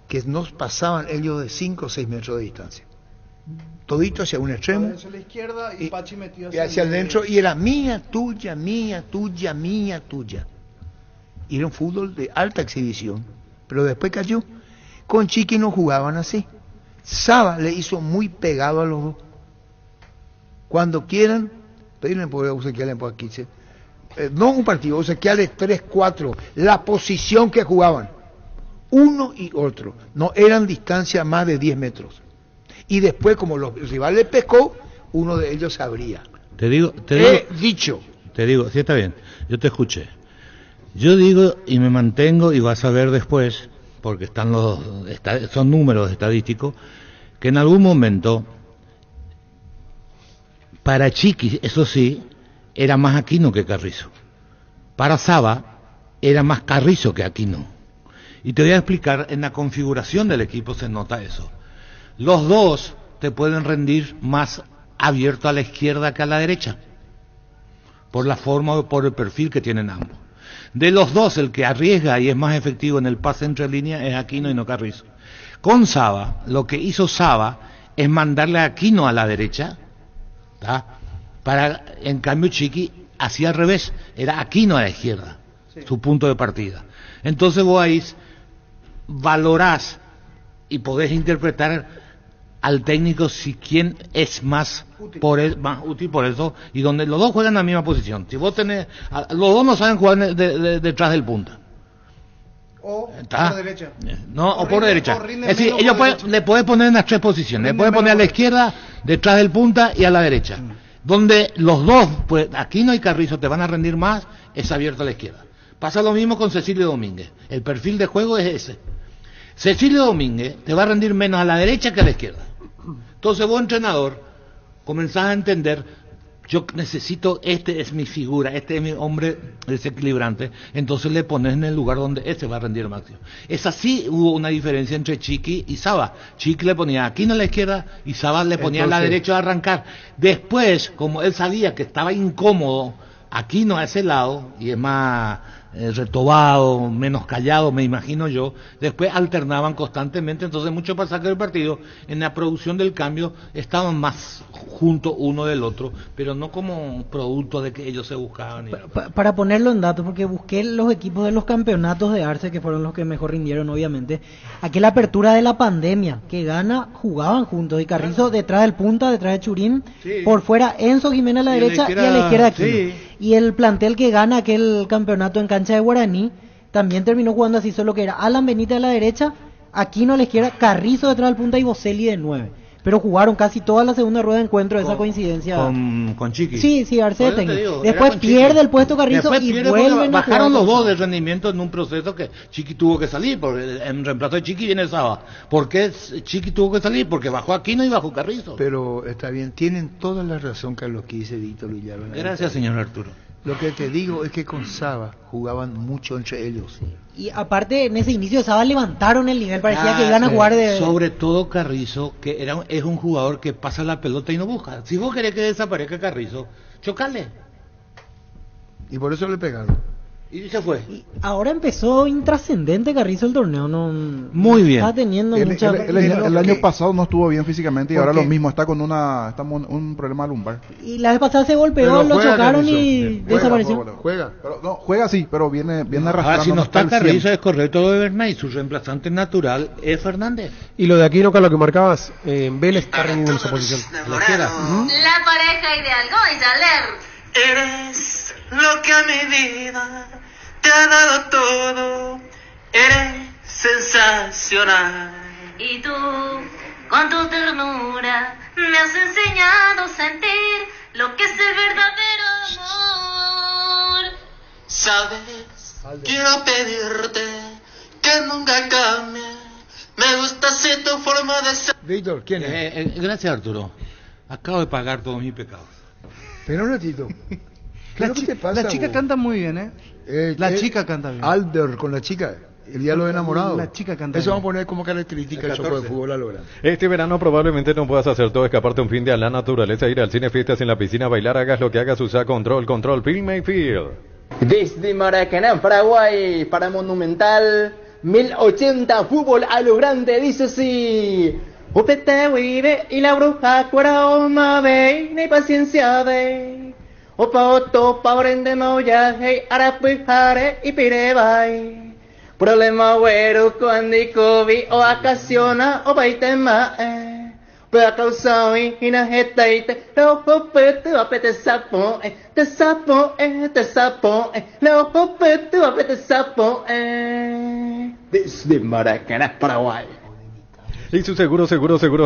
que nos pasaban ellos de 5 o 6 metros de distancia. todito hacia un extremo Hacia la izquierda y Pachi metido y hacia el dentro, y era mía, tuya, mía, tuya, mía, tuya. Y era un fútbol de alta exhibición, pero después cayó. Con Chiqui no jugaban así. Saba le hizo muy pegado a los dos. Cuando quieran, pedirle por obsequiarle por aquí, no un partido, obsequiarle 3-4, la posición que jugaban, uno y otro, no eran distancias más de 10 metros. Y después, como los rivales pescó, uno de ellos se abría. Te digo, dicho. Te digo, sí, está bien, yo te escuché. Yo digo y me mantengo, y vas a ver después, porque están son números estadísticos, que en algún momento, para Chiqui, eso sí, era más Aquino que Carrizo. Para Saba, era más Carrizo que Aquino. Y te voy a explicar, en la configuración del equipo se nota eso. Los dos te pueden rendir más abierto a la izquierda que a la derecha, por la forma o por el perfil que tienen ambos. De los dos, el que arriesga y es más efectivo en el pase entre líneas es Aquino y no Carrizo. Con Saba, lo que hizo Saba es mandarle a Aquino a la derecha, ¿tá? En cambio Chiqui hacía al revés, era Aquino a la izquierda, sí, su punto de partida. Entonces vos ahí valorás y podés interpretar al técnico si quién es más útil por eso, y donde los dos juegan en la misma posición. Si vos tenés, los dos no saben jugar detrás del punta. O por derecha. No, o por derecha. Es decir, ellos le podés poner en las tres posiciones. Le podés poner a la izquierda, detrás del punta y a la derecha. Donde los dos, pues Aquino y Carrizo te van a rendir más, es abierto a la izquierda. Pasa lo mismo con Cecilio Domínguez. El perfil de juego es ese. Cecilio Domínguez te va a rendir menos a la derecha que a la izquierda. Entonces vos, entrenador, comenzás a entender, yo necesito, este es mi figura, este es mi hombre desequilibrante, entonces le pones en el lugar donde este va a rendir máximo. Es así, hubo una diferencia entre Chiqui y Saba. Chiqui le ponía a Aquino a la izquierda y Saba le ponía a la derecha a arrancar. Después, como él sabía que estaba incómodo Aquino a ese lado, y es más retobado, menos callado, me imagino yo, después alternaban constantemente, entonces mucho pasaje del partido, en la producción del cambio, estaban más juntos uno del otro, pero no como producto de que ellos se buscaban. Para ponerlo en datos, porque busqué los equipos de los campeonatos de Arce, que fueron los que mejor rindieron, obviamente, aquí la apertura de la pandemia, que gana, jugaban juntos, y Carrizo detrás del punta, detrás de Churín, sí, por fuera Enzo Jiménez a la derecha y a la izquierda Aquino. Sí. Y el plantel que gana aquel campeonato en cancha de Guaraní también terminó jugando así, solo que era Alan Benítez a la derecha, Aquino a la izquierda, Carrizo detrás del punta y Boselli de 9. Pero jugaron casi toda la segunda rueda de encuentro, esa coincidencia. Con Chiqui. Sí, Arce técnico. Después pierde el puesto Carrizo y vuelven a bajaron los dos de rendimiento en un proceso que Chiqui tuvo que salir, porque en reemplazo de Chiqui viene Saba. ¿Por qué Chiqui tuvo que salir? Porque bajó Aquino y bajó Carrizo. Pero está bien, tienen toda la razón, Carlos, que dice Víctor Villalba. Gracias, señor Arturo. Lo que te digo es que con Saba jugaban mucho entre ellos. Y aparte, en ese inicio de Saba levantaron el nivel, parecía que iban a jugar de... Sobre todo Carrizo, que es un jugador que pasa la pelota y no busca. Si vos querés que desaparezca Carrizo, chocale. Y por eso le pegaron. Y se fue. Y ahora empezó intrascendente Carrizo el torneo, no. Muy bien. Está teniendo mucha. El año pasado no estuvo bien físicamente y ahora lo mismo, está con un problema lumbar. Y la vez pasada se golpeó, lo chocaron Carrizo, y desapareció. Juega. Pero, no, juega sí, pero viene arrastrando. Ahora, si no está Carrizo, es correcto lo de Bernay, su reemplazante natural es Fernández. Y lo de Aquino, con lo que marcabas, Vélez está rendiendo en esa posición. La pareja ideal, Goizaler. Eres lo que a mi vida te ha dado todo, eres sensacional. Y tú, con tu ternura, me has enseñado a sentir lo que es el verdadero amor. Sabes, quiero pedirte que nunca cambies, me gusta así tu forma de ser. Víctor, ¿quién es? Gracias, Arturo. Acabo de pagar todos mis pecados. Pero un ratito. ¿Qué te pasa, la chica canta muy bien, la chica canta bien. Alder con la chica, el día de los enamorados. La chica canta Eso bien. vamos a poner como característica del choco de fútbol a lograr. Este verano probablemente no puedas hacer todo, escaparte un fin de a la naturaleza, ir al cine, fiestas en la piscina, bailar, hagas lo que hagas, usa control, Phil Mayfield. Desde Maracaná, Paraguay, para Monumental, 1080 fútbol a lo grande, dice así. Usted te vive y la bruja cuera oma ve, ni paciencia ve. Opa otto pa orende moya, hey, arapujare y pirebai. Problema güero cuando COVID o acasiona o baitema, puede causar y na jetaite, no popete apete sapo, te sapo, no popete apete sapo, desde Maracaná, Paraguay. Y su seguro,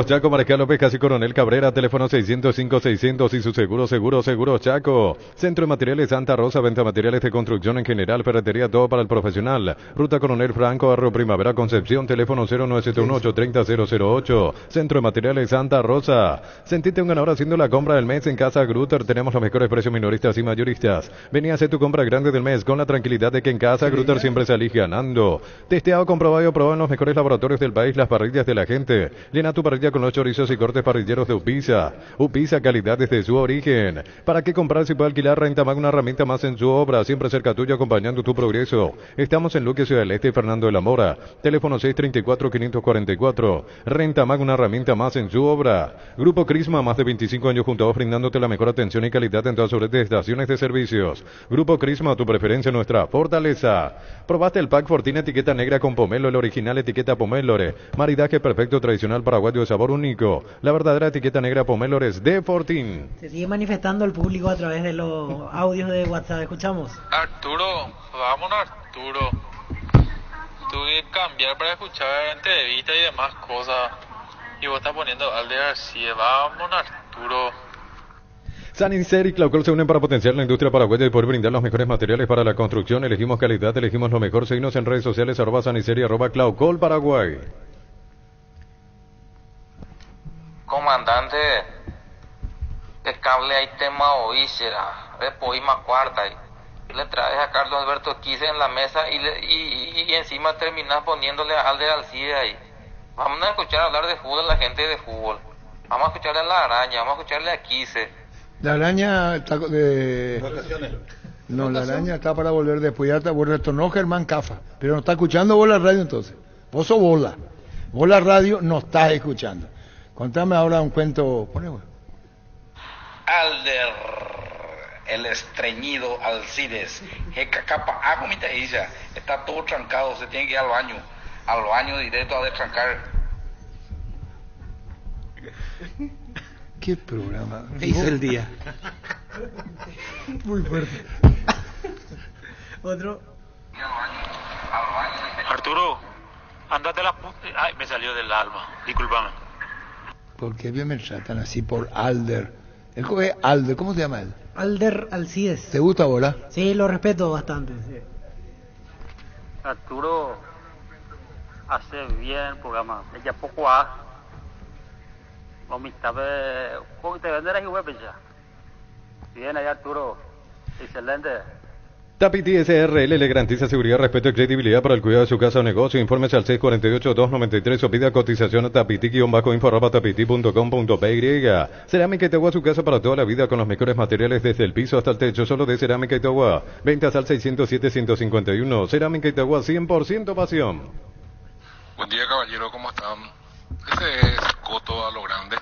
Chaco, Marqués López, Casi Coronel Cabrera, teléfono 605-600 y su seguro, Chaco. Centro de Materiales Santa Rosa, venta de materiales de construcción en general, ferretería, todo para el profesional. Ruta Coronel Franco, Barrio Primavera, Concepción, teléfono 0971-830-008. Centro de Materiales Santa Rosa. Sentite un ganador haciendo la compra del mes en Casa Grutter. Tenemos los mejores precios minoristas y mayoristas. Vení a hacer tu compra grande del mes con la tranquilidad de que en Casa Grutter siempre salís ganando. Testeado, comprobado y aprobado en los mejores laboratorios del país, las parrillas de la gente. Llena tu parrilla con los chorizos y cortes parrilleros de Upisa. Upisa, calidad desde su origen. ¿Para qué comprar si puede alquilar? Rentamag, una herramienta más en su obra, siempre cerca tuyo, acompañando tu progreso. Estamos en Luque, Ciudad del Este y Fernando de la Mora. Teléfono 634-544. Rentamag, una herramienta más en su obra. Grupo Crisma, más de 25 años junto a vos, brindándote la mejor atención y calidad en todas sus redes de estaciones de servicios. Grupo Crisma, tu preferencia, nuestra fortaleza. Probaste el pack Fortina etiqueta negra con pomelo, el original etiqueta Pomelore. Maridaje perfecto tradicional paraguayo de sabor único. La verdadera etiqueta negra Pomelores de Fortín. Se sigue manifestando el público a través de los audios de WhatsApp. Escuchamos. Arturo, vámonos Arturo. Tuve que cambiar para escuchar entrevistas y demás cosas. Y vos estás poniendo Alder García. Vámonos Arturo. Sanicer y Claucol se unen para potenciar la industria paraguaya y poder brindar los mejores materiales para la construcción. Elegimos calidad, elegimos lo mejor. Seguinos en redes sociales @Sanicer y @Claucol Paraguay. Comandante, el cable hay tema hoy será, después más cuarta y le traes a Carlos Alberto Quise en la mesa y encima terminas poniéndole a Alder Alcide ahí. Vamos a escuchar hablar de fútbol a la gente de fútbol. Vamos a escucharle a la araña, vamos a escucharle a Quise. La araña está de vacaciones. No, la araña está para volver después, ya retornó Germán Cafa, pero no está escuchando vos la radio entonces. Vos sos bola. Vos la radio no estás escuchando. Contame ahora un cuento. Ponemos. Alder, el estreñido Alcides, capa, comita ella, está todo trancado, se tiene que ir al baño directo a destrancar. ¿Qué programa? Hizo el día. Muy fuerte. Otro. Arturo, andate la puta. Ay, me salió del alma, discúlpame. ¿Por qué me tratan así por Alder? ¿El es Alder? ¿Cómo se llama él? Alder Alcides. ¿Te gusta, bola? Sí, lo respeto bastante. Sí. Arturo hace bien el programa. Ella poco a. ¿Cómo te venderás y web ya? Bien ahí Arturo. Excelente. Tapiti SRL le garantiza seguridad, respeto y credibilidad para el cuidado de su casa o negocio. Infórmese al 648-293 o pida cotización a tapiti-info@tapiti.com.py. Cerámica Itagua, su casa para toda la vida con los mejores materiales desde el piso hasta el techo, solo de Cerámica Itagua. Ventas al 607-151. Cerámica Itagua, 100% pasión. Buen día, caballero, ¿cómo están? Ese es Coto a lo grande.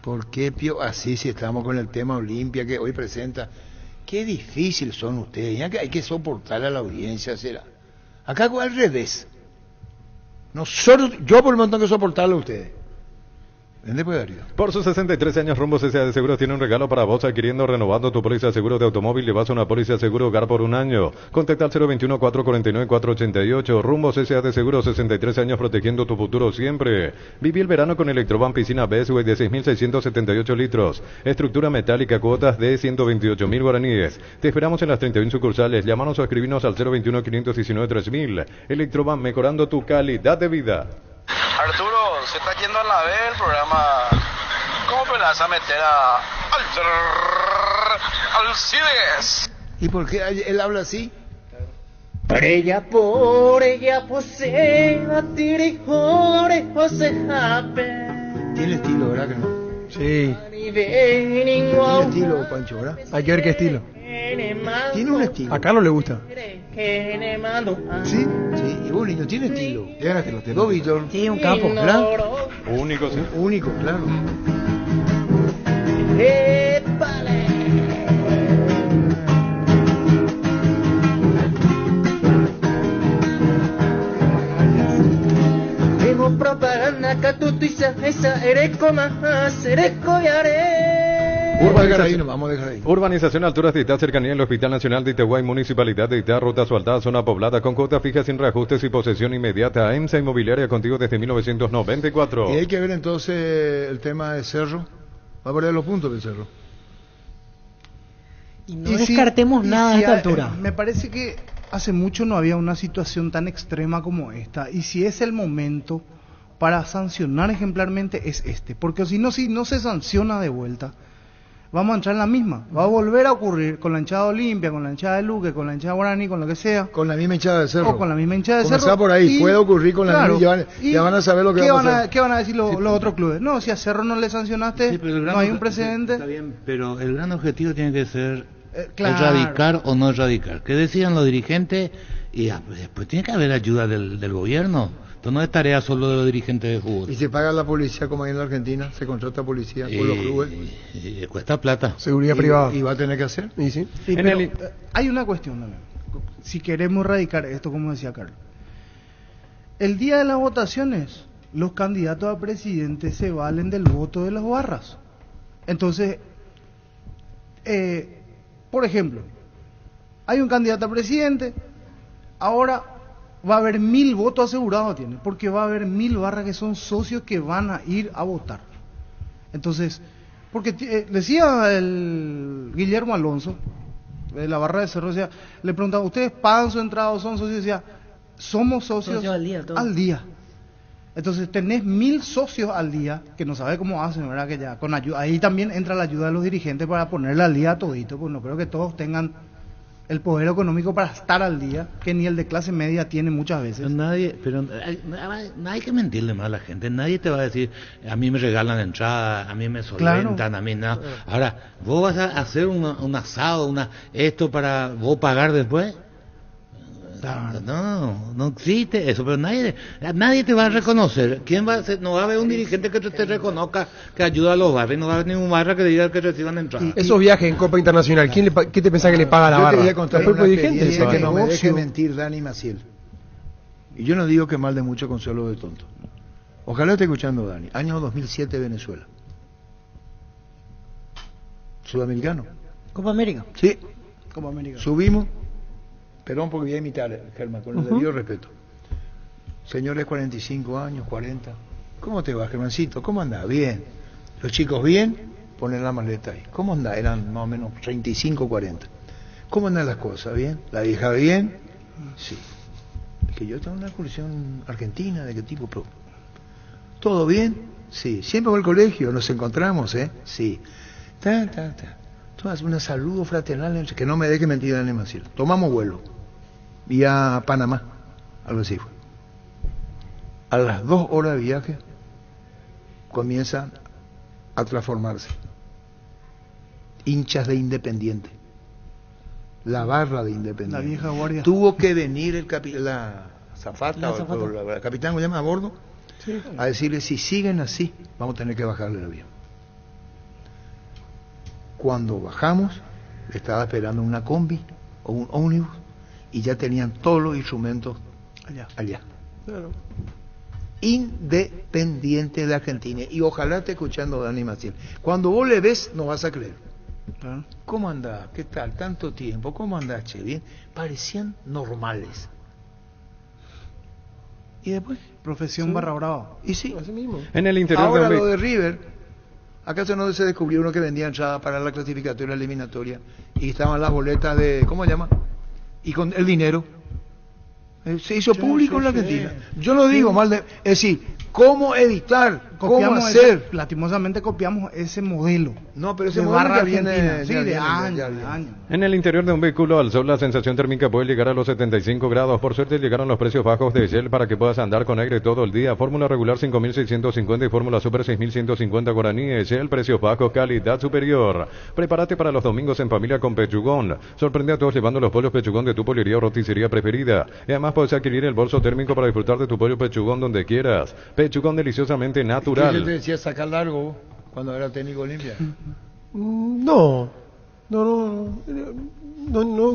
¿Por qué, Pío? Así si estamos con el tema Olimpia que hoy presenta. Qué difícil son ustedes, ya que hay que soportar a la audiencia, será. Acá al revés. Nosotros, yo por el montón que soportarlo a ustedes. ¿Vende pues, Darío? Por sus 63 años, Rumbo CSA de Seguros tiene un regalo para vos adquiriendo, renovando tu póliza de seguro de automóvil. Llevas una póliza de seguro hogar por un año. Contacta al 021-449-488. Rumbo CSA de Seguros, 63 años protegiendo tu futuro siempre. Viví el verano con Electroban Piscina Bestway de 6.678 litros. Estructura metálica, cuotas de 128.000 guaraníes. Te esperamos en las 31 sucursales. Llámanos o escribinos al 021-519-3000. Electroban, mejorando tu calidad de vida. Arturo, se está yendo a la vez el programa. ¿Cómo me vas a meter a Alcides? ¿Y por qué él habla así? Por ella posee a tirijore José Jape. Tiene estilo, ¿verdad que no? Sí. Tiene estilo, Pancho, ¿verdad? Hay que ver qué estilo. Tiene un estilo. A Carlos le gusta. Sí, sí, y bueno, niño, tiene estilo. Tiene estilo, Víctor. Sí, un capo, ¿verdad? Único, sí. Único, claro. ¡Épale! Tengo propaganda catutiza, esa ereco más, ereco y haré. Vamos a dejar ahí. Urbanización Alturas de Itá, cercanía al Hospital Nacional de Iteguay, Municipalidad de Itá, ruta asfaltada, zona poblada, con cuota fija sin reajustes y posesión inmediata. EMSA Inmobiliaria, contigo desde 1994. Y hay que ver entonces el tema de Cerro. Va a perder los puntos del Cerro. Y no descartemos nada a esta altura. Me parece que hace mucho no había una situación tan extrema como esta. Y si es el momento para sancionar ejemplarmente, es este. Porque si no se sanciona de vuelta, vamos a entrar en la misma. Va a volver a ocurrir con la hinchada Olimpia, con la hinchada de Luque, con la hinchada Guaraní, con lo que sea. Con la misma hinchada de Cerro. O con la misma hinchada de Cerro. Comenzá por ahí, puede ocurrir con la misma. Ya van a saber lo que va a pasar. ¿Qué van a decir los otros clubes? No, si a Cerro no le sancionaste, no hay un precedente. Está bien, pero el gran objetivo tiene que ser claro, erradicar o no erradicar. Que decidan los dirigentes y después tiene que haber ayuda del gobierno. Esto no es tarea solo de los dirigentes de fútbol. ¿Y se paga la policía como hay en la Argentina? ¿Se contrata policía por los clubes? Cuesta plata. Seguridad privada. ¿Y va a tener que hacer? Sí, sí. Pero, hay una cuestión también. Si queremos erradicar esto, como decía Carlos. El día de las votaciones, los candidatos a presidente se valen del voto de las barras. Entonces, por ejemplo, hay un candidato a presidente, ahora va a haber 1000 votos asegurados, porque va a haber 1000 barras que son socios que van a ir a votar. Entonces, porque decía el Guillermo Alonso, de la barra de Cerro, decía, le preguntaba, ¿ustedes pagan su entrada o son socios? Decía, somos socios al día. Entonces tenés 1000 socios al día, que no sabe cómo hacen, ¿verdad? Que ya con ayuda, ahí también entra la ayuda de los dirigentes para ponerle al día a todito, pues no creo que todos tengan el poder económico para estar al día, que ni el de clase media tiene muchas veces. No hay que mentirle más a la gente. Nadie te va a decir, a mí me regalan entrada, a mí me solventan, claro, a mí nada. Ahora, ¿vos vas a hacer un asado, esto para vos pagar después? Claro. No existe eso, pero nadie te va a reconocer. No va a haber un dirigente que te reconozca, que ayuda a los barrios, no va a haber ningún barra que diga que reciban entrada. Esos viajes en Copa Internacional, ¿qué te pensás que le paga a la barra? Yo te voy a contar una experiencia que no me deje mentir Dani Maciel. Y yo no digo que mal de mucho consuelo de tonto. Ojalá esté escuchando Dani. Año 2007 Venezuela. Sudamericano. Copa América. Sí. Copa América. Subimos. Perdón porque voy a imitar, Germán, con el debido respeto. Señores, 45 años, 40. ¿Cómo te va, Germancito? ¿Cómo andás? Bien. Los chicos bien, ponen la maleta ahí. ¿Cómo andás? Eran más o menos 35, 40. ¿Cómo andan las cosas? ¿Bien? ¿La vieja bien? Sí. Es que yo tengo una excursión argentina, ¿de qué tipo? ¿Todo bien? Sí. ¿Siempre va al colegio? ¿Nos encontramos, Sí. Un saludo fraternal, que no me deje mentir en el Maciel. Tomamos vuelo. Vía Panamá, algo así fue. A las 2 horas de viaje comienzan a transformarse. Hinchas de Independiente. La barra de Independiente. La vieja guardia. Tuvo que venir la azafata, la capitán, ¿cómo se llama? A bordo, sí, a decirle, si siguen así, vamos a tener que bajarle el avión. Cuando bajamos, estaba esperando una combi o un ómnibus y ya tenían todos los instrumentos allá. Claro. Independiente de Argentina. Y ojalá esté escuchando Dani Maciel. Cuando vos le ves, no vas a creer. Claro. ¿Cómo andás? ¿Qué tal? Tanto tiempo. ¿Cómo andás, che? Bien. Parecían normales. Y después, profesión barra brava. Y sí. Así mismo. En el interior ahora lo de River. ¿Acaso no se descubrió uno que vendía entrada para la clasificatoria eliminatoria? Y estaban las boletas de, ¿cómo se llama? Y con el dinero. Se hizo público en la Argentina. Yo no digo mal de... Es decir, ¿cómo evitar? ¿Cómo hacer? Lastimosamente copiamos ese modelo. No, pero ese modelo ya viene de años. En el interior de un vehículo al sol la sensación térmica puede llegar a los 75 grados. Por suerte llegaron los precios bajos de Shell para que puedas andar con aire todo el día. Fórmula regular 5.650 y fórmula super 6.150 guaraníes. Shell, precios bajos, calidad superior. Prepárate para los domingos en familia con Pechugón. Sorprende a todos llevando los pollos Pechugón de tu pollería o roticería preferida. Y además puedes adquirir el bolso térmico para disfrutar de tu pollo Pechugón donde quieras. Pechugón deliciosamente natural. Rural. ¿Qué te decía sacar largo cuando era técnico Olimpia? No,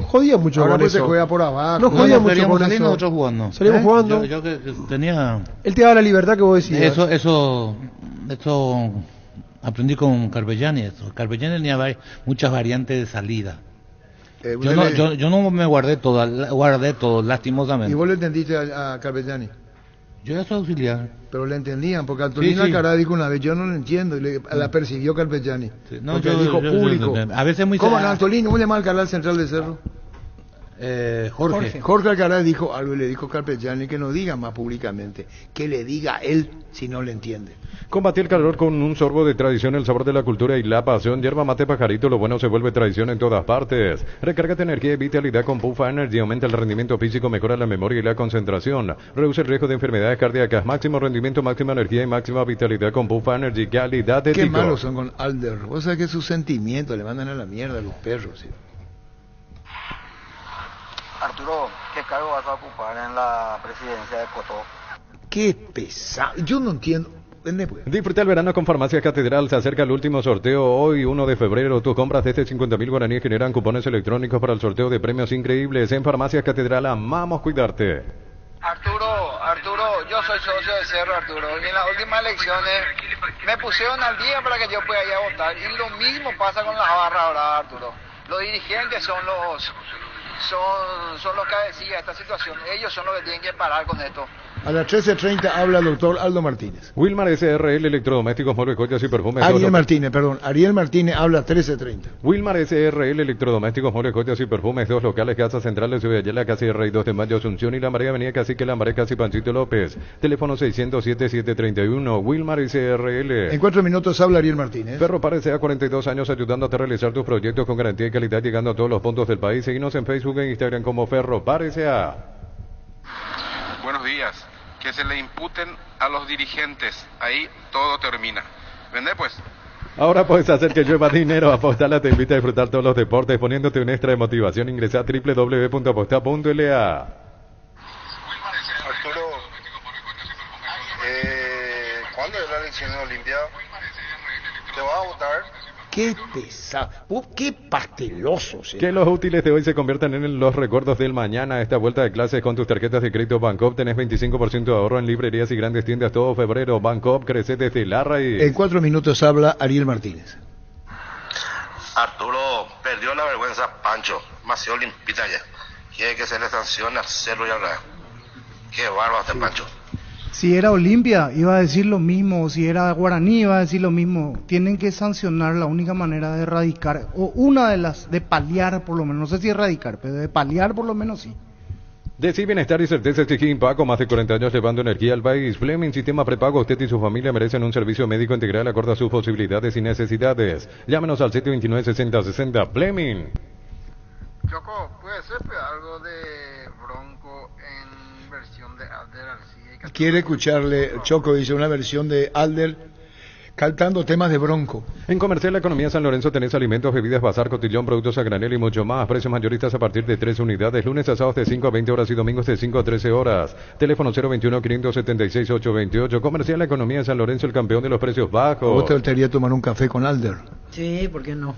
jodía mucho Ahora con pues eso. se juega por abajo. No jodía mucho Salíamos con saliendo eso. nosotros jugando. Salimos jugando. Yo que tenía... Él te daba la libertad que vos decías. Eso aprendí con Carpellani. Carpellani tenía muchas variantes de salida. Yo no me guardé todo, lastimosamente. ¿Y vos le entendiste a Carpellani? Yo era su auxiliar. Pero le entendían, porque Antonino Alcaraz dijo una vez, yo no lo entiendo, y la percibió Carpellani. No, porque dijo público. A veces muy... ¿Cómo no, Antonino? ¿Cómo le llama Alcaraz al central de Cerro? Jorge Alcaraz dijo algo y le dijo Carpellani que no diga más públicamente, que le diga él si no le entiende. Combatí el calor con un sorbo de tradición, el sabor de la cultura y la pasión. Yerba mate pajarito, lo bueno se vuelve tradición en todas partes. Recárgate energía y vitalidad con Pufa Energy, aumenta el rendimiento físico, mejora la memoria y la concentración, reduce el riesgo de enfermedades cardíacas, máximo rendimiento, máxima energía y máxima vitalidad con Pufa Energy, calidad de Qué tico. malos son con Alder, vos sabés que sus sentimientos le mandan a la mierda a los perros. ¿Sí? Arturo, ¿qué cargo vas a ocupar en la presidencia de Cotó? Qué pesado, yo no entiendo. Disfruta el verano con Farmacias Catedral. Se acerca el último sorteo hoy, 1 de febrero. Tus compras de 50.000 guaraníes generan cupones electrónicos para el sorteo de premios increíbles. En Farmacias Catedral amamos cuidarte. Arturo, yo soy socio de Cerro, Arturo, y en las últimas elecciones me pusieron al día para que yo pueda ir a votar, y lo mismo pasa con las barras ahora, Arturo. Los dirigentes son los cabecillas de esta situación, ellos son los que tienen que parar con esto. A las 13:30 habla el doctor Aldo Martínez. Wilmar SRL, electrodomésticos, muebles, joyas y perfumes. Ariel Martínez habla 13:30. Wilmar SRL, electrodomésticos, muebles, joyas y perfumes, 2 locales, Casa Central de Ciudadela, Casi Rey, 2 de Mayo, Asunción y La María, Avenida Cacique, La María, Casi Panchito López. Teléfono 607-731, Wilmar SRL. En 4 minutos habla Ariel Martínez. Ferro Parece a 42 años ayudándote a realizar tus proyectos con garantía y calidad, llegando a todos los puntos del país. Seguinos en Facebook e Instagram como Ferro Parece a... Buenos días. Que se le imputen a los dirigentes. Ahí todo termina. ¿Vende pues? Ahora puedes hacer que llueva dinero. Apostala te invita a disfrutar todos los deportes poniéndote un extra de motivación. Ingresa a www.aposta.la. Arturo, ¿cuándo es la elección de Olimpia? ¿Te vas a votar? Qué pesado, qué pasteloso. ¿Sí? Que los útiles de hoy se conviertan en los recuerdos del mañana. Esta vuelta de clases con tus tarjetas de crédito Bancoop tenés 25% de ahorro en librerías y grandes tiendas todo febrero. Bancoop crece desde la raíz. En 4 minutos habla Ariel Martínez. Arturo perdió la vergüenza, Pancho. Demasiado limpita ya. Quiere que se le sancione al Cerro y al Real. Qué bárbaro este Pancho. Si era Olimpia, iba a decir lo mismo. Si era Guaraní, iba a decir lo mismo. Tienen que sancionar. La única manera de erradicar, o una de las, de paliar por lo menos, no sé si erradicar, pero de paliar por lo menos sí. Decí bienestar y certeza exigí Paco, más de 40 años llevando energía al país. Fleming Sistema Prepago, usted y su familia merecen un servicio médico integral acorde a sus posibilidades y necesidades. Llámenos al 729-6060. Fleming. Choco, ¿puede ser algo de Bronco en versión de Alder Arcía? Quiere escucharle, Choco dice, una versión de Alder cantando temas de Bronco. En Comercial La Economía San Lorenzo tenés alimentos, bebidas, bazar, cotillón, productos a granel y mucho más. Precios mayoristas a partir de 3 unidades. Lunes a sábados de 5 a 20 horas y domingos de 5 a 13 horas. Teléfono 021-576-828. Comercial La Economía San Lorenzo, el campeón de los precios bajos. ¿A vos te gustaría tomar un café con Alder? Sí, ¿por qué no?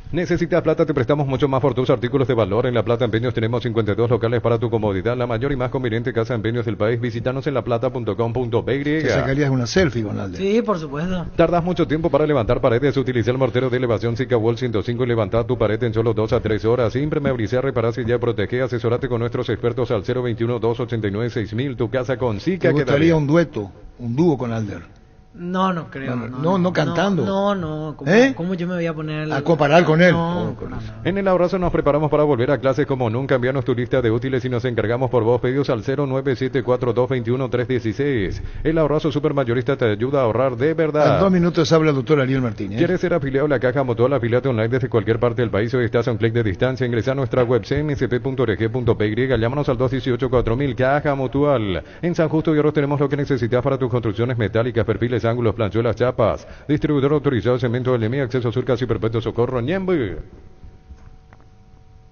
¿Necesitas plata? Te prestamos mucho más por tus artículos de valor. En La Plata Empeños tenemos 52 locales para tu comodidad. La mayor y más conveniente casa de empeños del país. Visítanos en laplata.com.py. ¿Te sacarías una selfie con Alder? Sí, por supuesto. ¿Tardas mucho tiempo para levantar paredes? Utiliza el mortero de elevación Zika Wall 105 y levanta tu pared en solo 2 a 3 horas. Impermeabilizar, reparar, sellar, protege. Asesorate con nuestros expertos al 021-289-6000. Tu casa con Zika. ¿Te gustaría un dueto, un dúo con Alder? No creo. No cantando. No. ¿Cómo yo me voy a poner a comparar con él? No. En el Abrazo nos preparamos para volver a clases como nunca. Envíanos tu lista de útiles y nos encargamos por vos. Pedidos al 0974221-316. El Abrazo Supermayorista te ayuda a ahorrar de verdad. En 2 minutos habla el doctor Ariel Martínez. ¿Quieres ser afiliado a la Caja Mutual? Afiliate online desde cualquier parte del país. Hoy estás a un clic de distancia. Ingresa a nuestra web cmsp.org.py. Llámanos al 218-4000. Caja Mutual. En San Justo y Oro tenemos lo que necesitas para tus construcciones metálicas, perfiles, ángulos, planchuelas, chapas. Distribuidor autorizado de cemento de LEMI, acceso sur, casi perpetuo socorro, Ñembe.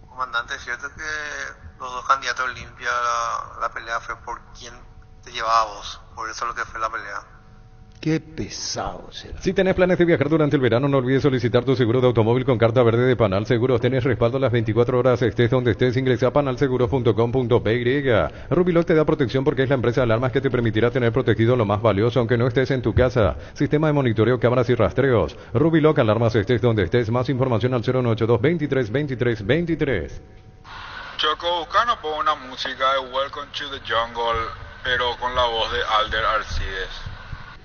Comandante, ¿es cierto que los dos candidatos a Olimpia, la pelea fue por quién te llevaba a vos? Por eso lo que fue la pelea. Qué pesado será. Si tenés planes de viajar durante el verano, no olvides solicitar tu seguro de automóvil con carta verde de Panal Seguros. Tenés respaldo las 24 horas, estés donde estés. Ingresa a panalseguros.com.py. Rubiloc te da protección porque es la empresa de alarmas que te permitirá tener protegido lo más valioso, aunque no estés en tu casa. Sistema de monitoreo, cámaras y rastreos. Rubiloc, alarmas, estés donde estés. Más información al 0982 23 23 23. Choco, buscando por una música de Welcome to the Jungle, pero con la voz de Alder Arcides.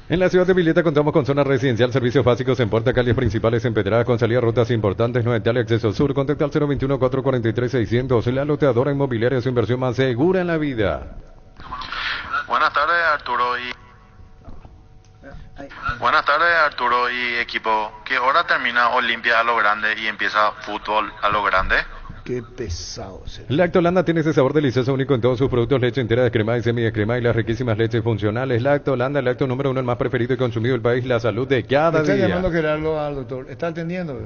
En la ciudad de Villeta contamos con zona residencial, servicios básicos en puerta, calles principales empedradas con salida a rutas importantes, no y acceso sur. Contacta al 021-443-600. La loteadora inmobiliaria, su inversión más segura en la vida. Buenas tardes, Arturo y equipo. ¿Qué hora termina Olimpia a lo grande y empieza fútbol a lo grande? Qué pesado será. Lactolanda tiene ese sabor delicioso único en todos sus productos: leche entera, de crema y semidescrema y las riquísimas leches funcionales. Lactolanda, el lacto número 1, el más preferido y consumido del país, la salud de cada día. Está llamando Gerardo al doctor. Está atendiendo.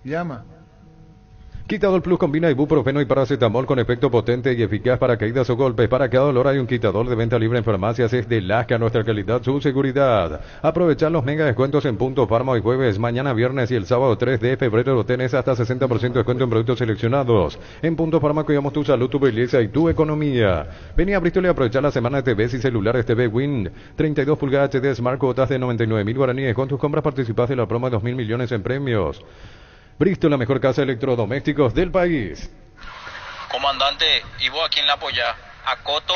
Llama. Quitadol Plus combina ibuprofeno y paracetamol con efecto potente y eficaz para caídas o golpes. Para cada dolor hay un Quitadol de venta libre en farmacias. Es de Lasca, nuestra calidad, su seguridad. Aprovechar los mega descuentos en Punto Farma hoy jueves, mañana viernes y el sábado 3 de febrero lo tenés hasta 60% de descuento en productos seleccionados. En Punto Farma cuidamos tu salud, tu belleza y tu economía. Vení a Bristol y aprovechar la semana de TVs y celulares TV Win. 32 pulgadas HD Smart, cuotas de 99.000 guaraníes. Con tus compras participas de la promo de 2.000 millones en premios. Bristol, la mejor casa de electrodomésticos del país. Comandante, ¿y vos a quién le apoyás? ¿A Coto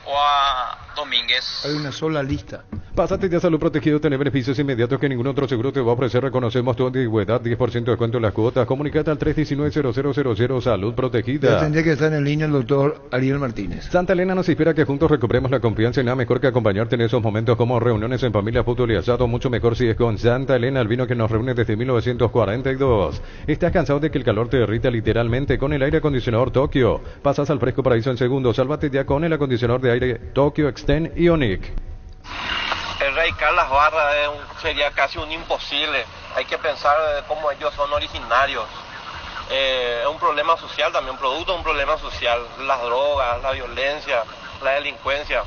o a Domínguez? Hay una sola lista. Pásate ya Salud Protegido, tener beneficios inmediatos que ningún otro seguro te va a ofrecer. Reconocemos tu antigüedad, 10% de descuento en las cuotas. Comunicate al 319-0000, Salud Protegida. Ya tendría que estar en línea el doctor Ariel Martínez. Santa Elena nos inspira que juntos recuperemos la confianza, y nada mejor que acompañarte en esos momentos como reuniones en familia, fútbol y asado. Mucho mejor si es con Santa Elena, el vino que nos reúne desde 1942. ¿Estás cansado de que el calor te derrita literalmente? Con el aire acondicionador Tokio pasas al fresco paraíso en segundos. Sálvate ya con el acondicionador de aire Tokio Extend Ionic. Erradicar las barras sería casi un imposible. Hay que pensar cómo ellos son originarios. Es un problema social también, producto de un problema social. Las drogas, la violencia, la delincuencia.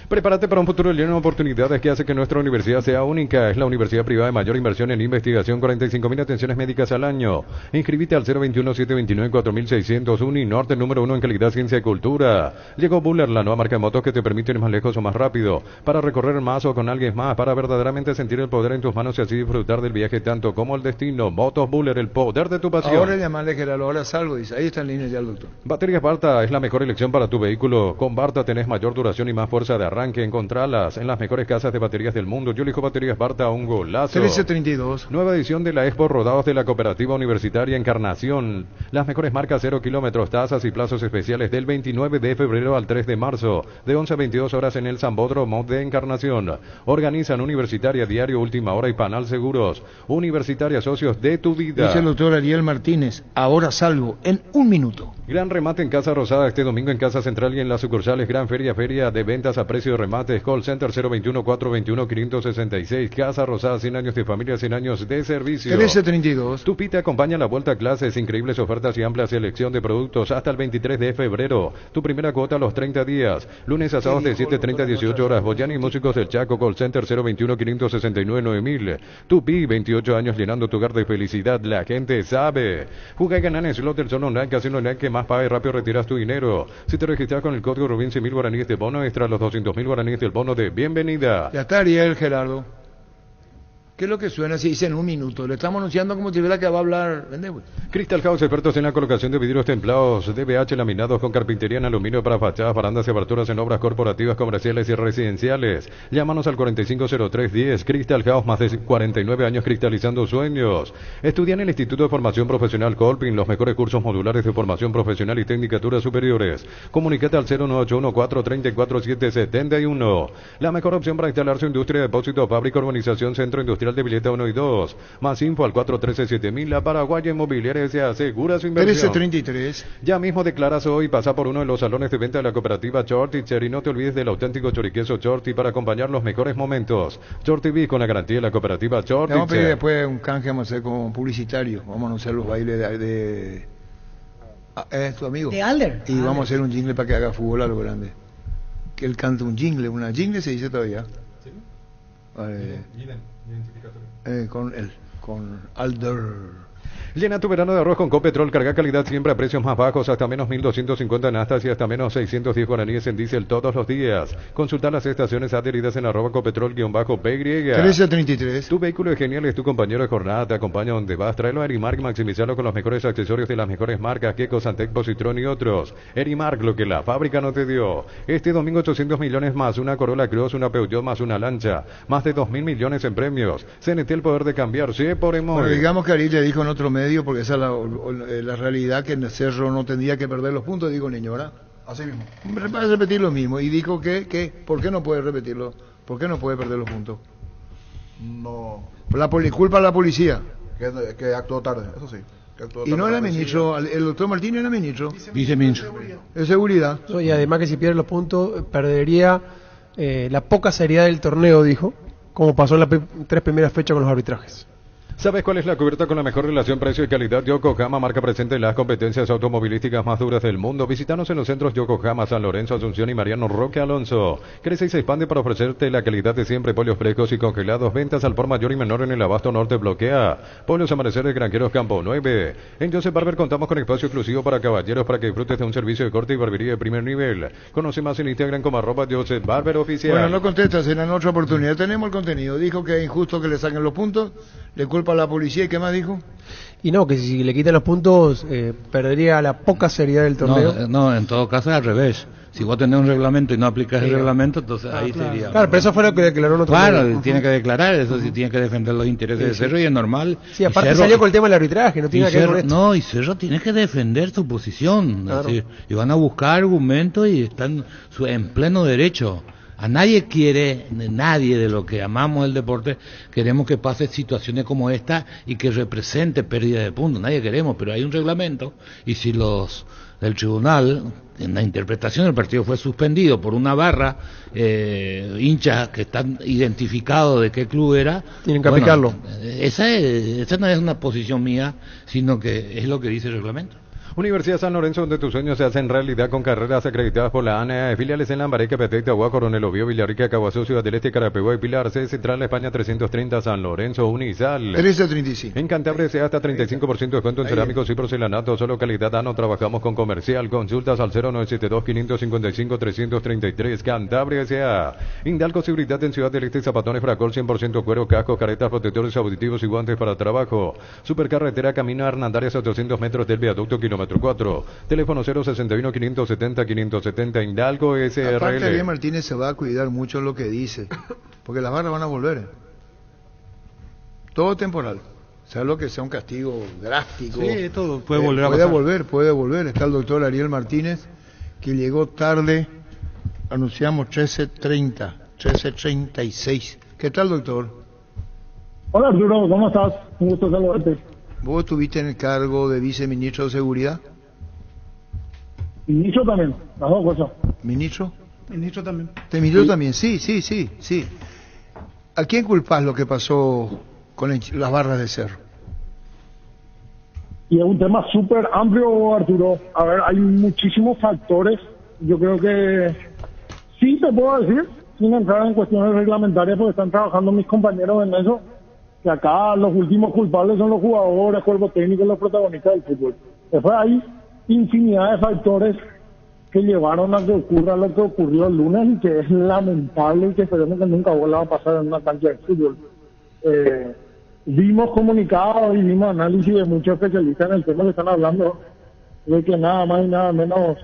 Prepárate para un futuro lleno de oportunidades que hace que nuestra universidad sea única. Es la universidad privada de mayor inversión en investigación, 45.000 atenciones médicas al año. Inscribite al 021-729-4600, Uninorte, número 1 en calidad, ciencia y cultura. Llegó Buller, la nueva marca de motos que te permite ir más lejos o más rápido, para recorrer más o con alguien más, para verdaderamente sentir el poder en tus manos y así disfrutar del viaje tanto como el destino. Motos Buller, el poder de tu pasión. Ahora llamarle Gerardo, ahora salgo, dice. Ahí está en línea ya el doctor. Baterías Barta es la mejor elección para tu vehículo. Con Barta tenés mayor duración y más fuerza de arranque. Encontralas en las mejores casas de baterías del mundo. Yo elijo Baterías Barta, un golazo. 1332. Nueva edición de la Expo Rodados de la Cooperativa Universitaria Encarnación. Las mejores marcas, 0 kilómetros, tasas y plazos especiales del 29 de febrero al 3 de marzo, de 11 a 22 horas en el Sambódromo de Encarnación. Organizan Universitaria, Diario, Última Hora y Panal Seguros. Universitaria, socios de tu vida. Dice el doctor Ariel Martínez, ahora salgo en un minuto. Gran remate en Casa Rosada este domingo en Casa Central y en las sucursales. Gran feria de ventas a precio de remate. Call Center 021-421-566. Casa Rosada, 100 años de familia, 100 años de servicio. 1332. Tu te acompaña la vuelta a clases, increíbles ofertas y amplia selección de productos hasta el 23 de febrero. Tu primera cuota a los 30 días. Lunes a sábados de 7:30 a 18 horas. Boyani y Músicos del Chaco. Call Center 021-569-9000. Tupi, 28 años llenando tu hogar de felicidad. La gente sabe. Juega y ganar en Slot del Sol Online, Casino Online, que más paga y rápido retiras tu dinero. Si te registras con el código Rubin, 100.000 guaraníes de bono extra, los 200.000 guaraníes del bono de bienvenida. Ya está Ariel, Gerardo. ¿Qué es lo que suena si dice en un minuto? Le estamos anunciando como si fuera que va a hablar. Vende, güey. Crystal House, expertos en la colocación de vidrios templados, DBH laminados con carpintería en aluminio para fachadas, barandas y aberturas en obras corporativas, comerciales y residenciales. Llámanos al 450310. Crystal House, más de 49 años cristalizando sueños. Estudia en el Instituto de Formación Profesional Colpin, los mejores cursos modulares de formación profesional y tecnicaturas superiores. Comunícate al 09814347771. La mejor opción para instalar su industria, depósito, fábrica, urbanización, centro industrial de Villeta 1 y 2. Más info al 413-7000. La Paraguaya Inmobiliaria se asegura su inversión. 1333. Ya mismo declaras hoy y pasa por uno de los salones de venta de la cooperativa Chorticher y no te olvides del auténtico choriqueso Chorti para acompañar los mejores momentos. Chorti B con la garantía de la cooperativa Chorticher. Vamos a pedir después un canje, vamos a hacer como publicitario. Vamos a anunciar los bailes de es tu amigo. De Alder. Y vamos a hacer un jingle para que haga fútbol a lo grande. Que él cante un jingle. Una jingle se dice todavía. con Alder. Llena tu verano de arroz con Copetrol, carga calidad siempre a precios más bajos, hasta menos 1.250 en astas y hasta menos 610 guaraníes en diésel todos los días. Consulta las estaciones adheridas en @Copetrol-PY. 1333. Tu vehículo es genial, es tu compañero de jornada, te acompaña donde vas. Tráelo a Erimark y maximizarlo con los mejores accesorios de las mejores marcas, Keco, Santec, Positron y otros. Erimark, lo que la fábrica no te dio. Este domingo 800 millones más, una Corolla Cross, una Peugeot más una Lancha. Más de 2.000 millones en premios. CNT, el poder de cambiar, sí, por emoción. Bueno, digamos que Ariel le dijo en otro medio, porque esa es la realidad, que en el Cerro no tendría que perder los puntos, digo niño, ¿verdad? Así mismo. Va a repetir lo mismo, y dijo que ¿por qué no puede repetirlo? ¿Por qué no puede perder los puntos? No. Culpa a la policía. Que actuó tarde, eso sí. Y no era ministro, el doctor Martínez era ministro. Viceministro. De seguridad. Y además que si pierde los puntos, perdería la poca seriedad del torneo, dijo, como pasó en las 3 primeras fechas con los arbitrajes. ¿Sabes cuál es la cubierta con la mejor relación precio y calidad? Yokohama, marca presente en las competencias automovilísticas más duras del mundo. Visítanos en los centros Yokohama, San Lorenzo, Asunción y Mariano Roque Alonso. Crece y se expande para ofrecerte la calidad de siempre, pollos frescos y congelados. Ventas al por mayor y menor en el Abasto Norte bloquea. Pollos Amaneceres Granjeros Campo 9. En Joseph Barber contamos con espacio exclusivo para caballeros para que disfrutes de un servicio de corte y barbería de primer nivel. Conoce más en Instagram como @Joseph Barber Oficial. Bueno, no contestas, en otra oportunidad tenemos el contenido. Dijo que es injusto que le saquen los puntos, le culpa a la policía. ¿Y qué más dijo? Y no, que si le quitan los puntos, perdería la poca seriedad del torneo. No, en todo caso es al revés. Si vos tenés un reglamento y no aplicas el reglamento, entonces ahí claro. sería... Claro, pero eso fue lo que declaró otro Claro, medio. tiene que declarar, eso sí, tiene que defender los intereses de Cerro y es normal. Sí, aparte salió con el tema del arbitraje, no tiene que ver con esto. No, y Cerro tiene que defender su posición. Claro. Es decir, y van a buscar argumentos y están en pleno derecho. A nadie de lo que amamos el deporte, queremos que pase situaciones como esta y que represente pérdida de puntos. Nadie queremos, pero hay un reglamento y si del tribunal, en la interpretación del partido fue suspendido por una barra, hinchas que están identificados de qué club era, tienen que aplicarlo. Esa no es una posición mía, sino que es lo que dice el reglamento. Universidad San Lorenzo, donde tus sueños se hacen realidad con carreras acreditadas por la ANA, filiales en Lambaré, Petén, Agua, Coronel Oviedo, Villarrica, Caguazú, Ciudad del Este, Carapeguá y Pilar, sede central España 330, San Lorenzo, Unizal. 1335. En Cantabria se hasta 35% de descuento en cerámicos y porcelanato, solo calidad ANO, trabajamos con comercial, consultas al 0972-555-333, Cantabria S.A. Indalco Seguridad en Ciudad del Este, zapatones Fracol, 100% cuero, cascos, caretas, protectores auditivos y guantes para trabajo. Supercarretera, camino a Hernandarias a 800 metros del viaducto, kilómetro 4, teléfono 061-570-570, Indalco SRL. Aparte, Ariel Martínez se va a cuidar mucho lo que dice, porque las barras van a volver. Todo temporal. Sea lo que sea un castigo drástico. Sí, todo puede volver a pasar. Puede volver. Está el doctor Ariel Martínez, que llegó tarde, anunciamos 13:36. ¿Qué tal, doctor? Hola, Arturo, ¿cómo estás? Un gusto saludarte. ¿Vos estuviste en el cargo de viceministro de Seguridad? Ministro también, las dos cosas. ¿Ministro? Ministro también. ¿Te ministro también? Sí. ¿A quién culpás lo que pasó con las barras de Cerro? Y es un tema súper amplio, Arturo. A ver, hay muchísimos factores. Yo creo que sí te puedo decir, sin entrar en cuestiones reglamentarias, porque están trabajando mis compañeros en eso, que acá los últimos culpables son los jugadores, cuerpo técnico y los protagonistas del fútbol. Después hay infinidad de factores que llevaron a que ocurra lo que ocurrió el lunes y que es lamentable y que esperemos que nunca vuelva a pasar en una cancha de fútbol. Vimos comunicados y vimos análisis de muchos especialistas en el tema que están hablando de que nada más y nada menos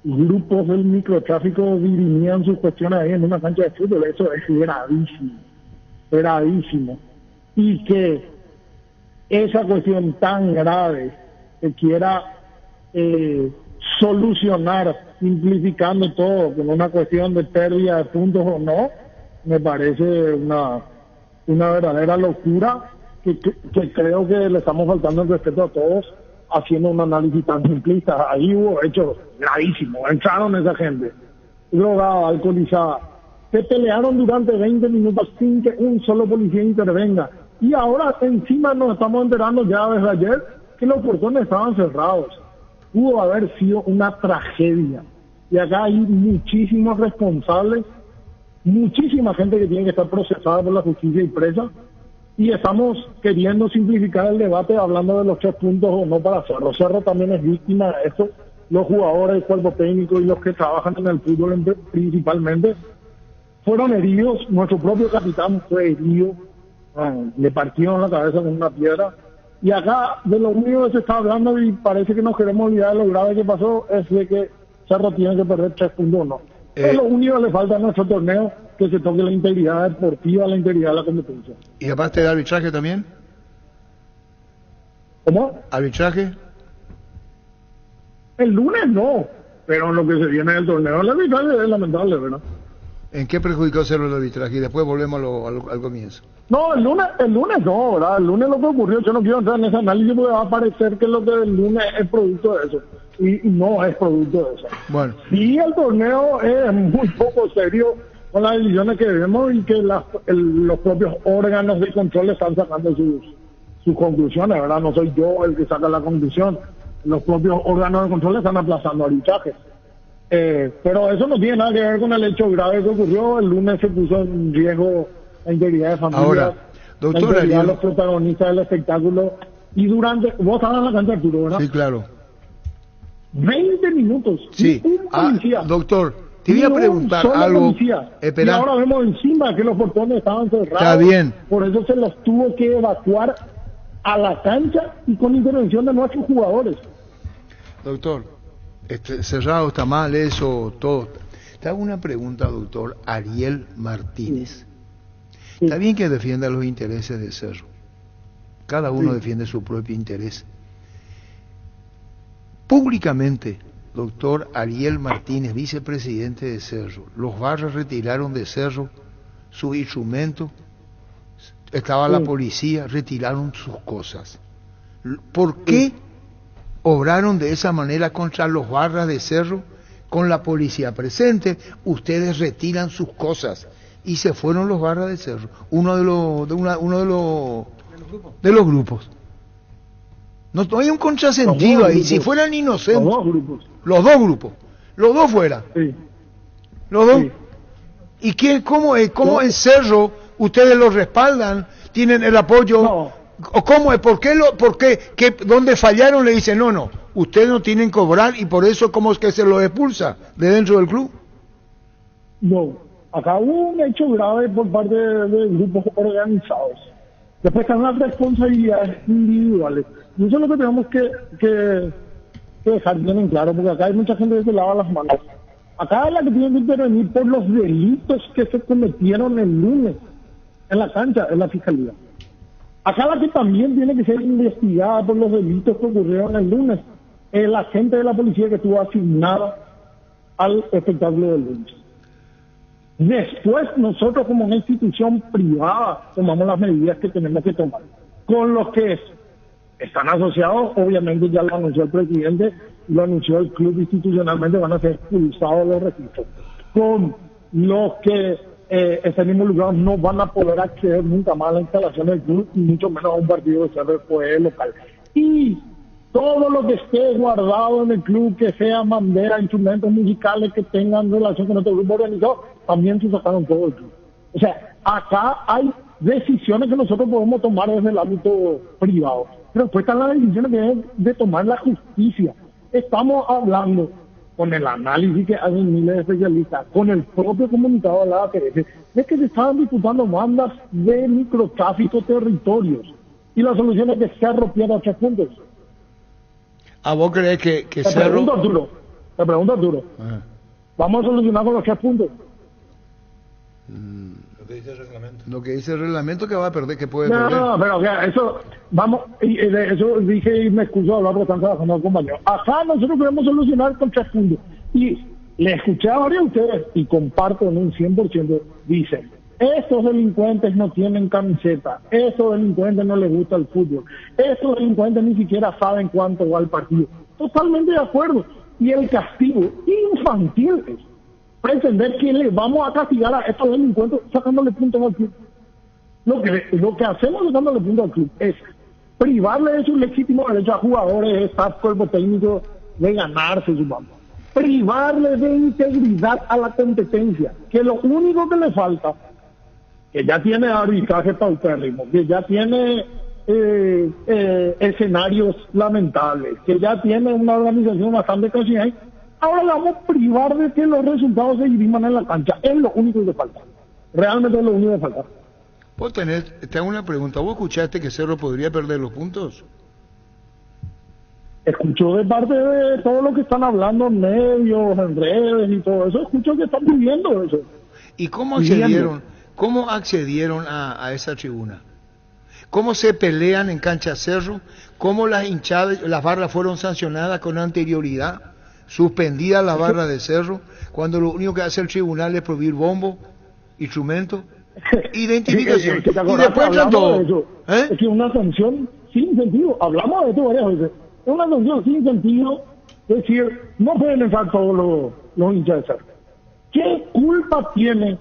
grupos del microtráfico dirimían sus cuestiones ahí en una cancha de fútbol. Eso es gravísimo, y que esa cuestión tan grave que quiera solucionar simplificando todo con una cuestión de pérdida de puntos o no, me parece una verdadera locura que creo que le estamos faltando el respeto a todos haciendo un análisis tan simplista. Ahí hubo hechos gravísimos, entraron esa gente drogada, alcoholizada, se pelearon durante 20 minutos sin que un solo policía intervenga. Y ahora encima nos estamos enterando ya desde ayer que los portones estaban cerrados. Pudo haber sido una tragedia. Y acá hay muchísimos responsables muchísima gente que tiene que estar procesada por la justicia y presa, y estamos queriendo simplificar el debate hablando de los 3 puntos o no para Cerro. Cerro también es víctima de esto, los jugadores, el cuerpo técnico y los que trabajan en el fútbol principalmente fueron heridos. Nuestro propio capitán fue herido, le partieron la cabeza con una piedra, y acá de lo único que se está hablando, y parece que nos queremos olvidar de lo grave que pasó, es de que Cerro tiene que perder 3 puntos o no. Es lo único que le falta a nuestro torneo, que se toque la integridad deportiva, la integridad de la competencia. ¿Y aparte de arbitraje también? ¿Cómo? ¿Arbitraje? El lunes no, pero en lo que se viene del torneo, el arbitraje es lamentable, ¿verdad? ¿En qué perjudicó Cerro el arbitraje? Y después volvemos al comienzo. No, el lunes no, ¿verdad? El lunes lo que ocurrió, yo no quiero entrar en ese análisis porque va a parecer que lo que el lunes es producto de eso. Y no es producto de eso. Bueno. Sí, el torneo es muy poco serio con las decisiones que vemos y que los propios órganos de control están sacando sus conclusiones, ¿verdad? No soy yo el que saca la conclusión. Los propios órganos de control están aplazando arbitrajes. Pero eso no tiene nada que ver con el hecho grave que ocurrió. El lunes se puso en riesgo la integridad de familia, ahora, doctor, la integridad de los protagonistas del espectáculo. Y vos estabas en la cancha, Arturo, ¿verdad? Sí, claro. 20 minutos. Sí. Un policía. Doctor, te voy a preguntar algo. Y ahora vemos encima que los portones estaban cerrados. Está bien. Por eso se los tuvo que evacuar a la cancha y con intervención de nuestros jugadores. Doctor, cerrado está mal eso, todo. Te hago una pregunta, doctor Ariel Martínez. Sí. Está bien que defienda los intereses de Cerro. Cada uno defiende su propio interés. Públicamente, doctor Ariel Martínez, vicepresidente de Cerro, los barrios retiraron de Cerro sus instrumentos, estaba la policía, retiraron sus cosas. ¿Por qué obraron de esa manera contra los barras de Cerro? Con la policía presente, ustedes retiran sus cosas y se fueron los barras de Cerro, uno de los grupos. No hay un contrasentido ahí. Si fueran inocentes, los dos grupos fuera, los dos. ¿Y cómo en Cerro ustedes los respaldan? ¿Tienen el apoyo? ¿O cómo es? ¿Por qué donde fallaron le dicen no, ustedes no tienen que cobrar y por eso cómo es que se los expulsa de dentro del club? No, acá hubo un hecho grave por parte de grupos organizados. Después están las responsabilidades individuales. Y eso es lo que tenemos que dejar bien en claro, porque acá hay mucha gente que se lava las manos. Acá es la que tiene que intervenir por los delitos que se cometieron el lunes en la cancha, en la fiscalía. Acá la que también tiene que ser investigada por los delitos que ocurrieron el lunes es la gente de la policía que estuvo asignada al espectáculo del lunes. Después nosotros como una institución privada tomamos las medidas que tenemos que tomar. Con los que están asociados, obviamente ya lo anunció el presidente, lo anunció el club institucionalmente, van a ser expulsados los registros. Con los que están involucrados no van a poder acceder nunca más a la instalación del club, y mucho menos a un partido de CRF local. Y todo lo que esté guardado en el club, que sea bandera, instrumentos musicales que tengan relación con nuestro grupo organizado, también se sacaron todo el club. O sea, acá hay decisiones que nosotros podemos tomar desde el ámbito privado, pero después están las decisiones que deben de tomar la justicia. Estamos hablando con el análisis que hacen miles de especialistas, con el propio comunicado de la APF, de que se estaban disputando bandas de microtráfico territorios, y la solución es que Cerro pierda 3 puntos. ¿A vos crees que Te Cerro... pregunto, Arturo. ¿Vamos a solucionar con los 3 puntos? Lo que dice el reglamento que va a perder, que puede perder. No, pero o sea, eso, vamos, y de eso dije y me excuso de hablar porque están trabajando con compañeros. Acá nosotros queremos solucionar con 3 puntos. Y le escuché a varios de ustedes, y comparto en un 100%, dicen, estos delincuentes no tienen camiseta, estos delincuentes no les gusta el fútbol, estos delincuentes ni siquiera saben cuánto va el partido. Totalmente de acuerdo. Y el castigo infantil es pretender que le vamos a castigar a estos delincuentes sacándole puntos al club. Lo que hacemos sacándole puntos al club es privarle de su legítimo derecho a jugadores, staff, cuerpo técnico, de ganarse su banda. privarle de integridad a la competencia, que lo único que le falta, que ya tiene arbitraje paupérrimo, que ya tiene escenarios lamentables, que ya tiene una organización bastante consciente, ahora le vamos a privar de que los resultados se diriman en la cancha. Es lo único que le falta. Realmente es lo único que falta. Te hago una pregunta. ¿Vos escuchaste que Cerro podría perder los puntos? Escucho de parte de todo lo que están hablando en medios, en redes y todo eso, escucho que están pidiendo eso. ¿Y cómo accedieron a esa tribuna? ¿Cómo se pelean en cancha Cerro? ¿Cómo las hinchadas, las barras fueron sancionadas con anterioridad? Suspendida la barra de Cerro, cuando lo único que hace el tribunal es prohibir bombo, instrumentos, identificación. Y después todo. Es que una sanción sin sentido. Hablamos de esto varias veces. Es una sanción sin sentido. Es decir, no pueden entrar todos los hinchas de Cerro. ¿Qué culpa tienen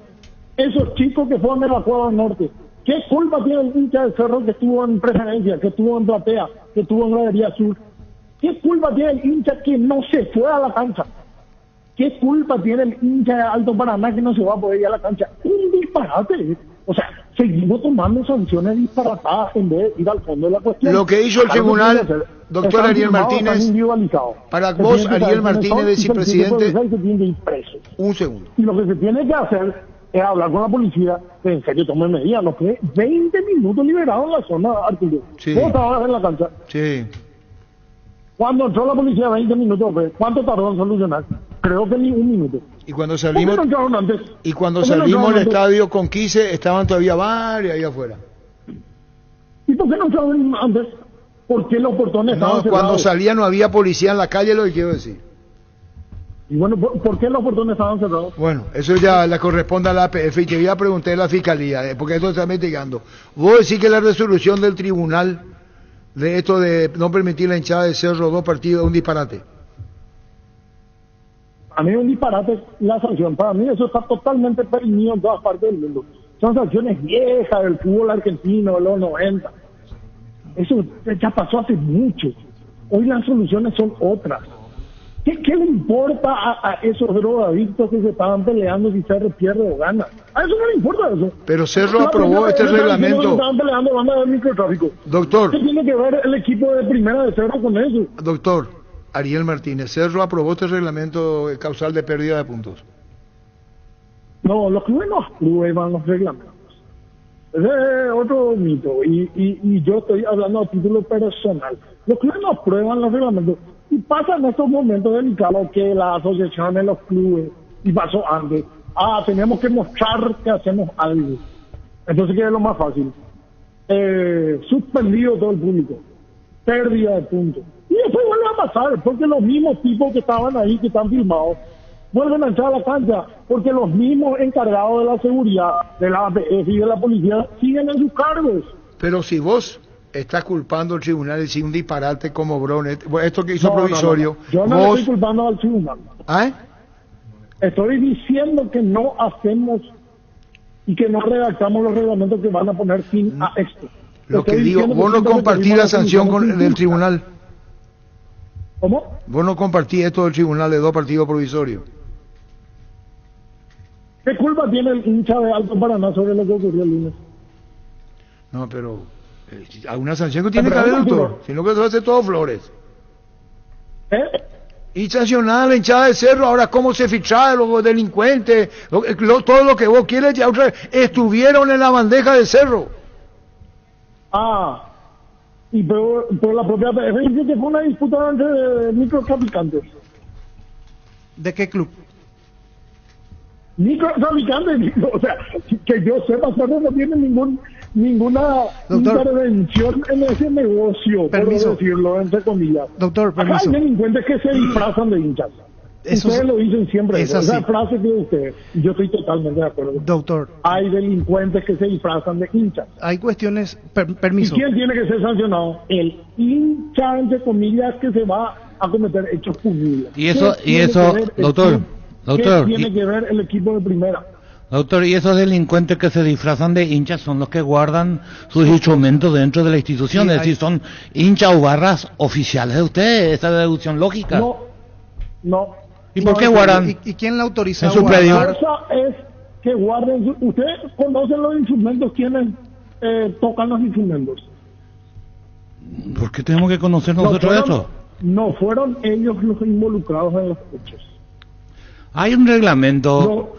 esos chicos que fueron evacuados al norte? ¿Qué culpa tiene el hincha de Cerro que estuvo en preferencia, que estuvo en platea, que estuvo en gradería sur? ¿Qué culpa tiene el hincha que no se fue a la cancha? ¿Qué culpa tiene el hincha de Alto Paraná que no se va a poder ir a la cancha? Un disparate. O sea, seguimos tomando sanciones disparatadas en vez de ir al fondo de la cuestión. Lo que hizo el tribunal, doctor Ariel Martínez, para vos, Ariel Martínez, vicepresidente, un segundo. Y lo que se tiene que hacer es hablar con la policía, que en serio tomen medidas. No fue 20 minutos liberados en la zona, Arturo. Sí. ¿Vos estabas en la cancha? Sí. Cuando entró la policía 20 minutos, ¿cuánto tardó en solucionar? Creo que ni un minuto. Y cuando salimos, ¿por qué no entraron antes? Y cuando salimos del estadio con 15, estaban todavía varios ahí afuera. ¿Y por qué no entraron antes? ¿Por qué los portones estaban cerrados? Cuando salía no había policía en la calle, lo que quiero decir. Y bueno, ¿por qué los portones estaban cerrados? Bueno, eso ya le corresponde a la APF y te voy a preguntar a la Fiscalía, porque esto está investigando. ¿Vos decís que la resolución del tribunal de esto de no permitir la hinchada de Cerro 2 partidos es un disparate? A mí es un disparate la sanción. Para mí eso está totalmente permitido en todas partes del mundo. Son sanciones viejas del fútbol argentino de los 90. Eso ya pasó hace mucho. Hoy las soluciones son otras. ¿Qué le importa a esos drogadictos que se estaban peleando si Cerro pierde o gana? A eso no le importa eso. Pero Cerro aprobó este reglamento. Estaban peleando banda de microtráfico. Doctor. ¿Qué tiene que ver el equipo de primera de Cerro con eso? Doctor Ariel Martínez, Cerro aprobó este reglamento causal de pérdida de puntos. No, los clubes no aprueban los reglamentos. Ese es otro mito. Y yo estoy hablando a título personal. Los clubes no aprueban los reglamentos. Y pasan estos momentos delicados que la asociación de los clubes, y pasó antes, tenemos que mostrar que hacemos algo. Entonces, ¿qué es lo más fácil? Suspendido todo el público, pérdida de puntos. Y después vuelve a pasar, porque los mismos tipos que estaban ahí, que están filmados, vuelven a entrar a la cancha, porque los mismos encargados de la seguridad, de la APF y de la policía, siguen en sus cargos. Pero si vos está culpando al tribunal de decir un disparate como Bronet, esto que hizo provisorio. No. Yo no estoy culpando al tribunal. Estoy diciendo que no hacemos y que no redactamos los reglamentos que van a poner fin a esto. Lo que digo, vos no compartís la sanción del tribunal. ¿Cómo? Vos no compartís esto del tribunal de 2 partidos provisorios. ¿Qué culpa tiene el hincha de Alto Paraná sobre lo que ocurrió el lunes? No, pero alguna sanción que tiene que haber, doctor, sino que se va a hacer todo flores. Y sancionar a la hinchada de Cerro. Ahora, ¿cómo se filtraron los delincuentes? Todo lo que vos quieres, ya estuvieron en la bandeja de Cerro. Y pero la propia PF dice que fue una disputa entre microtraficantes. ¿De qué club? Microtraficantes, o sea, que yo sepa, Cerro no tiene ninguna intervención en ese negocio, permiso, por decirlo entre comillas. Doctor, permiso. Hay delincuentes que se disfrazan de hinchas. Ustedes lo dicen siempre, esa frase que ustedes, y yo estoy totalmente de acuerdo. Doctor, hay delincuentes que se disfrazan de hinchas. Hay cuestiones, permiso. ¿Y quién tiene que ser sancionado? El hincha, entre comillas, que se va a cometer hechos punibles. Y eso, doctor, ¿qué tiene que ver el equipo de primera? Doctor, y esos delincuentes que se disfrazan de hinchas son los que guardan sus instrumentos dentro de la institución, es decir, son hinchas o barras oficiales de ustedes, esa deducción lógica. No. ¿Y por qué guardan? ¿Y quién la autoriza en su predio? La cosa es que guarden. ¿Ustedes conocen los instrumentos? ¿Quiénes tocan los instrumentos? ¿Por qué tenemos que conocer nosotros eso? No fueron ellos los involucrados en los hechos. Hay un reglamento,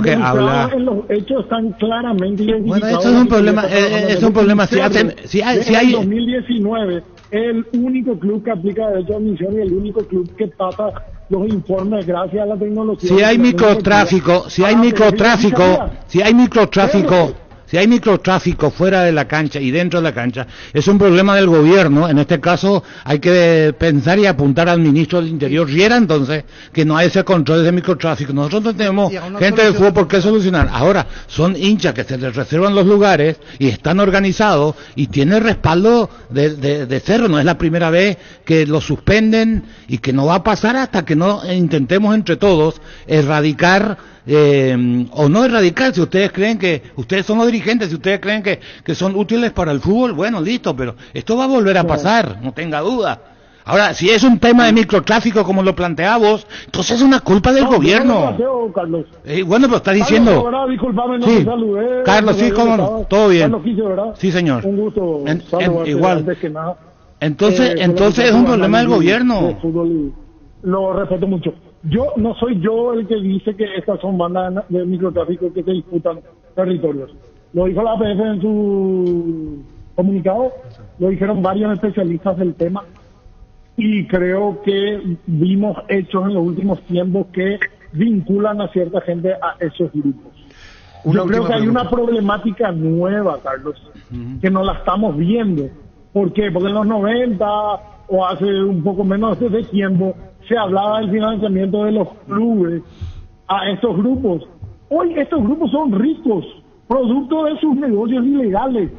que habla. En los hechos están claramente identificados. Bueno, eso es un problema, es un problema. Si hay 2019, el único club que aplica derecho de admisión y el único club que pasa los informes gracias a la tecnología. Si hay microtráfico, si hay microtráfico fuera de la cancha y dentro de la cancha, es un problema del gobierno. En este caso hay que pensar y apuntar al ministro del Interior, Riera, entonces, que no hay ese control de microtráfico. Nosotros no tenemos gente del fútbol por qué solucionar. Ahora, son hinchas que se les reservan los lugares y están organizados y tienen respaldo de Cerro. No es la primera vez que lo suspenden y que no va a pasar hasta que no intentemos entre todos erradicar o no erradicar. Si ustedes creen que ustedes son los dirigentes, si ustedes creen que son útiles para el fútbol, bueno, listo, pero esto va a volver a pasar, no tenga duda. Ahora, si es un tema de microtráfico como lo planteamos, entonces es una culpa del gobierno. Carlos. Bueno, pero está diciendo. Carlos, disculpame, no sí. te saludé. Carlos, sí, cómo no, todo bien. Carlos Quiso, ¿verdad? Sí, señor. Un gusto. Igual. Antes que nada. Entonces es un problema del gobierno. Lo respeto mucho. No soy yo el que dice que estas son bandas de microtráfico que se disputan territorios. Lo dijo la APF en su comunicado, lo dijeron varios especialistas del tema, y creo que vimos hechos en los últimos tiempos que vinculan a cierta gente a esos grupos. Yo creo que hay una problemática nueva, Carlos, que no la estamos viendo. ¿Por qué? Porque en los 90 o hace un poco menos de tiempo se hablaba del financiamiento de los clubes a estos grupos. Hoy estos grupos son ricos, producto de sus negocios ilegales.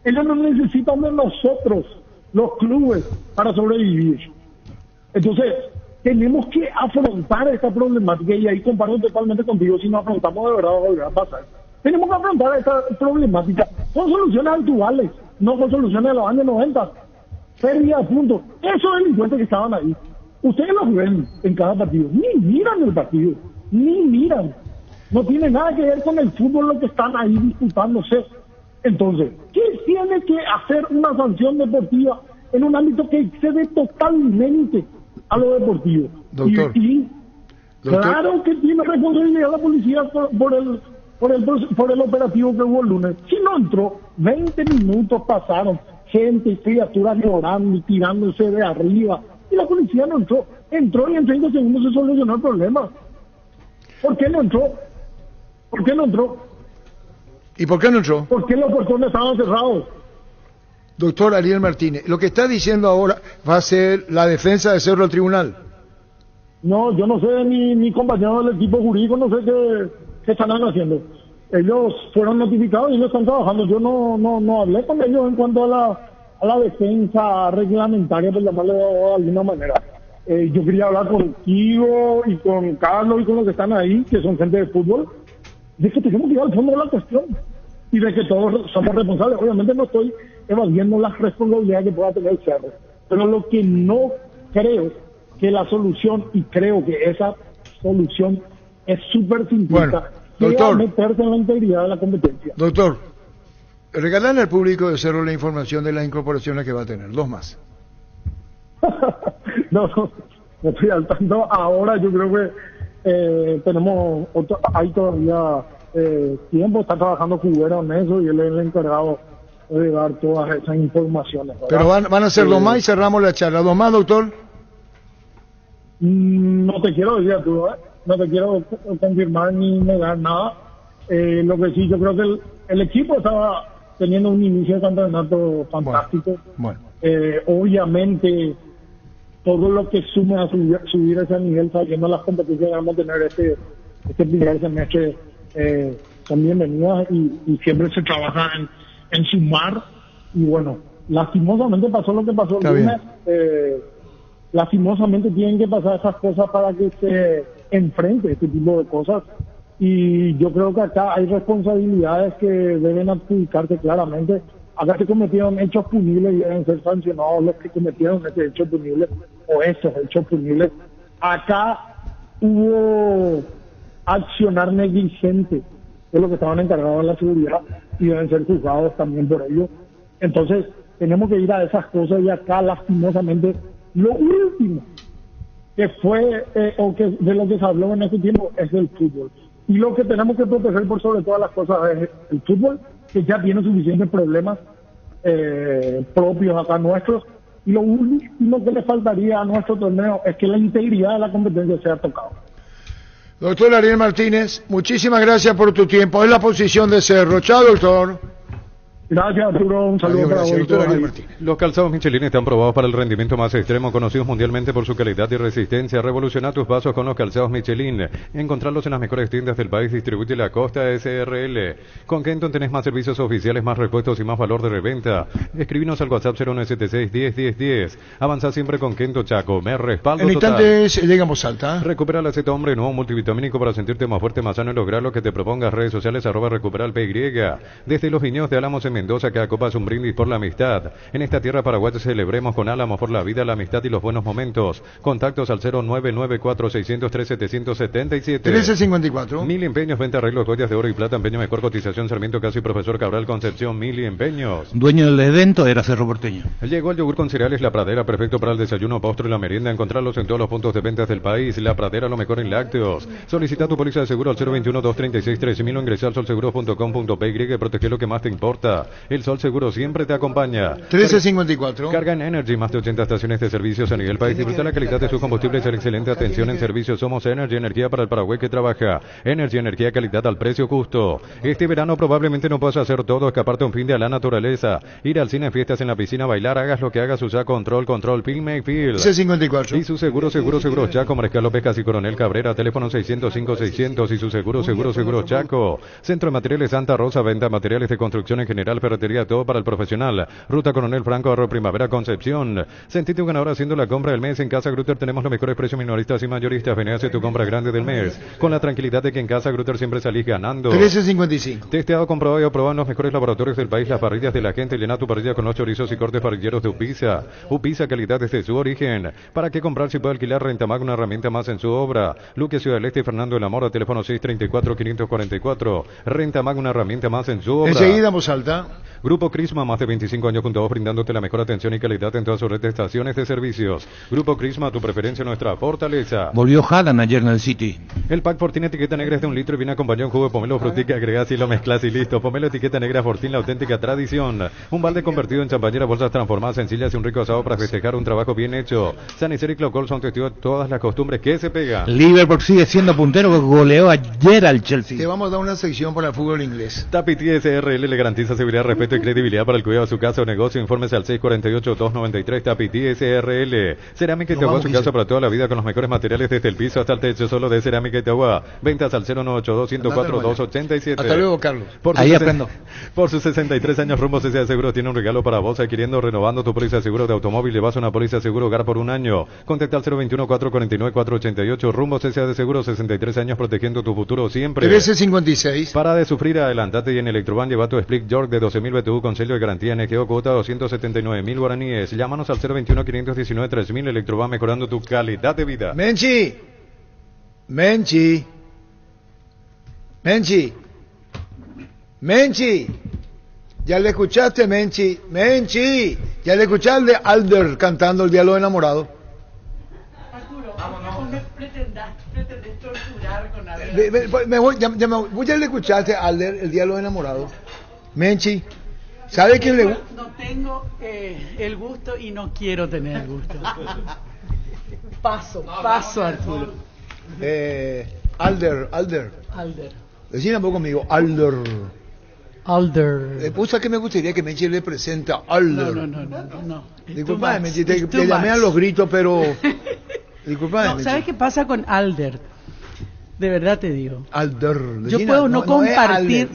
Ellos no necesitan de nosotros, los clubes, para sobrevivir. Entonces, tenemos que afrontar esta problemática, y ahí comparto totalmente contigo. Si no afrontamos, de verdad va a volver a pasar. Tenemos que afrontar esta problemática con soluciones actuales, no con soluciones de los años 90. Pérdida de puntos. Esos delincuentes que estaban ahí, ustedes los ven en cada partido, ni miran el partido, ni miran. No tiene nada que ver con el fútbol lo que están ahí disputándose. Entonces, ¿qué tiene que hacer una sanción deportiva en un ámbito que excede totalmente a lo deportivo? Doctor. Claro que tiene responsabilidad la policía por el operativo que hubo el lunes. Si no entró, 20 minutos pasaron, gente y criaturas llorando y tirándose de arriba, y la policía no entró. Entró y en 30 segundos se solucionó el problema. ¿Por qué no entró? ¿Por qué no entró? ¿Y por qué no entró? Porque los portones estaban cerrados. Doctor Ariel Martínez, lo que está diciendo ahora va a ser la defensa de Cerro al tribunal. No, yo no sé, mi compañero del equipo jurídico no sé qué están haciendo. Ellos fueron notificados y ellos están trabajando. Yo no hablé con ellos en cuanto a la defensa reglamentaria, por llamarle de alguna manera. Yo quería hablar contigo y con Carlos y con los que están ahí, que son gente de fútbol, de que tenemos que ir al fondo de la cuestión y de que todos somos responsables. Obviamente no estoy evadiendo las responsabilidades que pueda tener el Cerro, pero lo que no creo que la solución, y creo que esa solución es súper simplista, doctor, meterse en la integridad de la competencia. Doctor, regalarle al público de Cerro la información de las incorporaciones que va a tener, 2 más. No estoy al tanto. Ahora yo creo que tenemos hay todavía tiempo. Está trabajando Cubero en eso y él es el encargado de dar todas esas informaciones, ¿verdad? Pero van a ser 2 más y cerramos la charla. 2 más, doctor. No te quiero decir tú, no te quiero confirmar ni negar nada. Lo que sí, yo creo que el equipo estaba teniendo un inicio de campeonato fantástico. Bueno. Obviamente todo lo que sume a subir ese nivel, sabiendo las competencias que vamos a tener este primer semestre, son bienvenidas, y siempre se trabaja en sumar. Y bueno, lastimosamente pasó lo que pasó el lunes. Lastimosamente tienen que pasar esas cosas para que se enfrente este tipo de cosas, y yo creo que acá hay responsabilidades que deben adjudicarse claramente. Acá se cometieron hechos punibles y deben ser sancionados los que cometieron ese hecho punible o esos hechos punibles, Acá hubo accionar negligente de lo que estaban encargados de la seguridad y deben ser juzgados también por ello. Entonces, tenemos que ir a esas cosas y acá, lastimosamente, lo último que fue, o que de lo que se habló en este tiempo, es el fútbol. Y lo que tenemos que proteger por sobre todas las cosas es el fútbol, que ya tiene suficientes problemas propios acá nuestros. Y lo último que le faltaría a nuestro torneo es que la integridad de la competencia sea tocada. Doctor Ariel Martínez, muchísimas gracias por tu tiempo. Es la posición de Cerro. Chao, doctor. Gracias, Arturo. Un saludo para vos. Los calzados Michelin están probados para el rendimiento más extremo, conocidos mundialmente por su calidad y resistencia. Revoluciona tus pasos con los calzados Michelin. Encontrarlos en las mejores tiendas del país. Distribuye la Costa SRL. Con Kenton tenés más servicios oficiales, más repuestos y más valor de reventa. Escribinos al WhatsApp 0976 101010. Avanza siempre con Kenton Chaco. Me respaldo en total. instantes llegamos alta. Recupera la Z Hombre, nuevo multivitamínico para sentirte más fuerte, más sano y lograr lo que te propongas. Redes sociales @recuperalpy. Desde los viñedos de Álamos en Mendoza, cada copa es un brindis por la amistad. En esta tierra paraguaya celebremos con Álamos por la vida, la amistad y los buenos momentos. Contactos al 0994-603-777. 1354. Mil Empeños, venta arreglos, joyas de oro y plata, empeño mejor cotización, Sarmiento Casi, Profesor Cabral Concepción, Mil Empeños. Dueño del evento era Cerro Porteño. Llegó el yogur con cereales La Pradera, perfecto para el desayuno, postre y la merienda. Encontrarlos en todos los puntos de ventas del país. La Pradera, lo mejor en lácteos. Solicita tu póliza de seguro al 021-236-3000 o ingresa al solseguros.com.py y protege lo que más te importa. El Sol Seguro siempre te acompaña. 1354. Carga en Energy, más de 80 estaciones de servicios a nivel país. Disfruta la calidad de sus combustibles y excelente atención en servicios. Somos Energy, energía para el Paraguay que trabaja. Energy, energía, calidad al precio justo. Este verano probablemente no puedas hacer todo, escaparte un fin de a la naturaleza, ir al cine, fiestas en la piscina, bailar, hagas lo que hagas, usa control, Feel Make Feel. C54. Y su seguro Chaco, Mariscal Pescas y Coronel Cabrera, teléfono 605-600 y su seguro Chaco. Centro de Materiales Santa Rosa, venta de materiales de construcción en general, ferretería, todo para el profesional. Ruta Coronel Franco, Arroyo Primavera, Concepción. Sentite un ganador haciendo la compra del mes. En Casa Grutter tenemos los mejores precios minoristas y mayoristas. Ven y hace tu compra grande del mes, con la tranquilidad de que en Casa Grutter siempre salís ganando. 1355. Testeado, comprobado y aprobado en los mejores laboratorios del país. Las parrillas de la gente. Llena tu parrilla con los chorizos y cortes parrilleros de Upisa. Upisa, calidad desde su origen. ¿Para qué comprar si puede alquilar? Rentamag, una herramienta más en su obra. Luque, Ciudad del Este y Fernando de la Mora, teléfono 634-544. Rentamag, una herramienta más en su obra. Enseguida, voz alta. Grupo Crisma, más de 25 años junto a vos, brindándote la mejor atención y calidad en todas sus redes de estaciones de servicios. Grupo Crisma, tu preferencia, nuestra fortaleza. Volvió Haaland ayer en el City. El pack Fortín etiqueta negra es de 1 litro y viene acompañado de un jugo de pomelo frutí que agregás y lo mezclas y listo. Pomelo etiqueta negra Fortín, la auténtica tradición. Un balde convertido en champañera, bolsas transformadas sencillas y un rico asado para festejar un trabajo bien hecho. Sanicer y Clocol son testigos de todas las costumbres que se pegan. Liverpool sigue siendo puntero, que goleó ayer al Chelsea. Te vamos a dar una sección para el fútbol inglés. Tapiti SRL le garantiza seguridad, respeto y credibilidad para el cuidado de su casa o negocio. Informes al 648-293. Tapiti SRL. Cerámica y Teagua, su casa para toda la vida con los mejores materiales desde el piso hasta el techo, solo de Cerámica y Teagua. Ventas al 0982-104-287. Hasta luego, Carlos. Ahí aprendo. Por sus 63 años, Rumbo CCA Seguros tiene un regalo para vos. Adquiriendo, renovando tu póliza de seguro de automóvil, llevas una póliza de seguro hogar por un año. Contacta al 021-449-488. Rumbo CCA de Seguros, 63 años protegiendo tu futuro siempre. 1356. Para de sufrir, adelantate y en Electroban lleva tu Split York de 12.000 BTU con sello de garantía NGO, cuota 279.000 guaraníes. Llámanos al 021-519-3000. Electroban, mejorando tu calidad de vida. Menchi. ¿Ya le escuchaste, Menchi? ¿Ya le escuchaste de Alder cantando el diálogo enamorado? Arturo, no pretendas torturar con Alder. ¿Ya le escuchaste a Alder el diálogo enamorado? Menchi, ¿sabe quién le gusta? No tengo el gusto y no quiero tener el gusto. Paso, Arturo. Alder. Decían un poco conmigo, Alder. Pusa que me gustaría que Menchi le presente a Alder. No. Disculpame, Menchi, te llamé a los gritos, pero... Disculpame, no, ¿sabes qué pasa con Alder? De verdad te digo. Alder. Yo puedo no compartir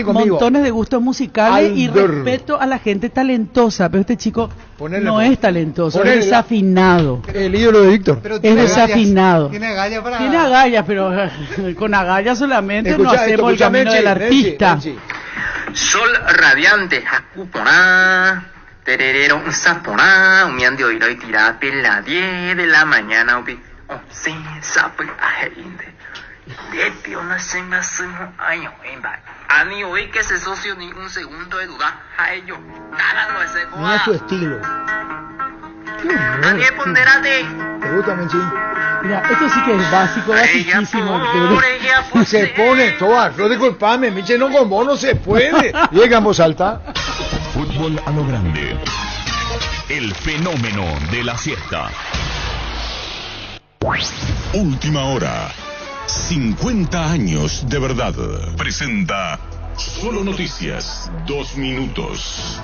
montones de gustos musicales y respeto a la gente talentosa, pero este chico no es talentoso, es desafinado. El ídolo de Víctor. Es desafinado. Tiene agallas para... Tiene agallas, pero con agallas solamente no hacemos el camino del artista. Sol radiante, Jacuponá. Tererero, un saporá, un mian de oído y tirar pela 10 de la mañana, ubi. Oh, sí, sapo y ajeinde. De tío, no se me hace un año, Ani, hoy que se socio ni un segundo de duda, a ello. Nada, no es ese. No es su estilo. Ani, ponderate. ¿Te gusta, Menchi? Mira, esto sí que es básico, basiquísimo. Se pone todo, no disculpame, Menchi, no con vos no se puede. Llega en voz alta. Fútbol a lo grande. El fenómeno de la siesta. Última hora. 50 años de verdad. Presenta Solo Noticias. 2 minutos.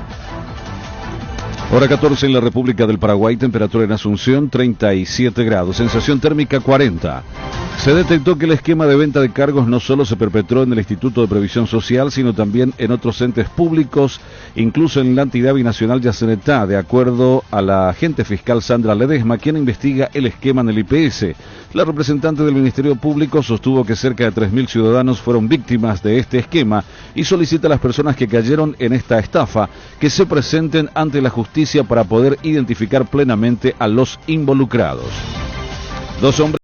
Hora 14 en la República del Paraguay, temperatura en Asunción 37 grados, sensación térmica 40. Se detectó que el esquema de venta de cargos no solo se perpetró en el Instituto de Previsión Social, sino también en otros entes públicos, incluso en la entidad binacional Yacenetá, de acuerdo a la agente fiscal Sandra Ledesma, quien investiga el esquema en el IPS. La representante del Ministerio Público sostuvo que cerca de 3.000 ciudadanos fueron víctimas de este esquema y solicita a las personas que cayeron en esta estafa que se presenten ante la justicia para poder identificar plenamente a los involucrados. 2 hombres